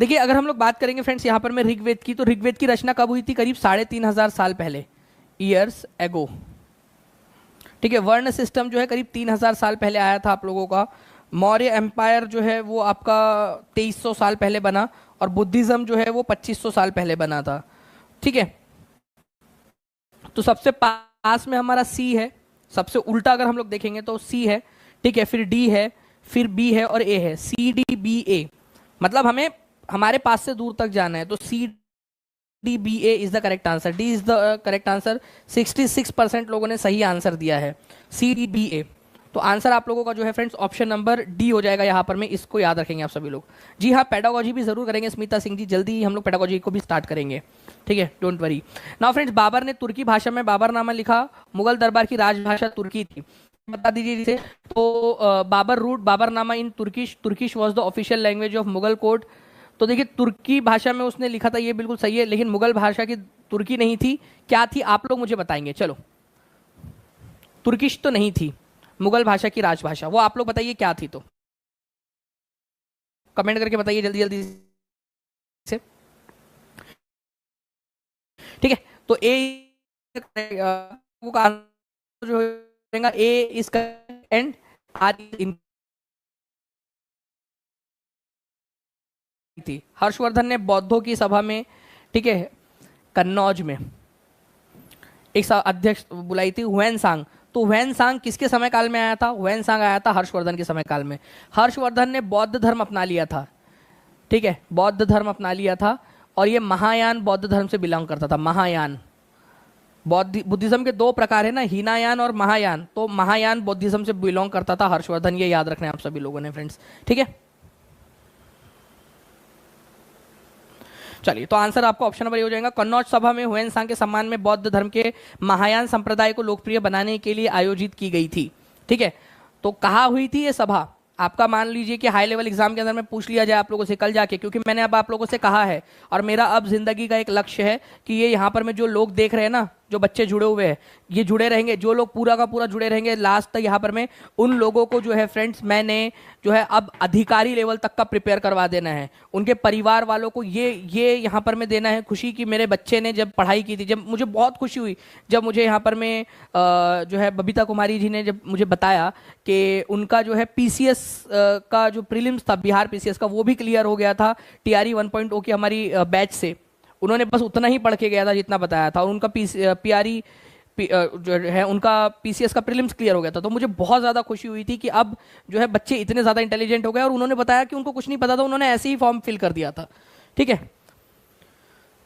देखिए अगर हम लोग बात करेंगे फ्रेंड्स यहाँ पर मैं ऋग्वेद की, तो ऋग्वेद की रचना कब हुई थी? करीब 3500 साल पहले, ईयर्स एगो, ठीक है। वर्ण सिस्टम जो है करीब 3000 साल पहले आया था आप लोगों का। मौर्य एम्पायर जो है वो आपका 2300 साल पहले बना, और बुद्धिज्म जो है वो 2500 साल पहले बना था, ठीक है। तो सबसे पास में हमारा सी है, सबसे उल्टा अगर हम लोग देखेंगे तो सी है, ठीक है, फिर डी है, फिर बी है और ए है, सी डी बी ए, मतलब हमें हमारे पास से दूर तक जाना है, तो C D B A is the correct answer, D is the correct answer. 66% लोगों ने सही आंसर दिया है, सी डी बी ए। तो आंसर आप लोगों का जो है फ्रेंड्स ऑप्शन नंबर डी हो जाएगा यहाँ पर में, इसको याद रखेंगे आप सभी लोग। जी हाँ, पेडागोजी भी जरूर करेंगे स्मिता सिंह जी, जल्दी हम लोग पेडागोजी को भी स्टार्ट करेंगे, ठीक है, don't worry. Now friends, Babur ने तुर्की भाषा में बाबरनामा लिखा, मुगल दरबार की राजभाषा तुर्की थी, बता दीजिए जिसे। तो Babur wrote Baburnama in Turkish, Turkish was the official language of Mughal court. तो देखिए तुर्की भाषा में उसने लिखा था, ये बिल्कुल सही है, लेकिन मुगल भाषा की तुर्की नहीं थी, क्या थी आप लोग मुझे बताएंगे? चलो, तुर्किश तो नहीं थी, मुगल भाषा की राजभाषा, वो आप लोग बताइए क्या थी, तो कमेंट करके बताइए जल्दी जल्दी से, ठीक है। तो ए का जो होगा ए इज एंड आर इन थी। हर्षवर्धन ने बौद्धों की सभा में, ठीक है, कन्नौज में एक अध्यक्ष बुलाई थी, हुएन सांग। तो हुएन सांग किसके समय काल में आया था? हुएन सांग आया था हर्षवर्धन के समय काल में। हर्षवर्धन ने बौद्ध धर्म अपना लिया था, ठीक है, बौद्ध धर्म अपना लिया था, और ये महायान बौद्ध धर्म से बिलोंग करता था। महायान बुद्धिज्म के दो प्रकार है ना, हीनायान और महायान। तो महायान बुद्धिज्म से बिलोंग करता था हर्षवर्धन, ये याद रखना है आप सभी लोगों ने फ्रेंड्स, ठीक है। चलिए, तो आंसर आपका ऑप्शन नंबर ए हो जाएगा। कन्नौज सभा में हुएन सांग के सम्मान में बौद्ध धर्म के महायान संप्रदाय को लोकप्रिय बनाने के लिए आयोजित की गई थी, ठीक है। तो कहाँ हुई थी ये सभा? आपका मान लीजिए कि हाई लेवल एग्जाम के अंदर में पूछ लिया जाए आप लोगों से कल जाके, क्योंकि मैंने अब आप लोगों से कहा है और मेरा अब जिंदगी का एक लक्ष्य है कि ये यहाँ पर में जो लोग देख रहे हैं ना, जो बच्चे जुड़े हुए हैं, ये जुड़े रहेंगे, जो लोग पूरा का पूरा जुड़े रहेंगे लास्ट तक यहाँ पर में, उन लोगों को जो है फ्रेंड्स मैंने जो है अब अधिकारी लेवल तक का प्रिपेयर करवा देना है। उनके परिवार वालों को ये यहाँ पर में देना है खुशी कि मेरे बच्चे ने जब पढ़ाई की थी, जब मुझे बहुत खुशी हुई जब मुझे यहाँ पर में जो है बबीता कुमारी जी ने जब मुझे बताया कि उनका जो है पीसीएस का जो प्रीलिम्स था, बिहार पीसीएस का, वो भी क्लियर हो गया था टीआरई 1.0 की हमारी बैच से। उन्होंने बस उतना ही पढ़ के गया था जितना बताया था, और उनका पीआरई जो है उनका पीसीएस का प्रीलिम्स क्लियर हो गया था। तो मुझे बहुत ज़्यादा खुशी हुई थी कि अब जो है बच्चे इतने ज़्यादा इंटेलिजेंट हो गए, और उन्होंने बताया कि उनको कुछ नहीं पता था, उन्होंने ऐसे ही फॉर्म फिल कर दिया था, ठीक है।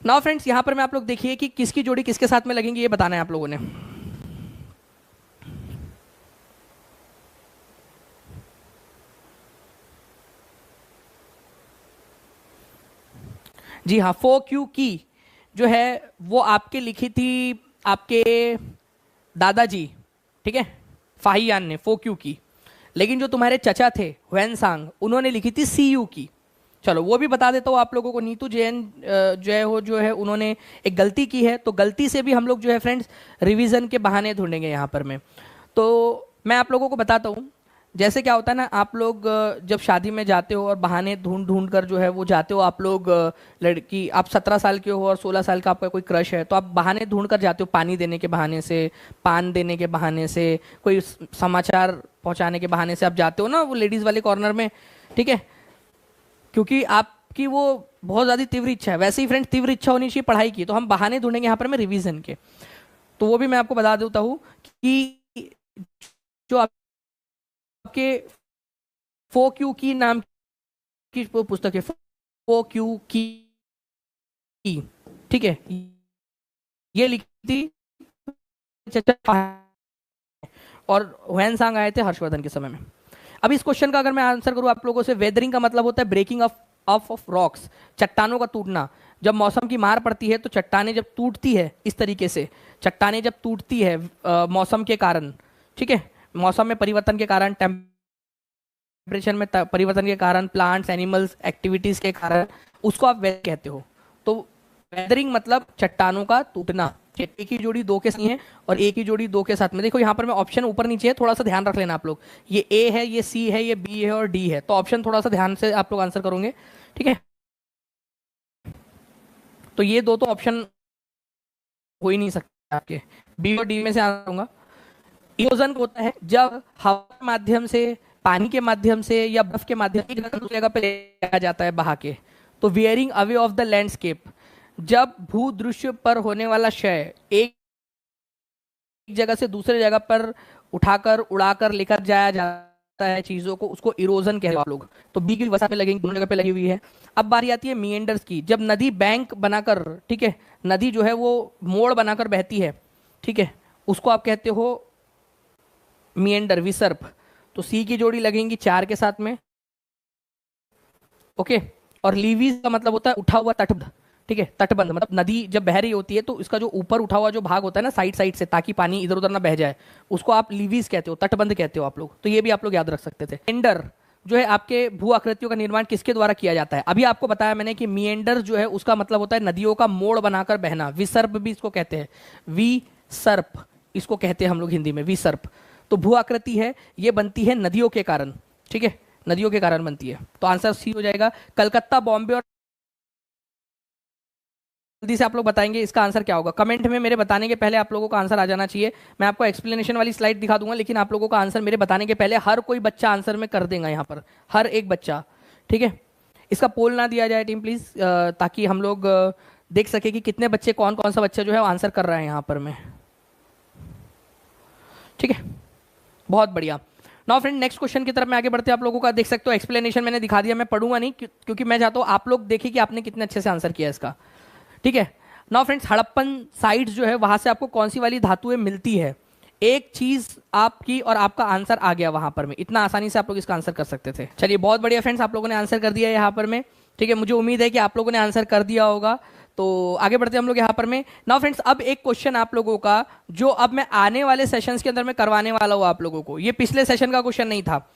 नाउ फ्रेंड्स, यहाँ पर मैं आप लोग देखिए कि किसकी जोड़ी किसके साथ में लगेंगी, ये बताना है आप लोगों ने। जी हाँ, फो क्यू की जो है वो आपके लिखी थी आपके दादाजी, ठीक है, फाहियान ने फो क्यू की। लेकिन जो तुम्हारे चचा थे हुएन सांग, उन्होंने लिखी थी सी यू की। चलो वो भी बता देता हूँ आप लोगों को। नीतू जैन जो है उन्होंने एक गलती की है, तो गलती से भी हम लोग जो है फ्रेंड्स रिवीजन के बहाने ढूंढेंगे यहाँ पर में। तो मैं आप लोगों को बताता हूँ, जैसे क्या होता है ना, आप लोग जब शादी में जाते हो और बहाने ढूंढ ढूंढ कर जो है वो जाते हो, आप लोग लड़की, आप 17 साल के हो और 16 साल का आपका कोई क्रश है, तो आप बहाने ढूंढ कर जाते हो, पानी देने के बहाने से, पान देने के बहाने से, कोई समाचार पहुंचाने के बहाने से आप जाते हो ना वो लेडीज वाले कॉर्नर में, ठीक है, क्योंकि आपकी वो बहुत ज़्यादा तीव्र इच्छा है। वैसे ही फ्रेंड्स तीव्र इच्छा होनी चाहिए पढ़ाई की, तो हम बहाने ढूंढेंगे यहाँ पर मैं रिवीजन के। तो वो भी मैं आपको बता देता हूँ कि जो आपके फो क्यू की नाम की पुस्तक है, फो क्यू की, ठीक है, ये लिखी थी और हुएन सांग आए थे हर्षवर्धन के समय में। अब इस क्वेश्चन का अगर मैं आंसर करूं आप लोगों से, वेदरिंग का मतलब होता है ब्रेकिंग ऑफ रॉक्स, चट्टानों का टूटना। जब मौसम की मार पड़ती है तो चट्टानें जब टूटती है, इस तरीके से चट्टानें जब टूटती है मौसम के कारण, ठीक है, मौसम में परिवर्तन के कारण, टेम्परेचर में परिवर्तन के कारण, प्लांट्स एनिमल्स एक्टिविटीज के कारण, उसको आप वेदर कहते हो। तो वेदरिंग मतलब चट्टानों का टूटना। एक ही जोड़ी दो के साथ है और एक ही जोड़ी दो के साथ में। देखो यहाँ पर मैं ऑप्शन ऊपर नीचे है, थोड़ा सा ध्यान रख लेना आप लोग। ये ए है, ये सी है, ये बी है और डी है, तो ऑप्शन थोड़ा सा ध्यान से आप लोग आंसर करोगे, ठीक है। तो ये दो तो ऑप्शन हो ही नहीं सकते आपके, बी और डी में से आंसर होगा। इरोजन होता है जब हवा के माध्यम से, पानी के माध्यम से या बर्फ के माध्यम से एक जगह से दूसरी जगह पे ले जाया जाता है बहा के। तो wearing away of the landscape, जब भूदृश्य पर होने वाला क्षय एक जगह से दूसरे जगह पर उठाकर उड़ाकर लेकर जाया जाता है चीजों को, उसको इरोजन कहते हैं आप लोग। तो बी की वजह में लगेंगे, दोनों जगह पे लगी हुई है। अब बारी आती है मिएंडर्स की, जब नदी बैंक बनाकर, ठीक है, नदी जो है वो मोड़ बनाकर बहती है, ठीक है, उसको आप कहते हो मिएंडर, विसर्प। तो सी की जोड़ी लगेंगी 4 के साथ में, ओके। और लीवीज का मतलब होता है उठा हुआ तटबंध, ठीक है, तटबंध मतलब नदी जब बह रही होती है तो इसका जो ऊपर उठा हुआ जो भाग होता है ना साइड साइड से, ताकि पानी इधर उधर ना बह जाए, उसको आप लीवीज कहते हो, तटबंध कहते हो आप लोग। तो ये भी आप लोग याद रख सकते थे। मिएंडर जो है आपके भू आकृतियों का निर्माण किसके द्वारा किया जाता है? अभी आपको बताया मैंने कि मिएंडर जो है उसका मतलब होता है नदियों का मोड़ बनाकर बहना। विसर्प भी इसको कहते हैं, विसर्प इसको कहते हैं हम लोग हिंदी में, विसर्प। तो भू आकृति है, ये बनती है नदियों के कारण, ठीक है, नदियों के कारण बनती है। तो आंसर सी हो जाएगा। कलकत्ता, बॉम्बे और जल्दी से आप लोग बताएंगे इसका आंसर क्या होगा। कमेंट में मेरे बताने के पहले आप लोगों का आंसर आ जाना चाहिए। मैं आपको एक्सप्लेनेशन वाली स्लाइड दिखा दूंगा, लेकिन आप लोगों का आंसर मेरे बताने के पहले हर कोई बच्चा आंसर में कर देगा यहाँ पर, हर एक बच्चा, ठीक है। इसका पोल ना दिया जाए टीम प्लीज, ताकि हम लोग देख सके कि कितने बच्चे, कौन कौन सा बच्चा जो है आंसर कर रहा है यहाँ पर में, ठीक है। बहुत बढ़िया। नाउ फ्रेंड नेक्स्ट क्वेश्चन की तरफ मैं आगे बढ़ते हैं। आप लोगों का देख सकते हो एक्सप्लेनेशन मैंने दिखा दिया, मैं पढ़ूंगा नहीं क्योंकि मैं चाहता हूँ आप लोग देखें कि आपने कितने अच्छे से आंसर किया इसका, ठीक है। नाउ फ्रेंड्स हड़प्पन साइट्स जो है वहां से आपको कौन सी वाली धातुएं मिलती है, एक चीज आपकी और आपका आंसर आ गया वहां पर में, इतना आसानी से आप लोग इसका आंसर कर सकते थे। चलिए बहुत बढ़िया फ्रेंड्स, आप लोगों ने आंसर कर दिया यहाँ पर में, ठीक है। मुझे उम्मीद है कि आप लोगों ने आंसर कर दिया होगा। तो आगे बढ़ते हैं हम लोग यहाँ पर में। नाउ फ्रेंड्स अब एक क्वेश्चन आप लोगों का जो अब मैं आने वाले सेशंस के अंदर में करवाने वाला हूँ आप लोगों को, ये पिछले सेशन का क्वेश्चन नहीं था,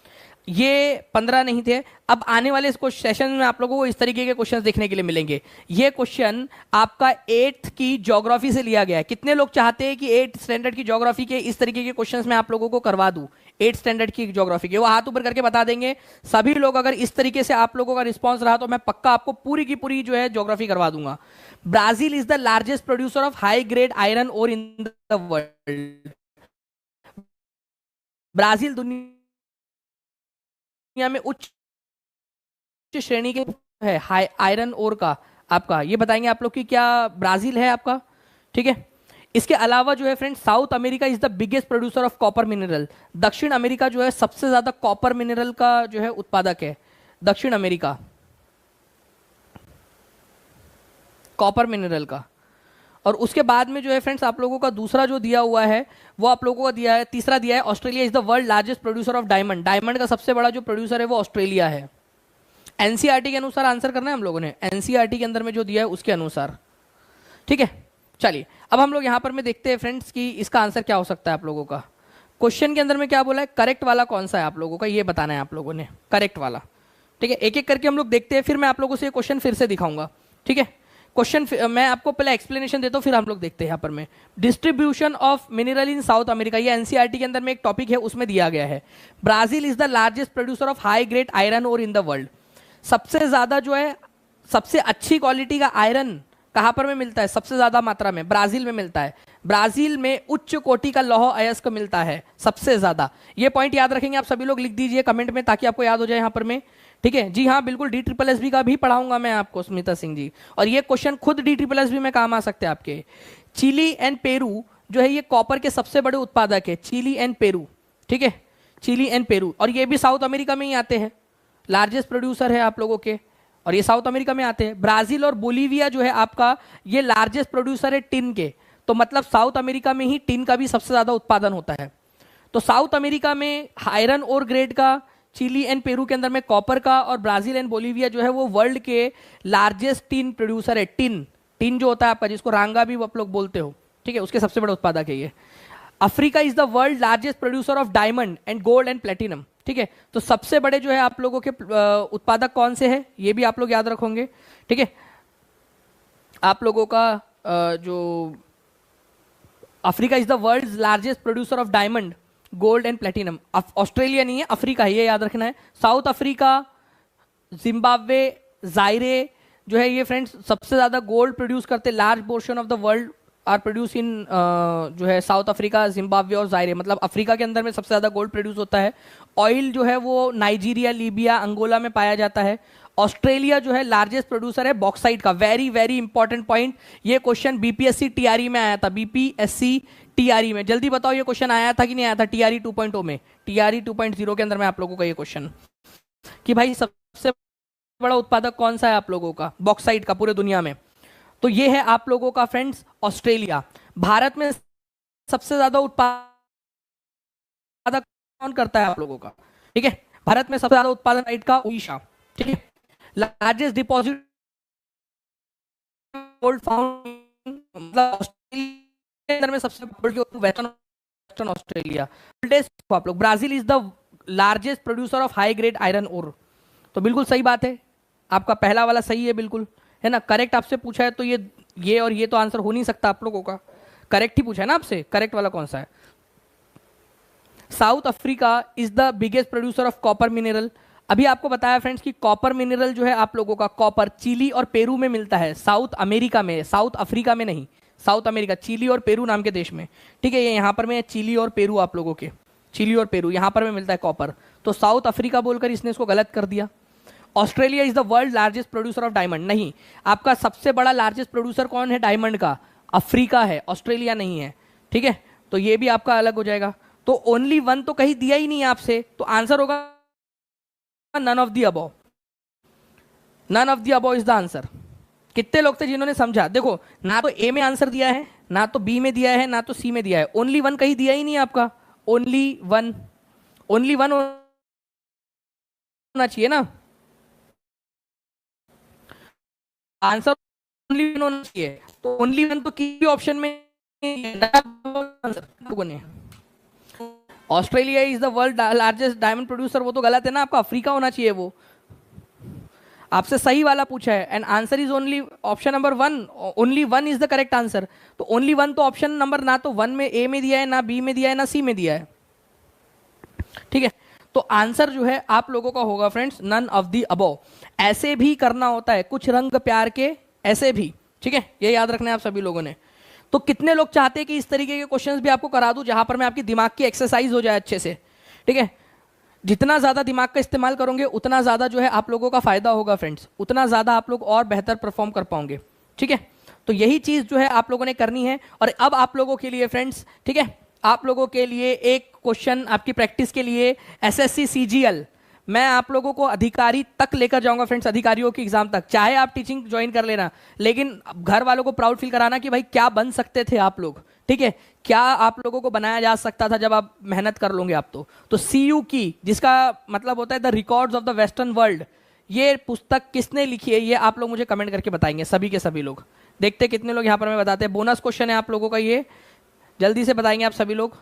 ये 15 नहीं थे, अब आने वाले सेशन में आप लोगों को इस तरीके के क्वेश्चंस देखने के लिए मिलेंगे। ये क्वेश्चन आपका 8th की ज्योग्राफी से लिया गया है। कितने लोग चाहते हैं कि 8th स्टैंडर्ड की ज्योग्राफी के इस तरीके के क्वेश्चंस मैं आप लोगों को करवा दूं, 8th स्टैंडर्ड की ज्योग्राफी के? वो हाथ ऊपर करके बता देंगे सभी लोग। अगर इस तरीके से आप लोगों का रिस्पॉन्स रहा तो मैं पक्का आपको पूरी की पूरी जो है ज्योग्राफी करवा दूंगा। Brazil is the largest producer of high grade iron ore in the world. Brazil दुनिया में उच्च श्रेणी के है हाई आयरन ओर का, आपका ये बताएंगे आप लोग कि क्या ब्राजील है आपका, ठीक है। इसके अलावा जो है friends south America is the biggest producer of copper mineral. दक्षिण अमेरिका जो है सबसे ज्यादा कॉपर मिनरल का जो है उत्पादक है, दक्षिण अमेरिका कॉपर मिनरल का। और उसके बाद में जो है फ्रेंड्स आप लोगों का दूसरा जो दिया हुआ है वो आप लोगों को दिया है, तीसरा दिया है Australia is the world largest producer of diamond. Diamond का सबसे बड़ा जो प्रोड्यूसर है वो ऑस्ट्रेलिया है। एनसीईआरटी के अनुसार आंसर करना है हम लोगों ने, एनसीईआरटी के अंदर में जो दिया है उसके अनुसार, ठीक है। चलिए अब हम लोग यहां पर में देखते हैं फ्रेंड्स कि इसका आंसर क्या हो सकता है आप लोगों का। क्वेश्चन के अंदर में क्या बोला है, करेक्ट वाला कौन सा है आप लोगों का, ये बताना है आप लोगों ने, करेक्ट वाला, ठीक है। एक एक करके हम लोग देखते हैं, फिर मैं आप लोगों से क्वेश्चन फिर से दिखाऊंगा, ठीक है। क्वेश्चन मैं आपको पहले एक्सप्लेनेशन देता हूं, फिर हम लोग देखते हैं यहाँ पर में। Distribution of mineral in south America, ये एनसीईआरटी के अंदर में एक टॉपिक है, उसमें दिया गया है। Brazil is the largest producer of high grade iron ore in the world. सबसे ज्यादा जो है, सबसे अच्छी क्वालिटी का आयरन कहां पर में मिलता है, सबसे ज्यादा मात्रा में ब्राजील में मिलता है। ब्राजील में उच्च कोटि का लौह अयस्क मिलता है सबसे ज्यादा। ये पॉइंट याद रखेंगे आप सभी लोग, लिख दीजिए कमेंट में ताकि आपको याद हो जाए यहाँ पर में, ठीक है जी। हाँ बिल्कुल, DSSS का भी पढ़ाऊंगा मैं आपको स्मिता सिंह जी, और ये क्वेश्चन खुद DSSS में काम आ सकते हैं आपके। चिली एंड पेरू जो है ये कॉपर के सबसे बड़े उत्पादक है, चिली एंड पेरू, ठीक है, चिली एंड पेरू। और ये भी साउथ अमेरिका में ही आते हैं, लार्जेस्ट प्रोड्यूसर है आप लोगों के, और ये साउथ अमेरिका में आते हैं। ब्राजील और बोलीविया जो है आपका ये लार्जेस्ट प्रोड्यूसर है टिन के, तो मतलब साउथ अमेरिका में ही टिन का भी सबसे ज्यादा उत्पादन होता है। तो साउथ अमेरिका में आयरन और ग्रेड का, चिली एंड पेरू के अंदर में कॉपर का, और ब्राजील एंड बोलीविया जो है वो वर्ल्ड के लार्जेस्ट टिन प्रोड्यूसर है। टिन, टिन जो होता है आपका, जिसको रांगा भी आप लोग बोलते हो, ठीक है, उसके सबसे बड़ा उत्पादक है ये। Africa is the world largest producer of diamond and gold and platinum, ठीक है। तो सबसे बड़े जो है आप लोगों के उत्पादक कौन से हैं, ये भी आप लोग याद रखोगे, ठीक है। आप लोगों का जो Africa is the world largest producer of diamond, gold and platinum. Australia नहीं है, अफ्रीका है, ये याद रखना है। साउथ अफ्रीका, जिम्बाब्वे, जायरे जो है ये फ्रेंड्स सबसे ज्यादा गोल्ड प्रोड्यूस करते, large portion of the world are produce in जो है साउथ अफ्रीका, जिम्बाब्वे और जायरे, मतलब अफ्रीका के अंदर में सबसे ज्यादा गोल्ड प्रोड्यूस होता है। ऑयल जो है वो नाइजीरिया, लीबिया, अंगोला में पाया जाता है। ऑस्ट्रेलिया जो है लार्जेस्ट प्रोड्यूसर है बॉक्साइट का। वेरी वेरी इंपॉर्टेंट पॉइंट, ये क्वेश्चन बीपीएससी टीआरई में आया था, बीपीएससी टीआरई में। जल्दी बताओ ये क्वेश्चन आया था कि नहीं आया था टीआरई 2.0 में, टीआरई 2.0 के अंदर में आप लोगों का ये क्वेश्चन कि भाई सबसे बड़ा उत्पादक कौन सा है आप लोगों का बॉक्साइट का पूरे दुनिया में, तो ये है आप लोगों का फ्रेंड्स ऑस्ट्रेलिया। भारत में सबसे ज्यादा उत्पादक कौन करता है आप लोगों का, ठीक है, भारत में सबसे ज्यादा उत्पादन साइट का उड़ीसा, ठीक है। लार्जेस्ट डिपॉजिट गोल्ड फाउंड, मतलब ऑस्ट्रेलिया के अंदर में सबसे वेस्टर्न ऑस्ट्रेलिया। आप लोग Brazil is the largest producer of high grade iron ore, तो बिल्कुल सही बात है, आपका पहला वाला सही है बिल्कुल, है ना। करेक्ट आपसे पूछा है तो ये और ये तो आंसर हो नहीं सकता आप लोगों का, करेक्ट ही पूछा है ना आपसे, करेक्ट वाला कौन सा है। South Africa is the biggest producer of copper mineral. अभी आपको बताया फ्रेंड्स कि कॉपर मिनरल जो है आप लोगों का, कॉपर चिली और पेरू में मिलता है, साउथ अमेरिका में, साउथ अफ्रीका में नहीं, साउथ अमेरिका, चिली और पेरू नाम के देश में। ठीक है, ये यहाँ पर में चिली और पेरू, आप लोगों के चिली और पेरू यहाँ पर में मिलता है कॉपर, तो साउथ अफ्रीका बोलकर इसने इसको गलत कर दिया। Australia is the world largest producer of diamond, नहीं, आपका सबसे बड़ा लार्जेस्ट प्रोड्यूसर कौन है डायमंड का? अफ्रीका है, ऑस्ट्रेलिया नहीं है। ठीक है, तो ये भी आपका अलग हो जाएगा। तो ओनली वन तो कहीं दिया ही नहीं है आपसे, तो आंसर होगा none of the above, none of the above is the answer. कितने लोग थे जिन्होंने समझा? देखो, ना तो ए में आंसर दिया है, ना तो बी में दिया है, ना तो सी में दिया है, ओनली वन कहीं दिया ही नहीं है आपका, ओनली वन, ओनली वन होना चाहिए ना आंसर, ओनली वन होना चाहिए, तो ओनली वन तो किसी भी ऑप्शन में आंसर ने। Australia is the world largest diamond producer, वो तो गलत है ना, आपका अफ्रीका होना चाहिए, वो आपसे सही वाला पूछा है, and answer is only option number one, only one is the correct answer. तो ओनली वन तो ऑप्शन नंबर ना तो वन में, ए में दिया है, ना बी में दिया है, ना सी में दिया है। ठीक है, तो आंसर जो है आप लोगों का होगा friends none of the above. ऐसे भी करना होता है, कुछ रंग प्यार के ऐसे भी। ठीक है, ये याद रखना है आप सभी लोगों ने। तो कितने लोग चाहते हैं कि इस तरीके के क्वेश्चंस भी आपको करा दूं जहां पर मैं आपकी दिमाग की एक्सरसाइज हो जाए अच्छे से? ठीक है, जितना ज्यादा दिमाग का इस्तेमाल करोगे उतना ज्यादा जो है आप लोगों का फायदा होगा फ्रेंड्स, उतना ज्यादा आप लोग और बेहतर परफॉर्म कर पाओगे। ठीक है, तो यही चीज जो है आप लोगों ने करनी है। और अब आप लोगों के लिए फ्रेंड्स, ठीक है, आप लोगों के लिए एक क्वेश्चन आपकी प्रैक्टिस के लिए, एसएससी सीजीएल, मैं आप लोगों को अधिकारी तक लेकर जाऊंगा फ्रेंड्स, अधिकारियों की एग्जाम तक। चाहे आप टीचिंग ज्वाइन कर लेना, लेकिन घर वालों को प्राउड फील कराना कि भाई क्या बन सकते थे आप लोग। ठीक है, क्या आप लोगों को बनाया जा सकता था जब आप मेहनत कर लोगे आप तो सीयू की, जिसका मतलब होता है the records of the western world, ये पुस्तक किसने लिखी है ये आप लोग मुझे कमेंट करके बताएंगे, सभी के सभी लोग। देखते कितने लोग यहाँ पर मैं बताते हैं। बोनस क्वेश्चन है आप लोगों का, ये जल्दी से बताएंगे आप सभी लोग।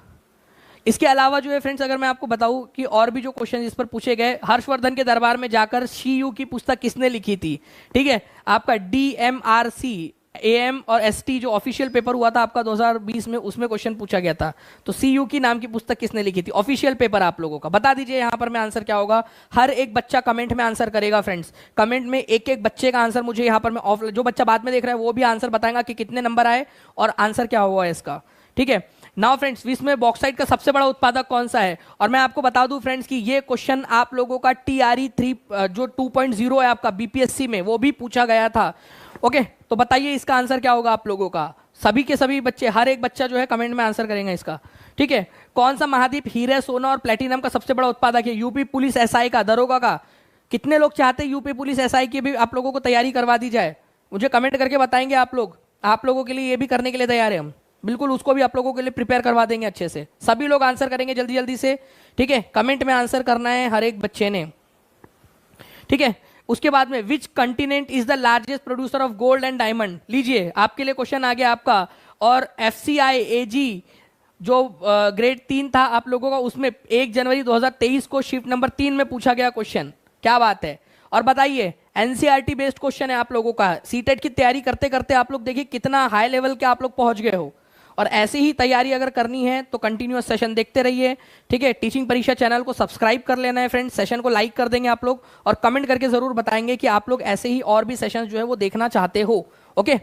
इसके अलावा जो है फ्रेंड्स, अगर मैं आपको बताऊं कि और भी जो क्वेश्चन इस पर पूछे गए, हर्षवर्धन के दरबार में जाकर सीयू की पुस्तक किसने लिखी थी? ठीक है, आपका डीएमआरसी, एएम और एसटी जो ऑफिशियल पेपर हुआ था आपका 2020 में, उसमें क्वेश्चन पूछा गया था। तो सीयू की नाम की पुस्तक किसने लिखी थी? ऑफिशियल पेपर आप लोगों का बता दीजिए यहां पर। मैं आंसर क्या होगा, हर एक बच्चा कमेंट में आंसर करेगा फ्रेंड्स। कमेंट में एक एक बच्चे का आंसर मुझे यहां पर मैं ऑफ, जो बच्चा बाद में देख रहा है वो भी आंसर बताएगा कि कितने नंबर आए और आंसर क्या हुआ है इसका। ठीक है, नाउ फ्रेंड्स, विश्व में बॉक्साइट का सबसे बड़ा उत्पादक कौन सा है? और मैं आपको बता दूं फ्रेंड्स कि ये क्वेश्चन आप लोगों का टीआरई 3 जो 2.0 है आपका बीपीएससी में, वो भी पूछा गया था। ओके, तो बताइए इसका आंसर क्या होगा आप लोगों का? सभी के सभी बच्चे, हर एक बच्चा जो है कमेंट में आंसर करेंगे इसका। ठीक है, कौन सा महाद्वीप हीरे, सोना और प्लेटिनम का सबसे बड़ा उत्पादक है? यूपी पुलिस एसआई का, दरोगा का। कितने लोग चाहते हैं यूपी पुलिस एसआई की भी आप लोगों को तैयारी करवा दी जाए? मुझे कमेंट करके बताएंगे आप लोग। आप लोगों के लिए ये भी करने के लिए तैयार है हम, बिल्कुल उसको भी आप लोगों के लिए प्रिपेयर करवा देंगे अच्छे से। सभी लोग आंसर करेंगे जल्दी जल्दी से। ठीक है, कमेंट में आंसर करना है हर एक बच्चे ने। ठीक है, उसके बाद में which continent is the largest producer of gold and diamond? लीजिए आपके लिए क्वेश्चन आ गया आपका। और एफसीआई एजी जो ग्रेड 3 था आप लोगों का, उसमें 1 जनवरी 2023 को शिफ्ट नंबर 3 में पूछा गया क्वेश्चन। क्या बात है। और बताइए, एनसीईआरटी बेस्ड क्वेश्चन है आप लोगों का। सीटेट की तैयारी करते करते आप लोग देखिए कितना हाई लेवल के आप लोग पहुंच गए हो। और ऐसी ही तैयारी अगर करनी है तो कंटिन्यूअस सेशन देखते रहिए। ठीक है, टीचिंग परीक्षा चैनल को सब्सक्राइब कर लेना है फ्रेंड्स, सेशन को लाइक कर देंगे आप लोग, और कमेंट करके जरूर बताएंगे कि आप लोग ऐसे ही और भी सेशन जो है वो देखना चाहते हो। ओके।